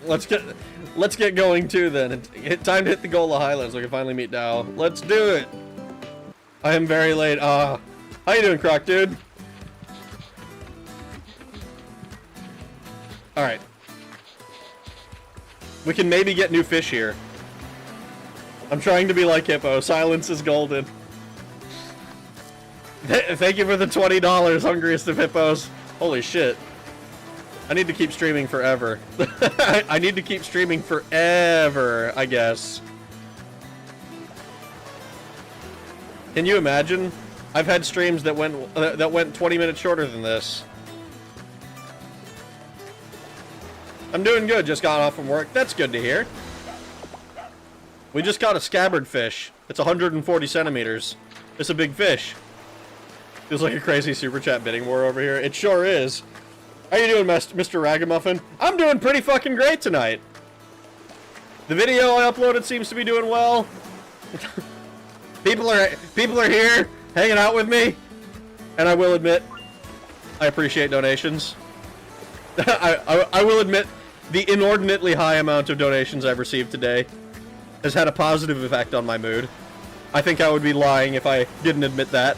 Let's get going too then. It's time to hit the Gola Highlands so we can finally meet Dao. Let's do it. I am very late. How you doing, Croc dude? All right. We can maybe get new fish here. I'm trying to be like Hippo. Silence is golden. Thank you for the $20, hungriest of hippos. Holy shit. I need to keep streaming forever. I need to keep streaming forever, I guess. Can you imagine? I've had streams that went 20 minutes shorter than this. I'm doing good, just got off from work. That's good to hear. We just caught a scabbard fish. It's 140 centimeters. It's a big fish. Feels like a crazy super chat bidding war over here. It sure is. How you doing, Mr. Ragamuffin? I'm doing pretty fucking great tonight. The video I uploaded seems to be doing well. People are here, hanging out with me. And I will admit, I appreciate donations. I will admit, the inordinately high amount of donations I've received today has had a positive effect on my mood. I think I would be lying if I didn't admit that.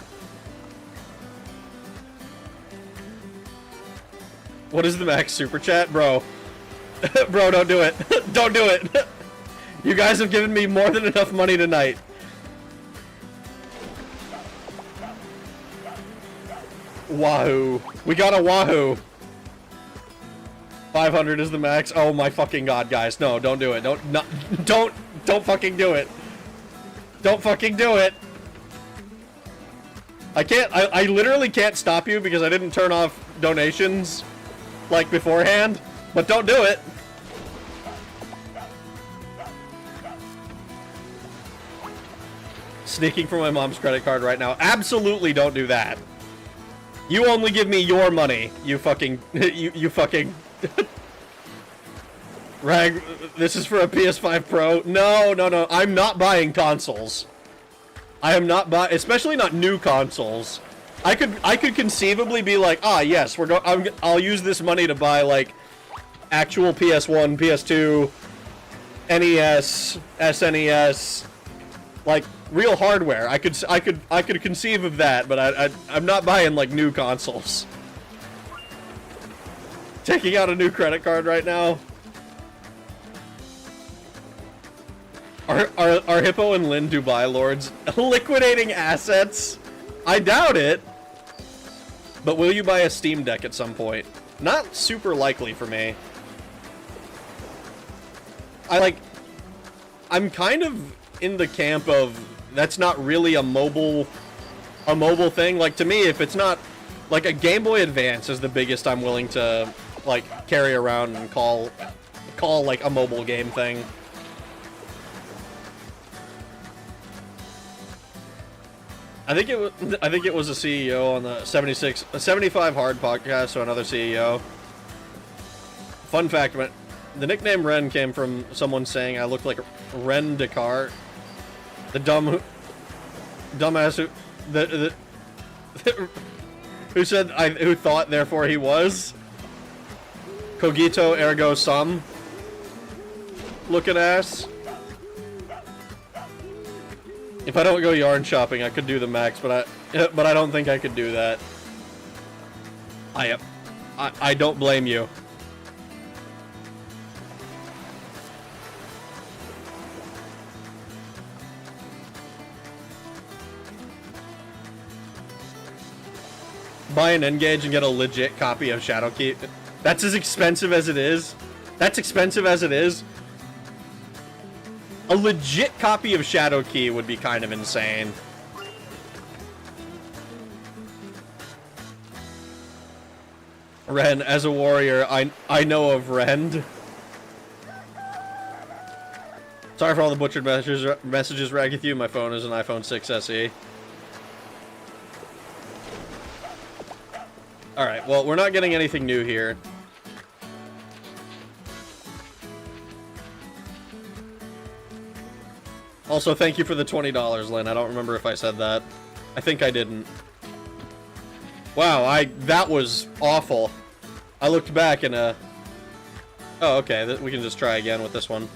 What is the max super chat? Bro. Bro, don't do it. Don't do it. You guys have given me more than enough money tonight. Wahoo. We got a wahoo. 500 is the max. Oh my fucking god, guys. No, don't do it. Don't fucking do it. Don't fucking do it. I literally can't stop you because I didn't turn off donations like beforehand, but don't do it. Sneaking from my mom's credit card right now. Absolutely don't do that. You only give me your money, you fucking you fucking Rag, this is for a PS5 Pro. No. I'm not buying consoles. I am not buying, especially not new consoles. I could conceivably be like, yes, I'll use this money to buy like actual PS1, PS2, NES, SNES, like real hardware. I could conceive of that, but I'm not buying like new consoles. Taking out a new credit card right now. Are Hippo and Lynn Dubai lords liquidating assets? I doubt it. But will you buy a Steam Deck at some point? Not super likely for me. I'm kind of in the camp of that's not really a mobile thing. Like, to me, if it's not like a Game Boy Advance is the biggest I'm willing to like carry around and call like a mobile game thing. I think it was a CEO on the 75 Hard podcast, so another CEO. Fun fact, the nickname Ren came from someone saying I look like Ren Descartes, the dumbass who thought therefore he was. Cogito ergo sum. Looking ass. If I don't go yarn shopping, I could do the max, but I don't think I could do that. I don't blame you. Buy an N-Gage and get a legit copy of Shadowkeep. That's as expensive as it is. That's expensive as it is. A legit copy of Shadowkey would be kind of insane. Ren, as a warrior, I know of Rend. Sorry for all the butchered messages, Ragathu. My phone is an iPhone 6 SE. Alright, well, we're not getting anything new here. Also, thank you for the $20, Lynn. I don't remember if I said that. I think I didn't. Wow, that was awful. I looked back and, oh, okay, we can just try again with this one.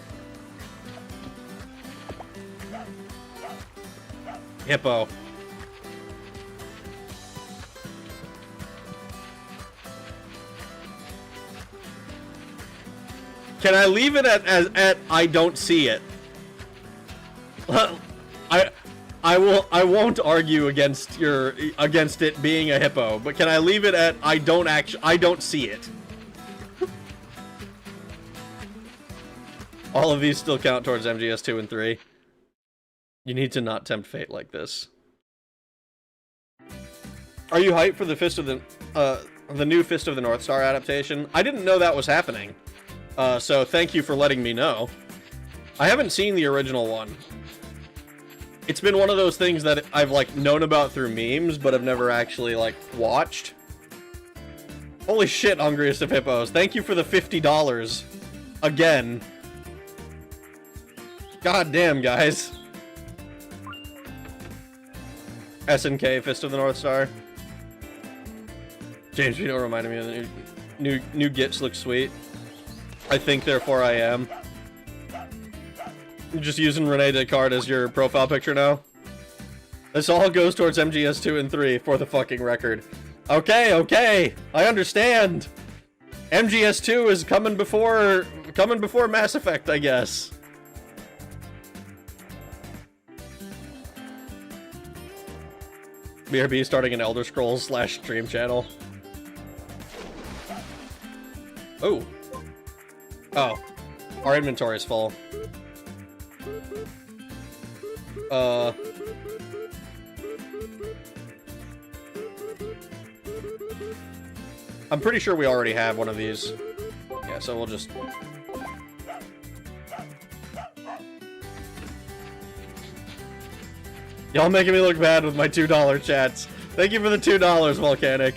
Hippo. Can I leave it at I don't see it? I won't argue against it being a hippo, but can I leave it at I don't see it? All of these still count towards MGS 2 and 3. You need to not tempt fate like this. Are you hyped for the new Fist of the North Star adaptation? I didn't know that was happening. So thank you for letting me know. I haven't seen the original one. It's been one of those things that I've, like, known about through memes, but I've never actually, like, watched. Holy shit, Hungriest of Hippos. Thank you for the $50. Again. God damn, guys. SNK, Fist of the North Star. James Vito reminded me of the new GIFs look sweet. I think, therefore I am. You're just using Rene Descartes as your profile picture now? This all goes towards MGS 2 and 3, for the fucking record. Okay, okay! I understand! MGS 2 is coming before Mass Effect, I guess. BRB starting an Elder Scrolls / stream channel. Oh. Oh. Our inventory is full. I'm pretty sure we already have one of these. Yeah, so we'll just... Y'all making me look bad with my $2 chats. Thank you for the $2, Volcanic.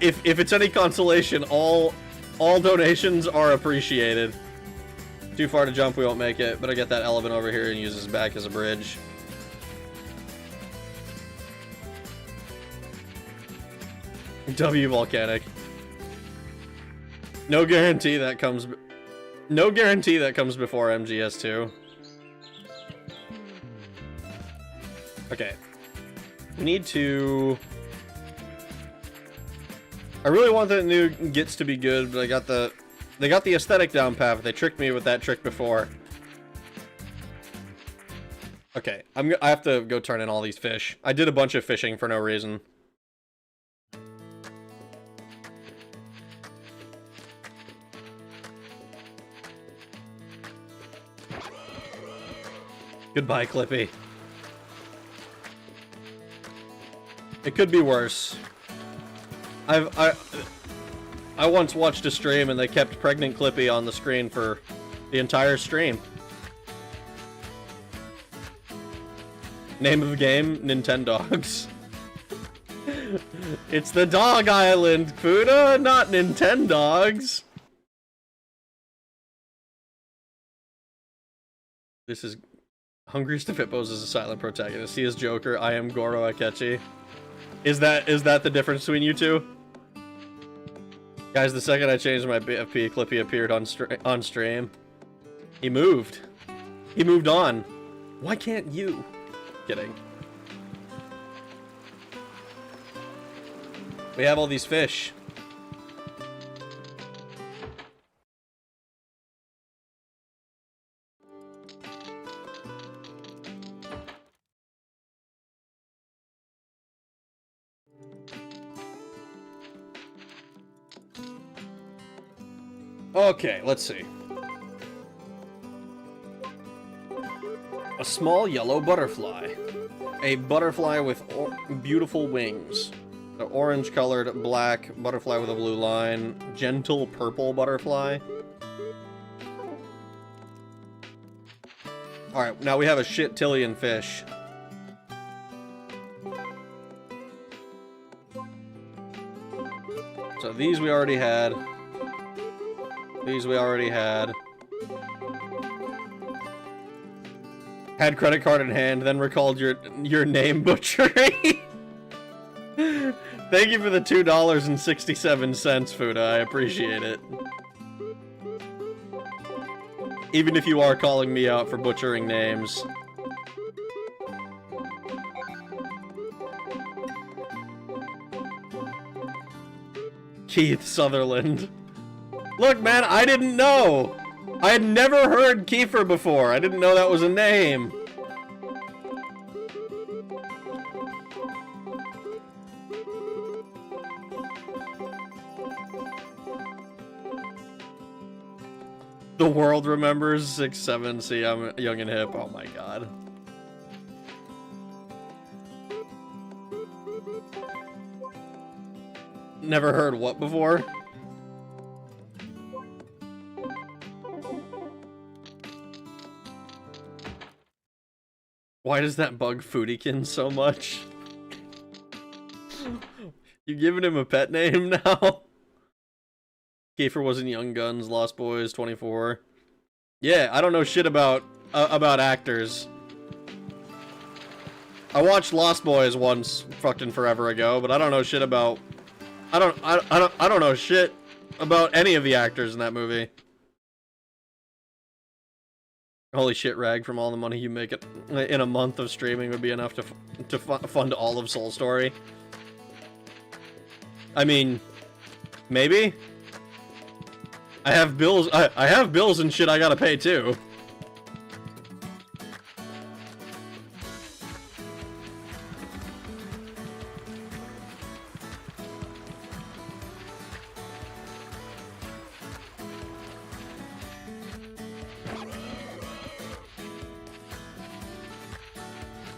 If it's any consolation, all donations are appreciated. Too far to jump, we won't make it, but I get that elephant over here and use his back as a bridge. W Volcanic. No guarantee that comes before MGS2. Okay. We need to... I really want the new Gits to be good, but they got the aesthetic down pat, but they tricked me with that trick before. Okay, I have to go turn in all these fish. I did a bunch of fishing for no reason. Goodbye, Clippy. It could be worse. I once watched a stream and they kept pregnant Clippy on the screen for the entire stream. Name of the game, Nintendogs. It's the Dog Island, Fuda, not Nintendogs. This is... Hungriest of Hippos is a silent protagonist. He is Joker, I am Goro Akechi. Is that the difference between you two? Guys, the second I changed my BFP, Clippy appeared on stream. He moved. He moved on. Why can't you? Kidding. We have all these fish. Okay, let's see. A small yellow butterfly. A butterfly with beautiful wings. So orange colored, black, butterfly with a blue line, gentle purple butterfly. Alright, now we have a shit-tillion fish. So these we already had. These we already had. Had credit card in hand, then recalled your name butchery. Thank you for the $2.67, Fuda. I appreciate it. Even if you are calling me out for butchering names. Keith Sutherland. Look, man, I didn't know! I had never heard Kiefer before. I didn't know that was a name. The world remembers 6'7". See, I'm young and hip. Oh my god. Never heard what before? Why does that bug Foodiekin so much? You giving him a pet name now? Kiefer was in Young Guns, Lost Boys, 24. Yeah, I don't know shit about actors. I watched Lost Boys once fucking forever ago, but I don't know shit about I don't know shit about any of the actors in that movie. Holy shit, Rag, from all the money you make it in a month of streaming would be enough to fund all of Soul Story. I mean, maybe. I have bills. I have bills and shit I gotta pay too.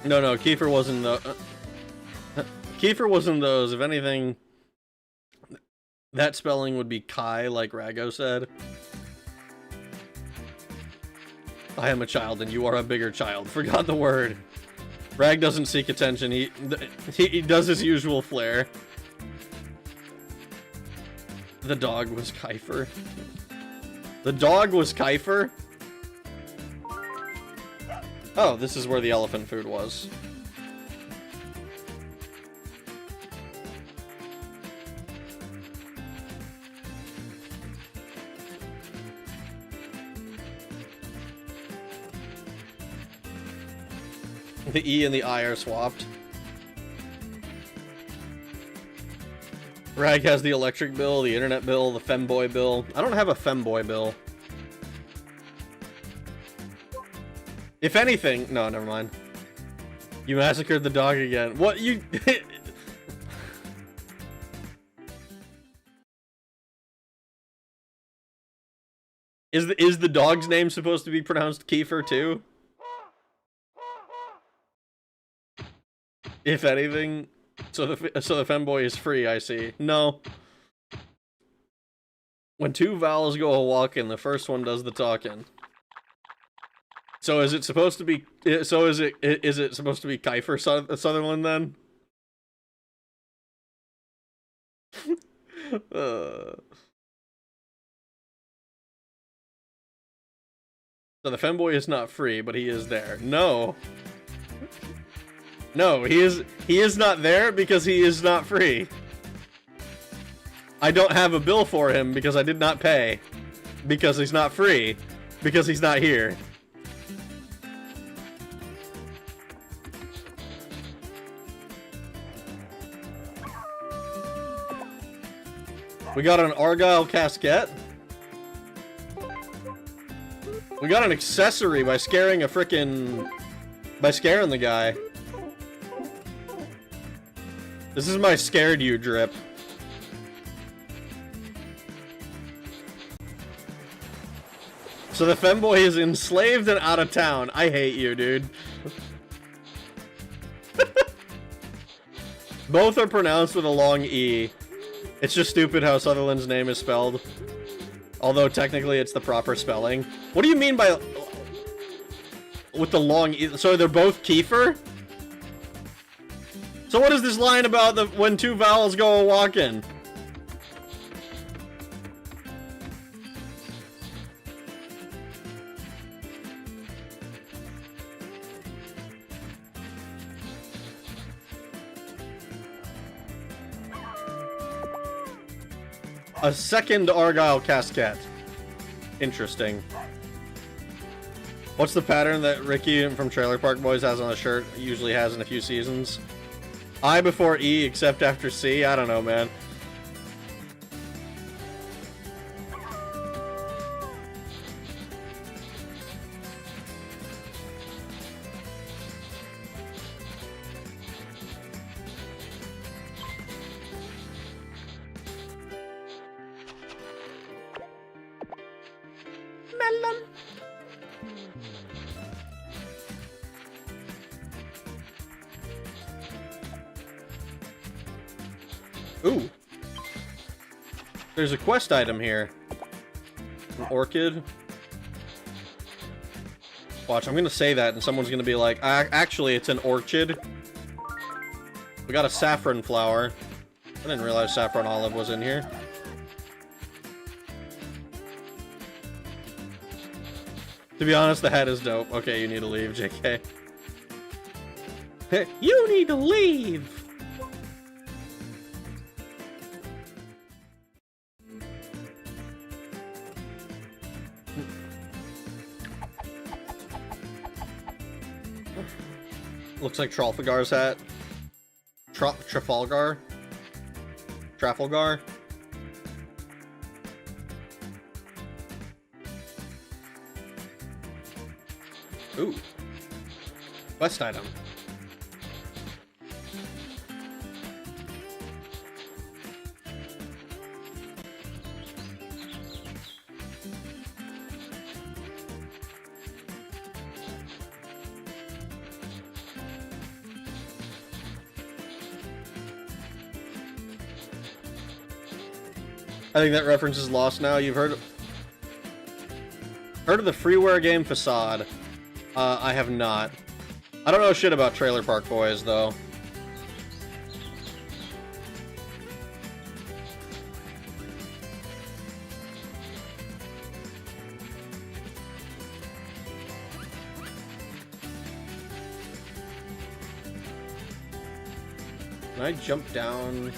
No, Kiefer wasn't the. Kiefer wasn't those. If anything, that spelling would be Kai, like Rago said. I am a child, and you are a bigger child. Forgot the word. Rag doesn't seek attention. He does his usual flair. The dog was Kiefer. The dog was Kiefer? Oh, this is where the elephant food was. The E and the I are swapped. Rag has the electric bill, the internet bill, the femboy bill. I don't have a femboy bill. If anything... No, never mind. You massacred the dog again. What? You... Is the dog's name supposed to be pronounced Kiefer, too? If anything... So the femboy is free, I see. No. When two vowels go a-walking, the first one does the talking. So is it supposed to be... So is it supposed to be Kiefer Sutherland, then? So the femboy is not free, but he is there. No. No, he is not there because he is not free. I don't have a bill for him because I did not pay. Because he's not free. Because he's not here. We got an Argyle casket. We got an accessory by scaring a frickin'... By scaring the guy. This is my scared you drip. So the femboy is enslaved and out of town. I hate you, dude. Both are pronounced with a long E. It's just stupid how Sutherland's name is spelled. Although technically it's the proper spelling. What do you mean by... with the long E? So they're both Kiefer? So what is this line about the when two vowels go a-walkin'? A second Argyle casket. Interesting. What's the pattern that Ricky from Trailer Park Boys has on a shirt, usually has in a few seasons? I before E, except after C? I don't know, man. Melon. Ooh. There's a quest item here. An orchid. Watch, I'm gonna say that and someone's gonna be like, actually, it's an orchid. We got a saffron flower. I didn't realize saffron olive was in here. To be honest, the hat is dope. Okay, you need to leave, JK. You need to leave! Looks like Trafalgar's hat. Trafalgar? Trafalgar? Ooh. Quest item. I think that reference is lost now. You've heard of the freeware game Facade? I have not. I don't know shit about Trailer Park Boys, though. Can I jump down?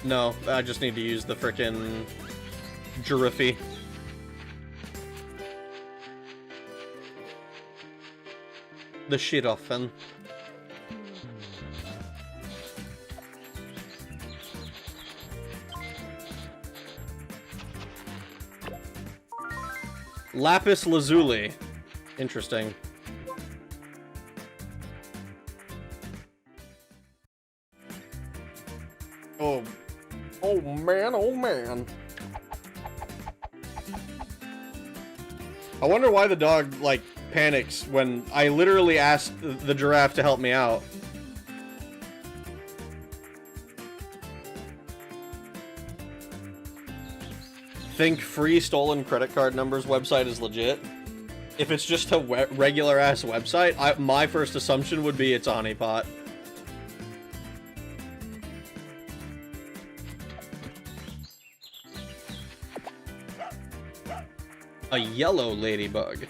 No, I just need to use the frickin' giraffe. The shiraffen. Lapis lazuli. Interesting. Oh man, oh man. I wonder why the dog, like, panics when I literally asked the giraffe to help me out. Think free stolen credit card numbers website is legit. If it's just a regular ass website, my first assumption would be it's honeypot. A yellow ladybug.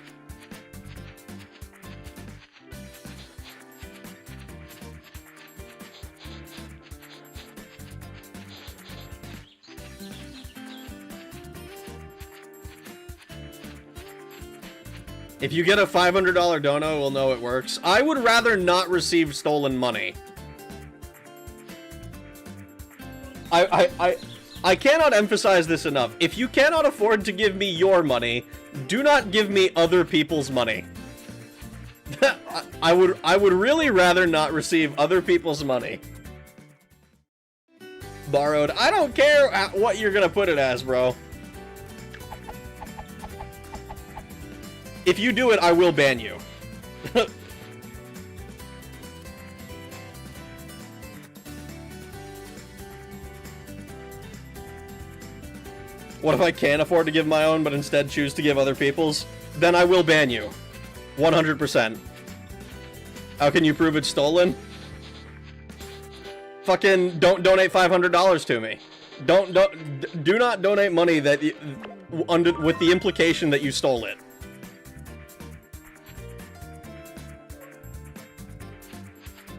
If you get a $500 dono, we'll know it works. I would rather not receive stolen money. I cannot emphasize this enough. If you cannot afford to give me your money, do not give me other people's money. I would really rather not receive other people's money. Borrowed. I don't care what you're gonna put it as, bro. If you do it, I will ban you. What if I can't afford to give my own, but instead choose to give other people's? Then I will ban you. 100%. How can you prove it's stolen? Fucking don't donate $500 to me. Do not donate money that with the implication that you stole it.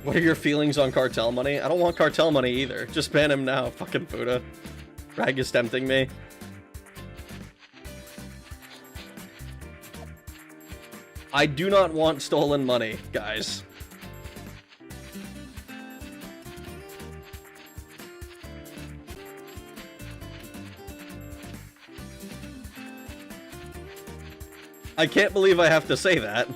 What are your feelings on cartel money? I don't want cartel money either. Just ban him now, fucking Fuda. Rag is tempting me. I do not want stolen money, guys. I can't believe I have to say that.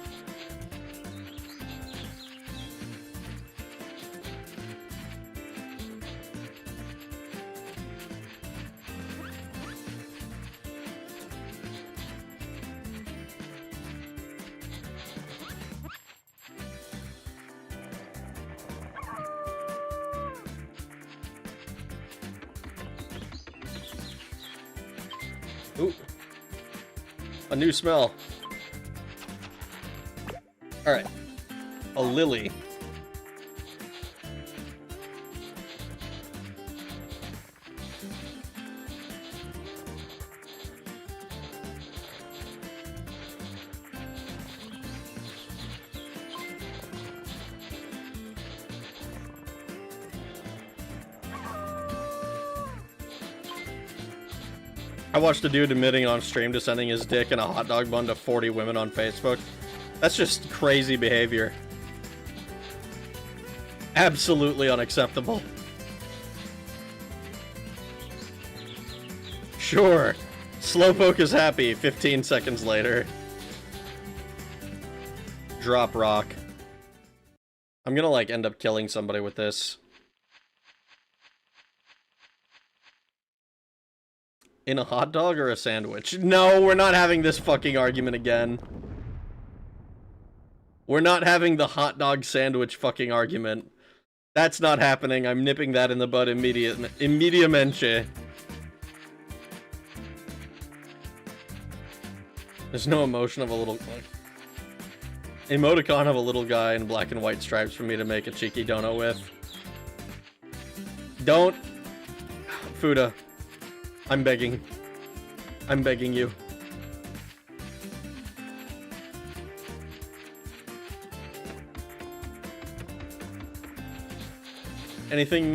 Ooh. A new smell. Alright. A lily. I watched a dude admitting on stream to sending his dick in a hot dog bun to 40 women on Facebook. That's just crazy behavior. Absolutely unacceptable. Sure. Slowpoke is happy 15 seconds later. Drop rock. I'm gonna like end up killing somebody with this. In a hot dog or a sandwich? No, we're not having this fucking argument again. We're not having the hot dog sandwich fucking argument. That's not happening. I'm nipping that in the bud immediatamente. There's no emotion of a little... emoticon of a little guy in black and white stripes for me to make a cheeky dono with. Don't... Fuda. I'm begging. I'm begging you. Anything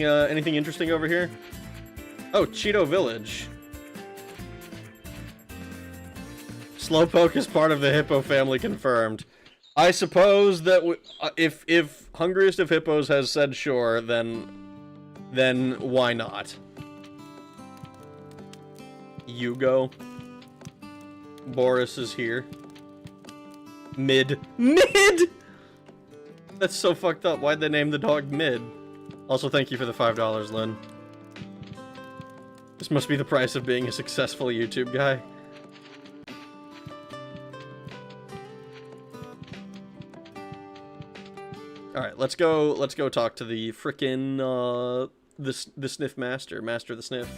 interesting over here? Oh, Cheeto Village. Slowpoke is part of the hippo family confirmed. I suppose that if Hungriest of Hippos has said sure, then why not? Yugo. Boris is here. Mid. Mid! That's so fucked up. Why'd they name the dog Mid? Also, thank you for the $5, Lynn. This must be the price of being a successful YouTube guy. Alright, let's go talk to the frickin', the Sniff Master. Master of the Sniff.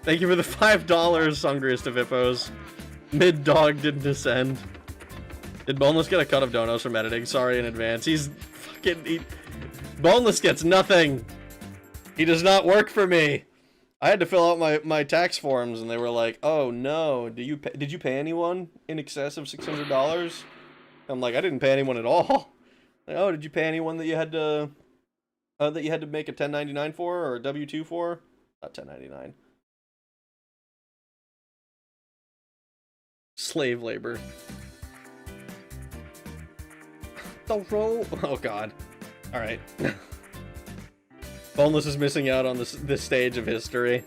Thank you for the $5, Hungriest of Hippos. Mid-dog didn't descend. Did Boneless get a cut of donos from editing? Sorry in advance. He's fucking... Boneless gets nothing! He does not work for me! I had to fill out my tax forms, and they were like, oh no, did you pay anyone in excess of $600? I'm like, I didn't pay anyone at all. Like, oh, did you pay anyone that you had to make a 1099 for, or a W-2 for? Not 1099. Slave labor. The roll. Oh god. Alright. Boneless is missing out on this stage of history.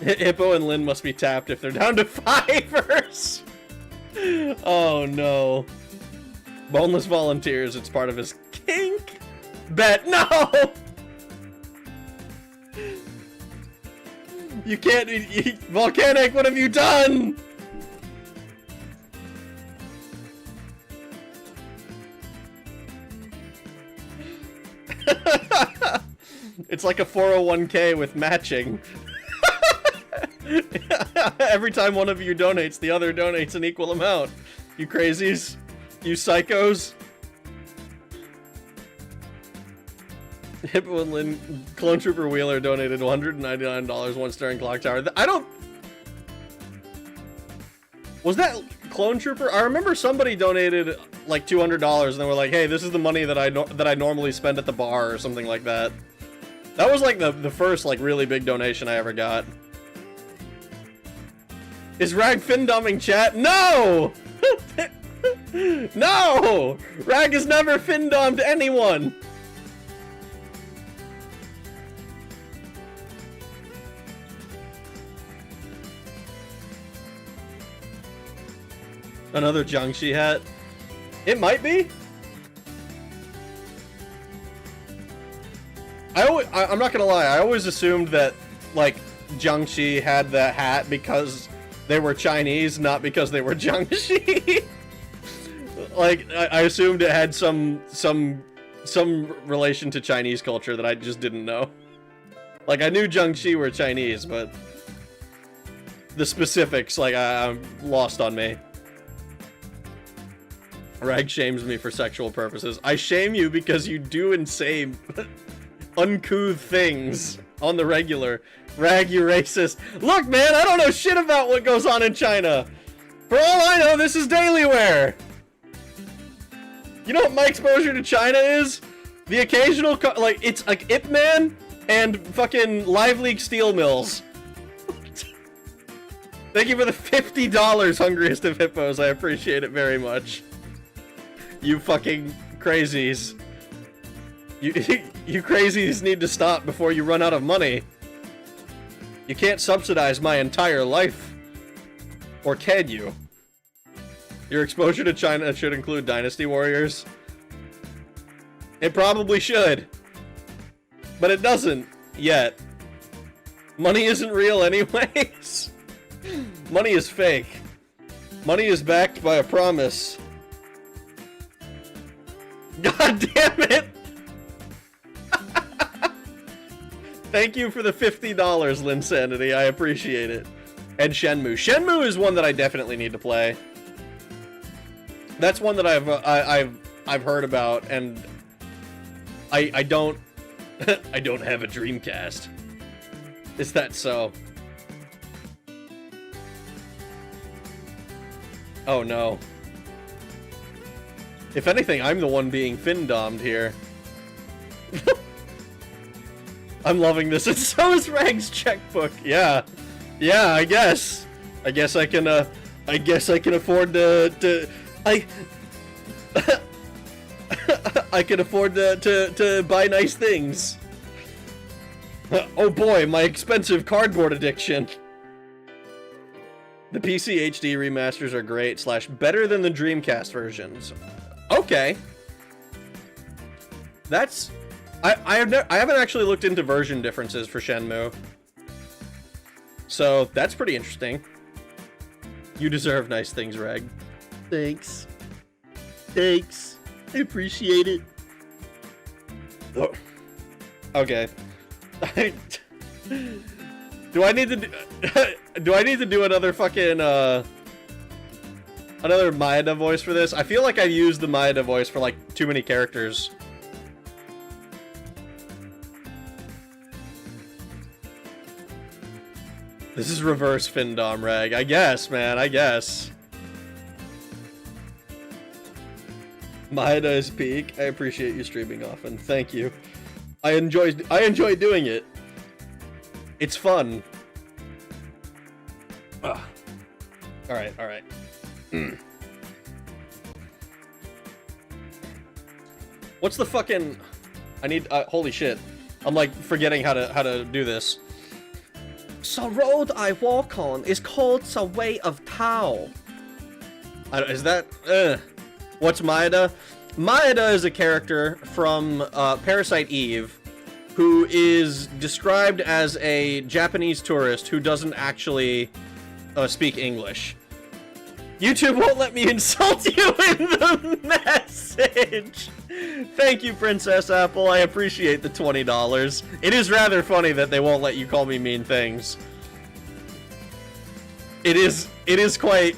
Hippo and Lynn must be tapped if they're down to $5ers. Oh no. Boneless volunteers, it's part of his kink. Bet. No! You can't... Volcanic, what have you done? It's like a 401k with matching. Every time one of you donates, the other donates an equal amount. You crazies. You psychos. Hippo and Lynn, Clone Trooper Wheeler donated $199 once during Clock Tower. I don't... Was that Clone Trooper? I remember somebody donated like $200 and they were like, hey, this is the money that I normally spend at the bar or something like that. That was like the first like really big donation I ever got. Is Rag fin-dumbing chat? No! No! Rag has never fin-dumbed anyone! Another Jiangxi hat? It might be? I'm not gonna lie, I always assumed that, like, Jiangxi had that hat because they were Chinese, not because they were Jiangxi. Like, I assumed it had some relation to Chinese culture that I just didn't know. Like, I knew Jiangxi were Chinese, but the specifics, like, I'm lost on me. Rag shames me for sexual purposes. I shame you because you do and say uncouth things on the regular. Rag, you racist. Look, man, I don't know shit about what goes on in China. For all I know, this is daily wear. You know what my exposure to China is? The occasional, like, it's like Ip Man and fucking Live Leak Steel Mills. Thank you for the $50, Hungriest of Hippos. I appreciate it very much. You fucking crazies. You crazies need to stop before you run out of money. You can't subsidize my entire life. Or can you? Your exposure to China should include Dynasty Warriors. It probably should. But it doesn't, yet. Money isn't real anyways. Money is fake. Money is backed by a promise. God damn it! Thank you for the $50, Linsanity. I appreciate it. And Shenmue. Shenmue is one that I definitely need to play. That's one that I've heard about, and I don't I don't have a Dreamcast. Is that so? Oh no. If anything, I'm the one being fin-dommed here. I'm loving this, and so is Rag's checkbook. Yeah. Yeah, I guess. I guess I can afford to I can afford to buy nice things. Oh boy, my expensive cardboard addiction. The PC HD remasters are great / better than the Dreamcast versions. Okay. That's... I haven't actually looked into version differences for Shenmue. So, that's pretty interesting. You deserve nice things, Reg. Thanks. Thanks. I appreciate it. Oh. Okay. Do I need to do another fucking another Maeda voice for this? I feel like I've used the Maeda voice for like too many characters. This is reverse Findom Rag. I guess, man, I guess. Maeda is peak. I appreciate you streaming often. Thank you. I enjoy doing it. It's fun. Ugh. Alright, alright. What's the fucking... I need... holy shit. I'm like forgetting how to do this. The road I walk on is called the Way of Tao. Is that... What's Maeda? Maeda is a character from Parasite Eve who is described as a Japanese tourist who doesn't actually speak English. YouTube won't let me insult you in the message. Thank you, Princess Apple. I appreciate the $20. It is rather funny that they won't let you call me mean things. It is quite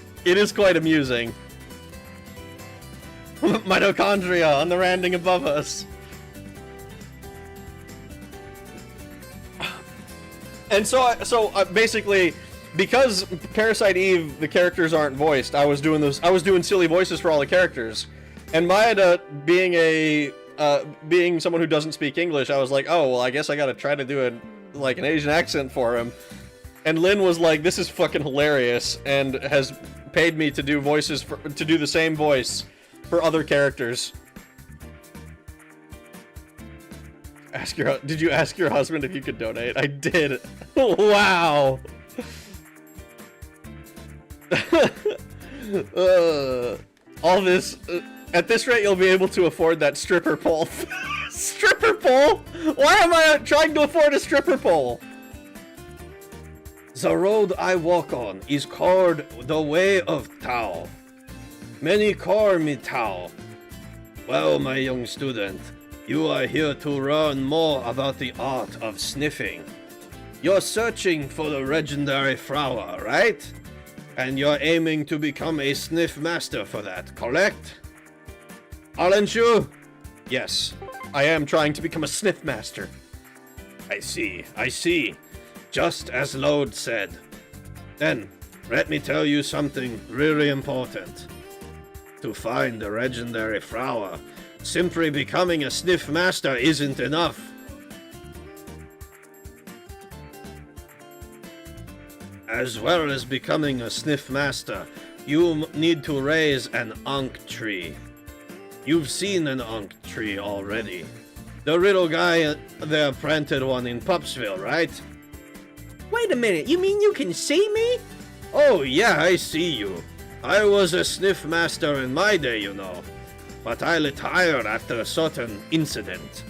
amusing. Mitochondria on the landing above us. And so basically, because Parasite Eve, the characters aren't voiced, I was doing silly voices for all the characters. And Maeda, being someone who doesn't speak English, I was like, oh, well, I guess I gotta try to do an Asian accent for him. And Lynn was like, this is fucking hilarious, and has paid me to do to do the same voice for other characters. Did you ask your husband if you could donate? I did. Wow. All this, at this rate, you'll be able to afford that stripper pole. Stripper pole? Why am I trying to afford a stripper pole? The road I walk on is called the Way of Tao. Many call me Tao. Well, my young student, you are here to learn more about the art of sniffing. You're searching for the legendary flower, right? And you're aiming to become a sniff master for that, correct? Aren't you? Yes, I am trying to become a sniff master. I see. Just as Lode said. Then, let me tell you something really important. To find the legendary flower, simply becoming a sniff master isn't enough. As well as becoming a sniff master, you need to raise an Ankh tree. You've seen an Ankh tree already. The little guy there planted one in Pupsville, right? Wait a minute, you mean you can see me? Oh yeah, I see you. I was a sniff master in my day, you know. But I retired after a certain incident.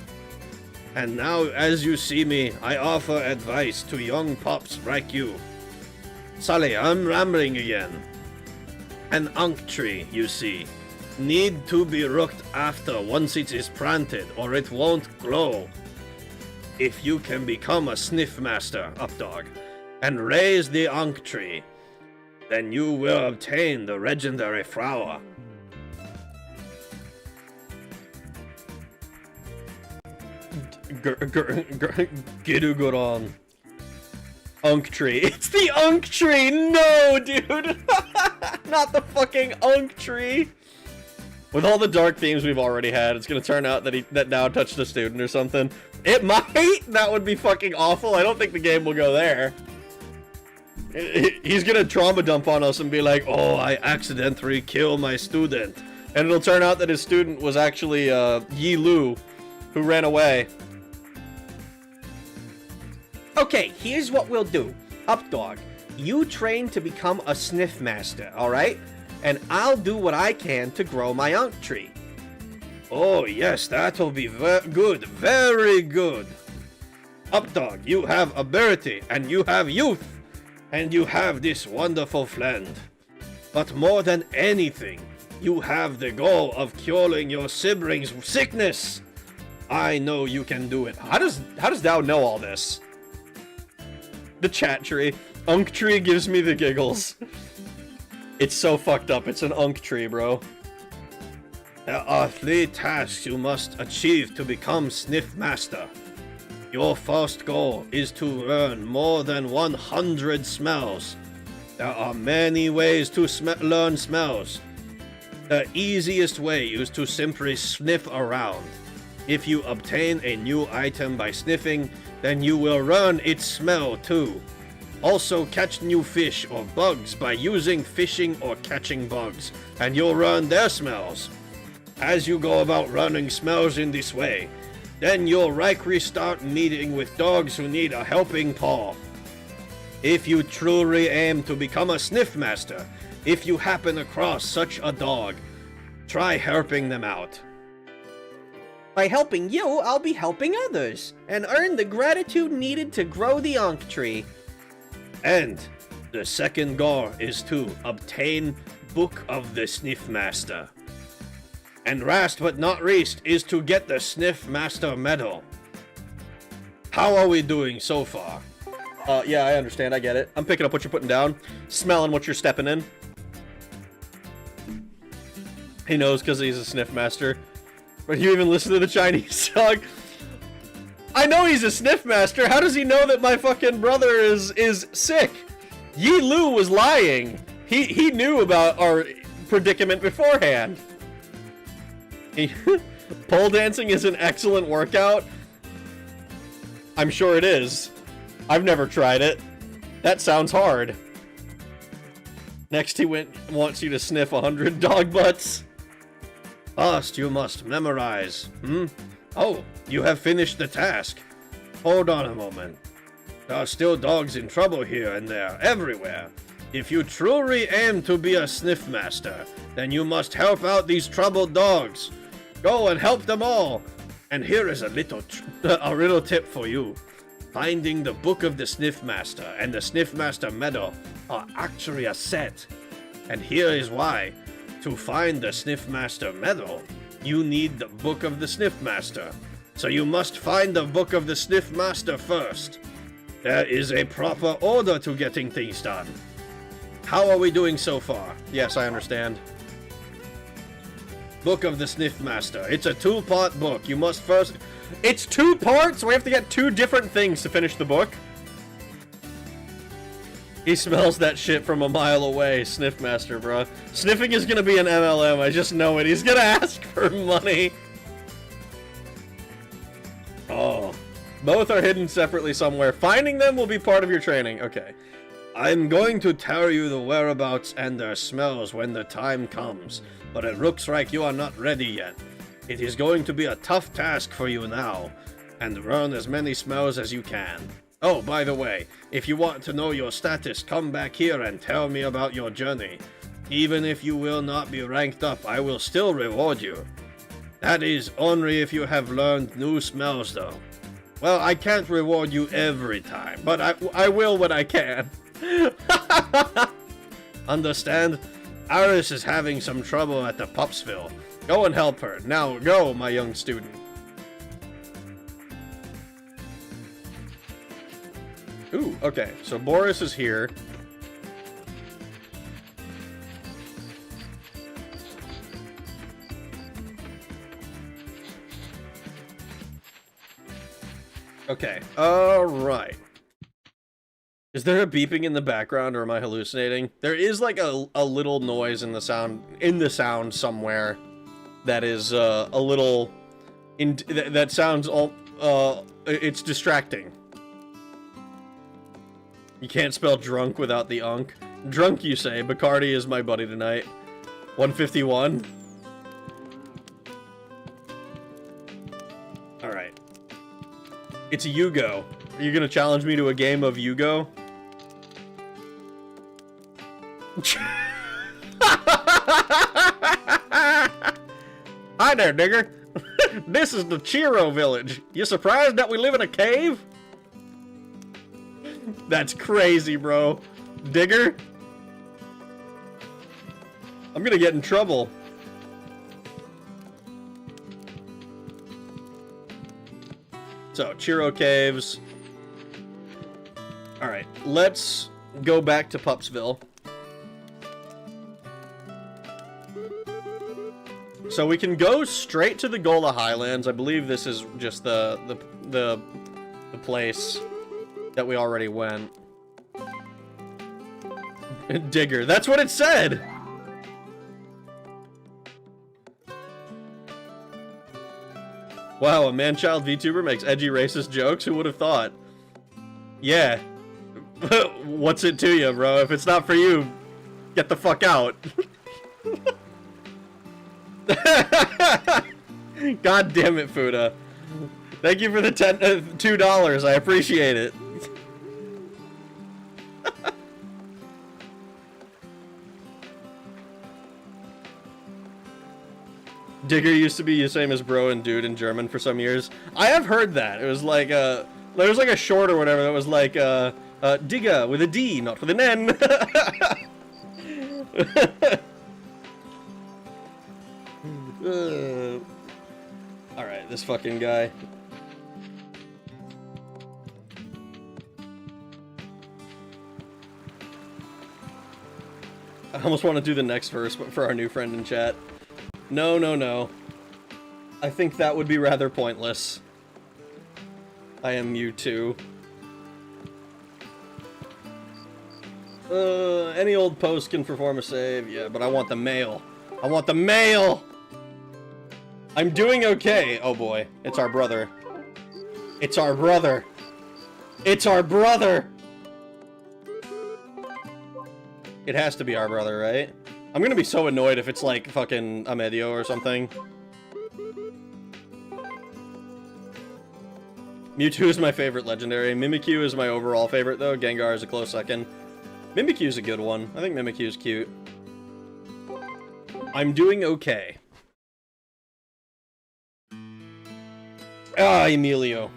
And now, as you see me, I offer advice to young pups like you. Sorry, I'm rambling again. An Ankh tree, you see, need to be looked after once it is planted, or it won't grow. If you can become a sniff master, Updog, and raise the Ankh tree, then you will obtain the legendary flower. Girugoron. Ankh tree. It's the Ankh tree! No, dude! Not the fucking Ankh tree! With all the dark themes we've already had, it's gonna turn out that now touched a student or something. It might! That would be fucking awful. I don't think the game will go there. He's gonna trauma dump on us and be like, oh, I accidentally killed my student. And it'll turn out that his student was actually Yi Lu, who ran away. Okay, here's what we'll do. Updog, you train to become a sniff master, alright? And I'll do what I can to grow my Ankh tree. Oh yes, that'll be good, very good. Updog, you have ability, and you have youth, and you have this wonderful friend. But more than anything, you have the goal of curing your siblings' sickness. I know you can do it. How does Dao know all this? The chat tree. Ankh tree gives me the giggles. It's so fucked up. It's an Ankh tree, bro. There are 3 tasks you must achieve to become Sniff Master. Your first goal is to learn more than 100 smells. There are many ways to learn smells. The easiest way is to simply sniff around. If you obtain a new item by sniffing, then you will learn its smell too. Also catch new fish or bugs by using fishing or catching bugs, and you'll learn their smells. As you go about learning smells in this way, then you'll likely start meeting with dogs who need a helping paw. If you truly aim to become a sniff master, if you happen across such a dog, try helping them out. By helping you, I'll be helping others, and earn the gratitude needed to grow the Ankh tree. And the second goal is to obtain Book of the Sniff Master. And last but not least is to get the Sniff Master medal. How are we doing so far? Yeah, I understand, I get it. I'm picking up what you're putting down, smelling what you're stepping in. He knows because he's a Sniff Master. But you even listen to the Chinese song? I know he's a Sniff Master. How does he know that my fucking brother is sick? Yi Lu was lying. He knew about our predicament beforehand. Pole dancing is an excellent workout. I'm sure it is. I've never tried it. That sounds hard. Next he wants you to sniff 100 dog butts. First you must memorize. Oh, you have finished the task. Hold on a moment. There are still dogs in trouble here and there, everywhere. If you truly aim to be a Sniff Master, then you must help out these troubled dogs. Go and help them all. And here is a little tip for you. Finding the Book of the Sniff Master and the Sniff Master medal are actually a set. And here is why. To find the Sniff Master medal, you need the Book of the Sniff Master. So you must find the Book of the Sniff Master first. There is a proper order to getting things done. How are we doing so far? Yes, I understand. Book of the Sniff Master. It's a 2-part book. You must first... It's 2 parts? We have to get 2 different things to finish the book? He smells that shit from a mile away, Sniff Master, bro. Sniffing is gonna be an MLM, I just know it. He's gonna ask for money. Oh. Both are hidden separately somewhere. Finding them will be part of your training. Okay. I'm going to tell you the whereabouts and their smells when the time comes, but it looks like you are not ready yet. It is going to be a tough task for you now, and learn as many smells as you can. Oh, by the way, if you want to know your status, come back here and tell me about your journey. Even if you will not be ranked up, I will still reward you. That is only if you have learned new smells, though. Well, I can't reward you every time, but I will when I can. Understand? Iris is having some trouble at the Pupsville. Go and help her. Now go, my young student. Ooh, okay. So Boris is here. Okay. Alright. Is there a beeping in the background, or am I hallucinating? There is like a little noise in the sound somewhere that is a little that sounds all it's distracting. You can't spell drunk without the unk. Drunk, you say? Bacardi is my buddy tonight. 151. All right. It's Yugo. Are you gonna challenge me to a game of Yugo? Hi there, Digger. This is the Chiro village. You surprised that we live in a cave? That's crazy, bro. Digger? I'm gonna get in trouble. So, Chiro Caves. Alright, let's go back to Pupsville. So we can go straight to the Gola Highlands. I believe this is just the place that we already went. Digger, that's what it said! Wow, a man-child VTuber makes edgy racist jokes? Who would have thought? Yeah. What's it to you, bro? If it's not for you, get the fuck out. God damn it, Fuda. Thank you for the $2. I appreciate it. Digger used to be the same as bro and dude in German for some years. I have heard that. It was like there was like a short or whatever that was like Digger with a D, not with an N. Alright, this fucking guy. I almost want to do the next verse, but for our new friend in chat. No, no, no. I think that would be rather pointless. I am Mewtwo. Any old post can perform a save. Yeah, but I want the mail. I want the mail! I'm doing okay. Oh boy, it's our brother. It's our brother. It's our brother! It has to be our brother, right? I'm gonna be so annoyed if it's like fucking Amedio or something. Mewtwo is my favorite legendary. Mimikyu is my overall favorite though. Gengar is a close second. Mimikyu's a good one. I think Mimikyu's cute. I'm doing okay. Ah, Emilio.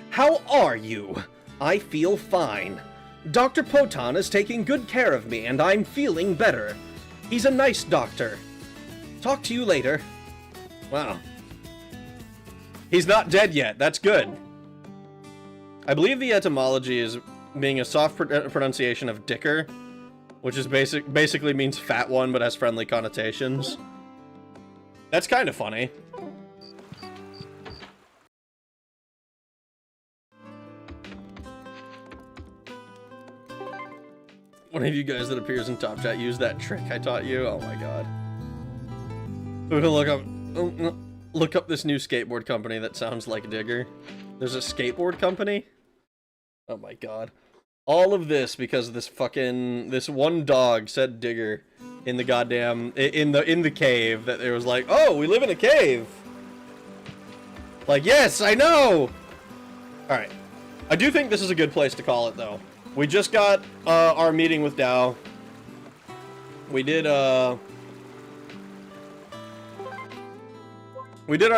How are you? I feel fine. Dr. Poton is taking good care of me, and I'm feeling better. He's a nice doctor. Talk to you later. Wow. He's not dead yet. That's good. I believe the etymology is being a soft pronunciation of dicker, which is basically means fat one, but has friendly connotations. That's kind of funny. One of you guys that appears in Top Chat, use that trick I taught you. Oh my god. We're gonna look up this new skateboard company that sounds like Digger. There's a skateboard company? Oh my god. All of this because of this one dog said Digger in the goddamn in the cave that it was like, "Oh, we live in a cave." Like, "Yes, I know." All right. I do think this is a good place to call it though. We just got our meeting with Dow. We did our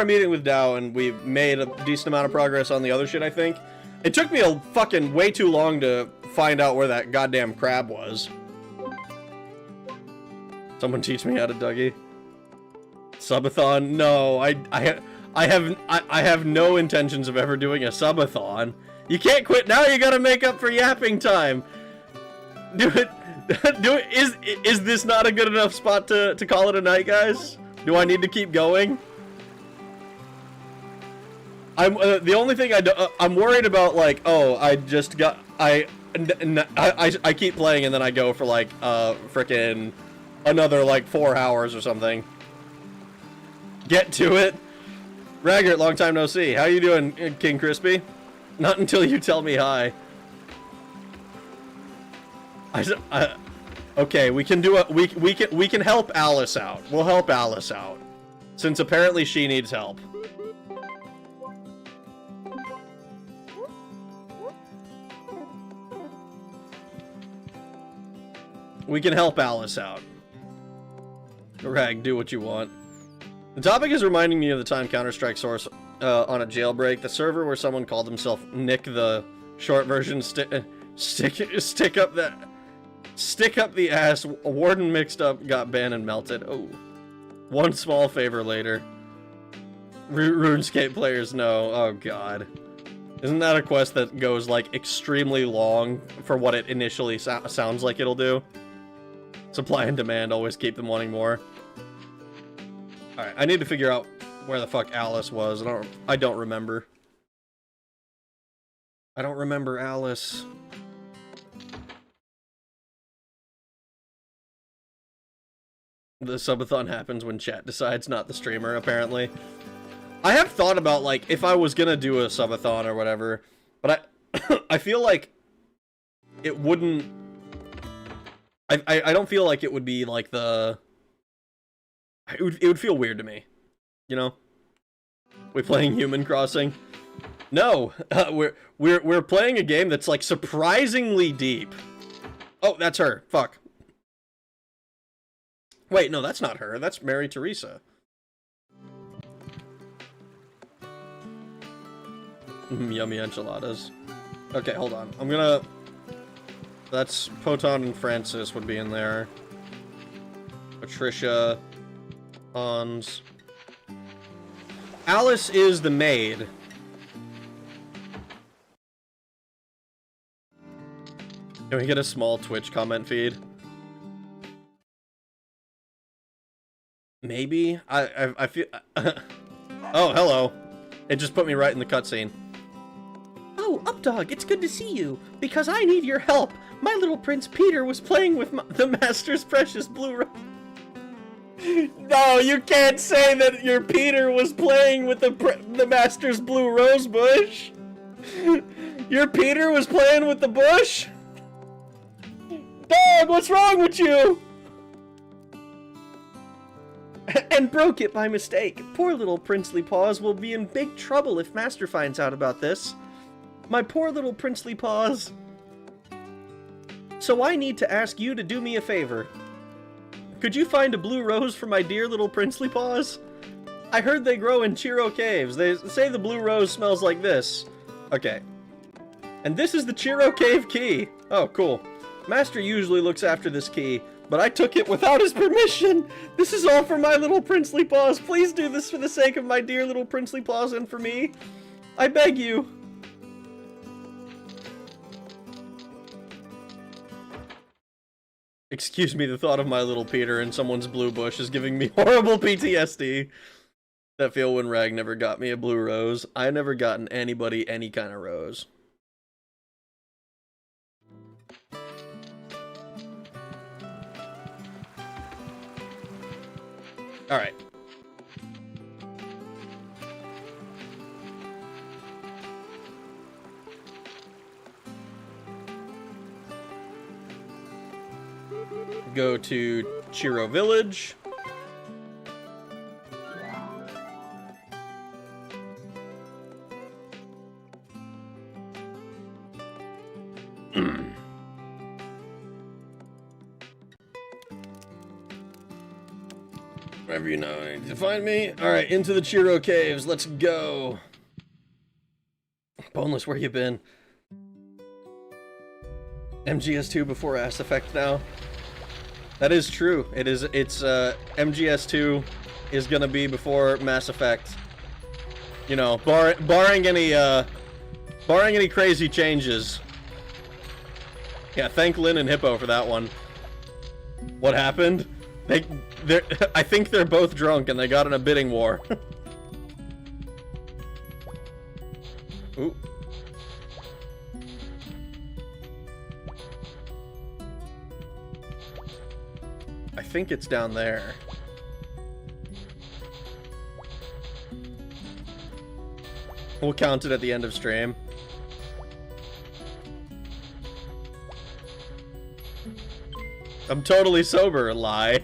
meeting with Dow, and we made a decent amount of progress on the other shit, I think. It took me a fucking way too long to find out where that goddamn crab was. Someone teach me how to Dougie. Subathon? No, I have no intentions of ever doing a subathon. You can't quit now. You gotta make up for yapping time. Do it. Do it. Is this not a good enough spot to call it a night, guys? Do I need to keep going? I'm the only thing I'm worried about, like, oh, I just got I keep playing and then I go for like frickin' another like 4 hours or something. Get to it. Raggart, long time no see. How you doing, King Crispy? Not until you tell me hi. Okay, we can do a we can help Alice out. We'll help Alice out, since apparently she needs help. We can help Alice out. Rag, do what you want. The topic is reminding me of the time Counter-Strike source on a jailbreak. The server where someone called himself Nick the short version stick up the ass. A warden mixed up, got banned and melted. Oh, one small favor later. RuneScape players know. Oh god, isn't that a quest that goes like extremely long for what it initially sounds like it'll do? Supply and demand always keep them wanting more. Alright, I need to figure out where the fuck Alice was. I don't remember. I don't remember Alice. The subathon happens when chat decides, not the streamer, apparently. I have thought about, like, if I was gonna do a subathon or whatever, but I feel like it wouldn't... I don't feel like it would be, like, the... It would feel weird to me, you know? We playing Human Crossing? No, we're playing a game that's, like, surprisingly deep. Oh, that's her. Fuck. Wait, no, that's not her. That's Mary Teresa. Yummy enchiladas. Okay, hold on. I'm gonna... That's Poton and Francis would be in there. Patricia. Hans. Alice is the maid. Can we get a small Twitch comment feed? Maybe? I feel... Oh, hello. It just put me right in the cutscene. Oh, Updog, it's good to see you. Because I need your help. My little Prince Peter was playing with the Master's precious blue rose. No, you can't say that your Peter was playing with the Master's blue rose bush. Your Peter was playing with the bush? Dog, what's wrong with you? And broke it by mistake. Poor little Princely Paws will be in big trouble if Master finds out about this. My poor little Princely Paws. So I need to ask you to do me a favor. Could you find a blue rose for my dear little Princely Paws? I heard they grow in Chiro Caves. They say the blue rose smells like this. Okay. And this is the Chiro Cave key. Oh, cool. Master usually looks after this key, but I took it without his permission. This is all for my little Princely Paws. Please do this for the sake of my dear little Princely Paws and for me. I beg you. Excuse me, the thought of my little Peter in someone's blue bush is giving me horrible PTSD. That feel when Rag never got me a blue rose. I never gotten anybody any kind of rose. Alright. Go to Chiro Village. Wherever you know need to find me. Alright, into the Chiro Caves. Let's go. Boneless, where you been? MGS2 before Ass Effect now. That is true. It's MGS2 is gonna be before Mass Effect. You know, barring any crazy changes. Yeah, thank Lynn and Hippo for that one. What happened? I think they're both drunk and they got in a bidding war. Ooh. I think it's down there. We'll count it at the end of stream. I'm totally sober, lie.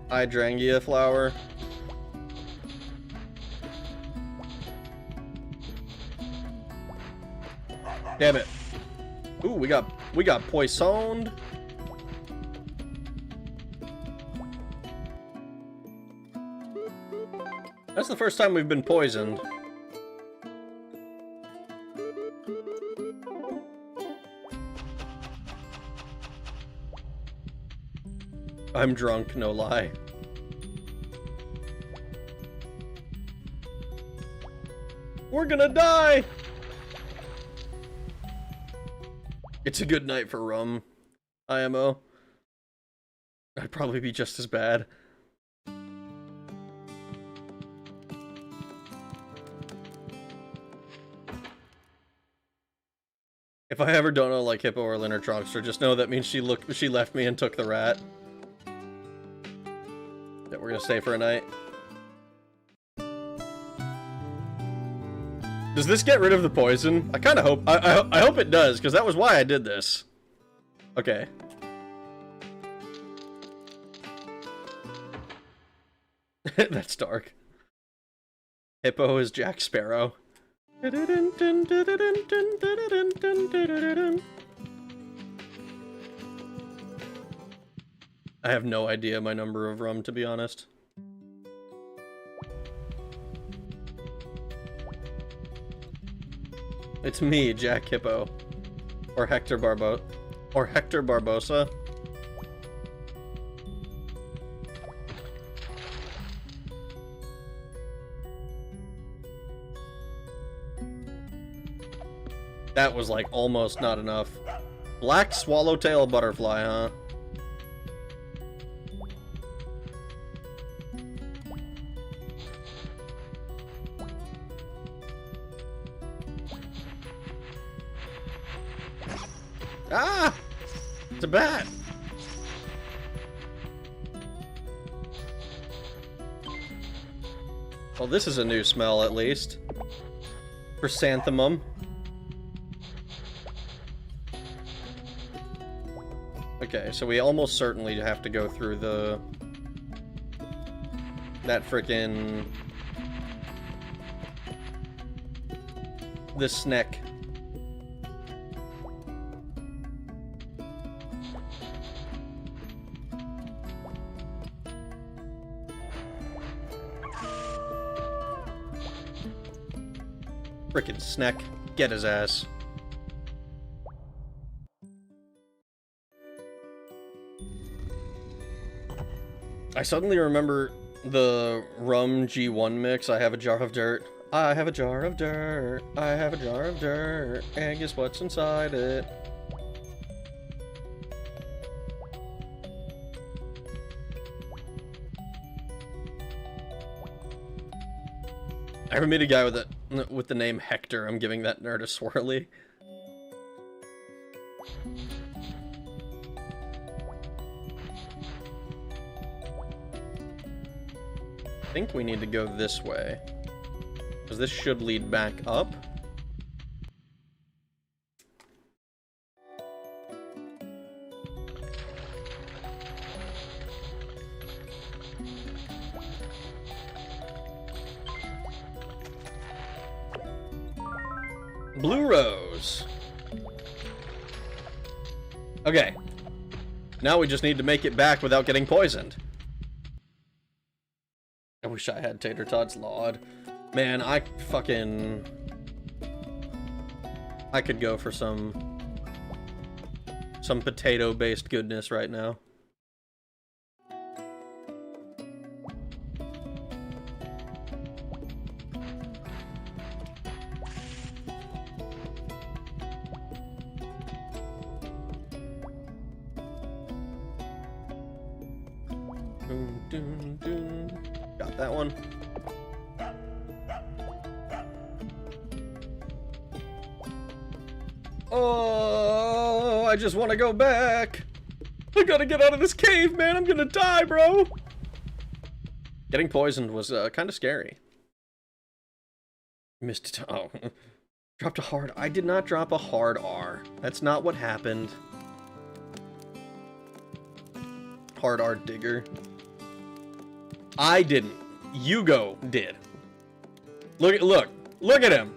Hydrangea flower. Damn it. Ooh, we got poisoned. That's the first time we've been poisoned. I'm drunk, no lie. We're gonna die! It's a good night for rum, IMO. I'd probably be just as bad. If I ever don't know like Hippo or Lynn or Trunkster, just know that means she left me and took the rat. That we're gonna stay for a night. Does this get rid of the poison? I kind of hope. I hope it does, because that was why I did this. Okay. That's dark. Hippo is Jack Sparrow. I have no idea my number of rum, to be honest. It's me, Jack Hippo. Or Hector Barbosa. That was like almost not enough. Black swallowtail butterfly, huh? Ah! It's a bat! Well, this is a new smell, at least. Chrysanthemum. Okay, so we almost certainly have to go through the... that frickin'... the snack. Frickin' snack. Get his ass. I suddenly remember the rum G1 mix. I have a jar of dirt. I have a jar of dirt. I have a jar of dirt. And guess what's inside it? I ever meet a guy with the name Hector, I'm giving that nerd a swirly. I think we need to go this way, because this should lead back up. Blue rose. Okay. Now we just need to make it back without getting poisoned. I wish I had tater tots, Lord. Man, I could go for some potato-based goodness right now. Got that one. Oh, I just want to go back. I gotta get out of this cave, man. I'm gonna die, bro. Getting poisoned was kind of scary. Missed it. Oh, dropped a hard. I did not drop a hard R. That's not what happened. Hard R digger. I didn't. Hugo did. Look at him.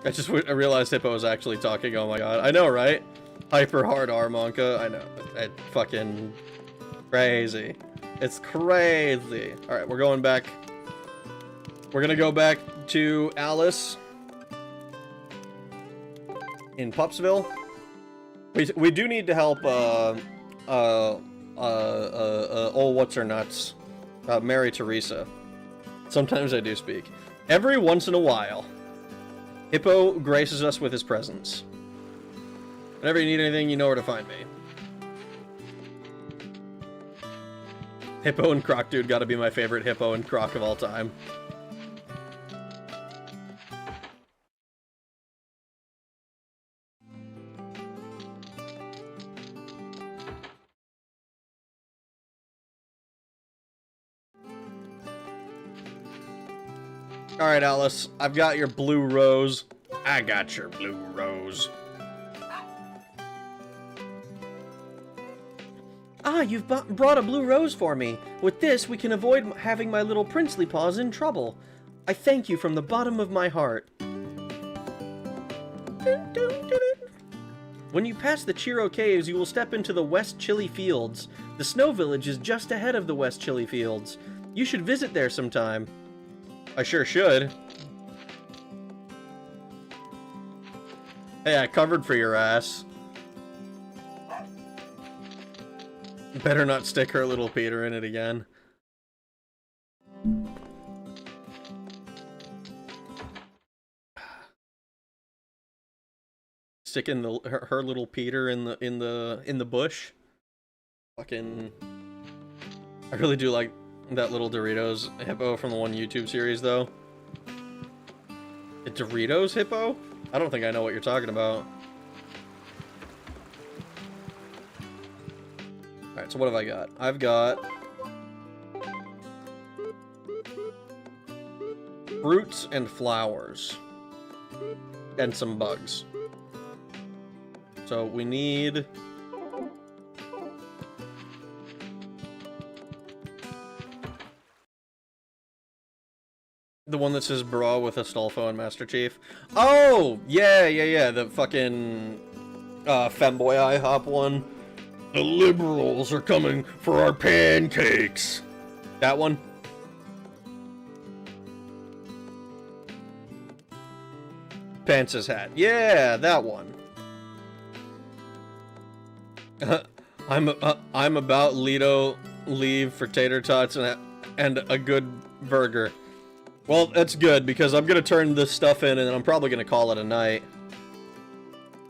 I realized Hippo was actually talking. Oh my god. I know, right? Hyper hard R Monka. I know. It's fucking crazy. It's crazy. Alright, we're going back. We're gonna go back to Alice in Pupsville. We do need to help oh, what's her nuts? Mary Teresa. Sometimes I do speak. Every once in a while, Hippo graces us with his presence. Whenever you need anything, you know where to find me. Hippo and Croc Dude gotta be my favorite Hippo and Croc of all time. Alright, Alice. I've got your blue rose. I got your blue rose. Ah, you've brought a blue rose for me. With this, we can avoid having my little princely paws in trouble. I thank you from the bottom of my heart. When you pass the Chiro Caves, you will step into the West Chili Fields. The Snow Village is just ahead of the West Chili Fields. You should visit there sometime. I sure should. Hey, I covered for your ass. Better not stick her little Peter in it again. sticking her little Peter in the bush. Fucking, I really do like that little Doritos hippo from the one YouTube series, though. A Doritos hippo? I don't think I know what you're talking about. Alright, so what have I got? I've got fruits and flowers. And some bugs. So we need... the one that says bra with Astolfo and Master Chief. Oh! Yeah. The fucking... femboy IHOP one. The liberals are coming for our pancakes. That one? Pence's hat. Yeah, that one. I'm about Lido leave for tater tots and a good burger. Well, that's good because I'm gonna turn this stuff in and I'm probably gonna call it a night.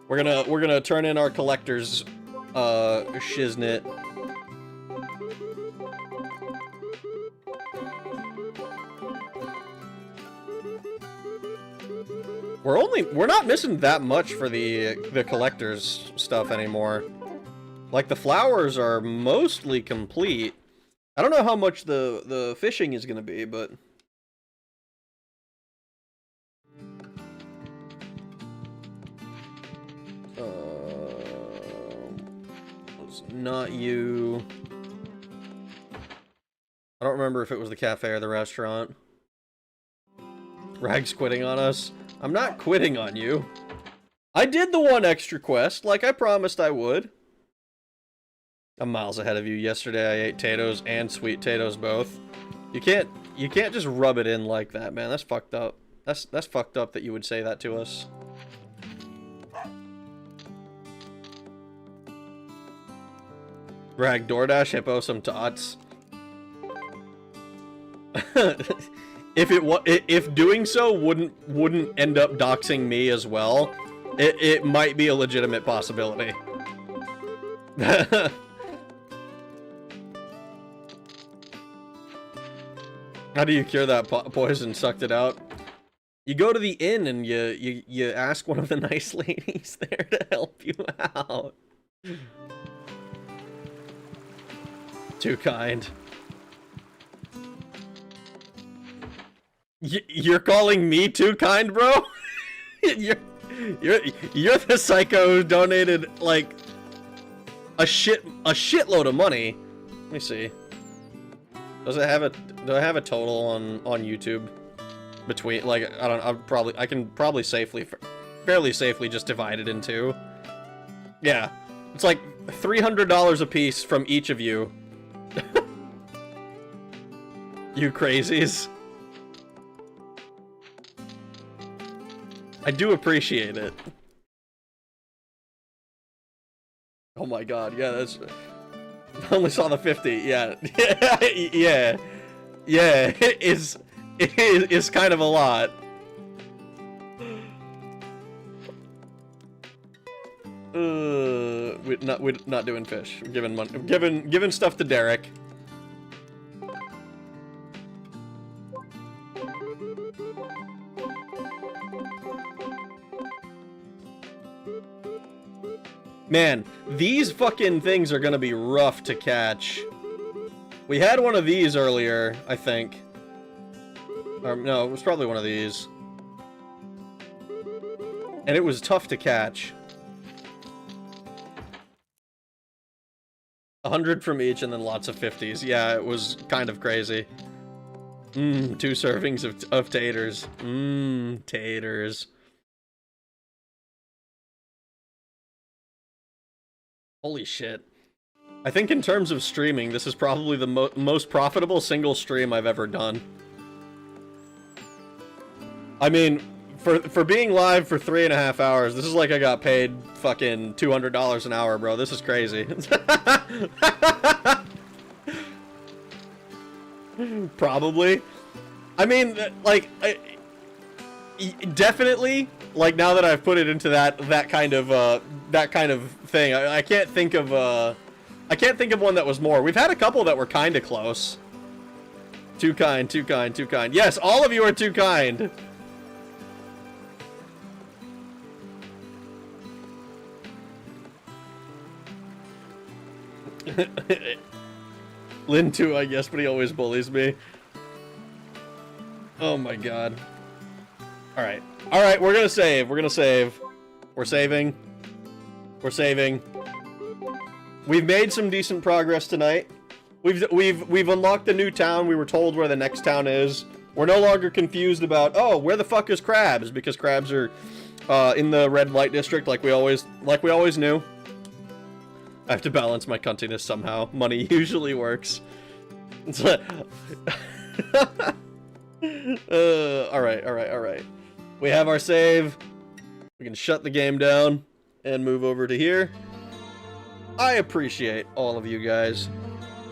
We're gonna turn in our collector's shiznit. We're not missing that much for the collector's stuff anymore. Like, the flowers are mostly complete. I don't know how much the fishing is gonna be, but it's not you. I don't remember if it was the cafe or the restaurant. Rag's quitting on us. I'm not quitting on you. I did the one extra quest, like I promised I would. I'm miles ahead of you. Yesterday I ate Tatoes and sweet Tatoes both. You can't just rub it in like that, man. That's fucked up. That's fucked up that you would say that to us. Rag DoorDash hippo some tots. If doing so wouldn't end up doxing me as well, it might be a legitimate possibility. How do you cure that poison? Sucked it out. You go to the inn and you ask one of the nice ladies there to help you out. Too kind. You're calling me too kind, bro? you're the psycho who donated like a shitload of money. Let me see. Do I have a total on YouTube between, like, I can probably fairly safely just divide it in two. Yeah. It's like $300 a piece from each of you. You crazies. I do appreciate it. Oh my god, yeah, that's... I only saw the 50, yeah. Yeah, it is kind of a lot. We're not doing fish. We're giving money. Giving stuff to Derek. Man, these fucking things are gonna be rough to catch. We had one of these earlier, I think. Or, no, it was probably one of these. And it was tough to catch. 100 from each and then lots of 50s. Yeah, it was kind of crazy. 2 servings of taters. Taters. Holy shit. I think in terms of streaming, this is probably the most profitable single stream I've ever done. I mean, for being live for 3.5 hours, this is like I got paid fucking $200 an hour, bro. This is crazy. Probably. I mean, like, definitely, like, now that I've put it into that kind of thing, I can't think of one that was more. We've had a couple that were kind of close. Too kind, too kind, too kind. Yes, all of you are too kind. Lynn too, I guess, but he always bullies me. Oh my god. Alright. Alright, we're gonna save. We're gonna save. We're saving. We're saving. We've made some decent progress tonight. We've unlocked a new town. We were told where the next town is. We're no longer confused about, oh, where the fuck is crabs? Because crabs are in the red light district like we always knew. I have to balance my cuntiness somehow. Money usually works. It's like... alright. We have our save. We can shut the game down and move over to here. I appreciate all of you guys.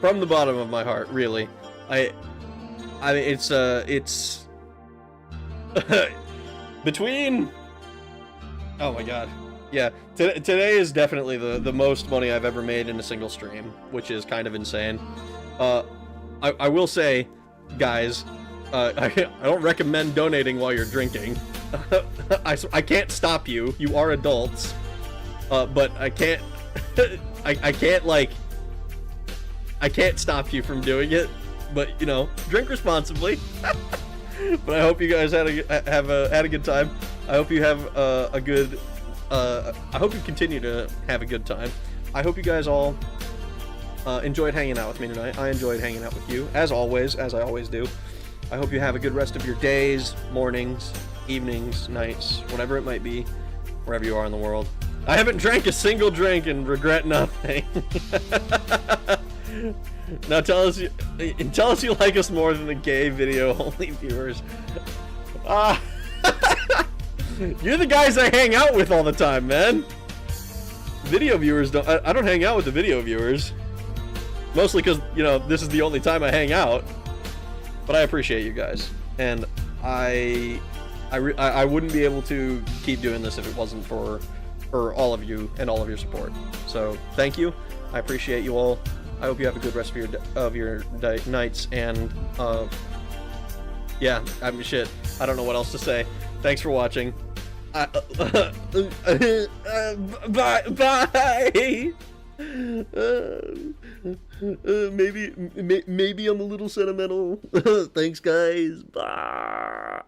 From the bottom of my heart, really. I mean, it's... between... Oh my god. Yeah, today is definitely the most money I've ever made in a single stream, which is kind of insane. I will say, guys, I don't recommend donating while you're drinking. I can't stop you. You are adults. But I can't... I can't, like... I can't stop you from doing it. But, you know, drink responsibly. But I hope you guys had a good time. I hope you have a good... I hope you continue to have a good time. I hope you guys all enjoyed hanging out with me tonight. I enjoyed hanging out with you, as always, as I always do. I hope you have a good rest of your days, mornings, evenings, nights, whatever it might be, wherever you are in the world. I haven't drank a single drink and regret nothing. Now tell us you like us more than the gay video-only viewers. You're the guys I hang out with all the time, man. Video viewers don't... I don't hang out with the video viewers. Mostly because, you know, this is the only time I hang out. But I appreciate you guys. And I wouldn't be able to keep doing this if it wasn't for all of you and all of your support. So, thank you. I appreciate you all. I hope you have a good rest of your nights. And, yeah, I mean, shit. I don't know what else to say. Thanks for watching. Bye. Maybe I'm a little sentimental. Thanks, guys. Bye.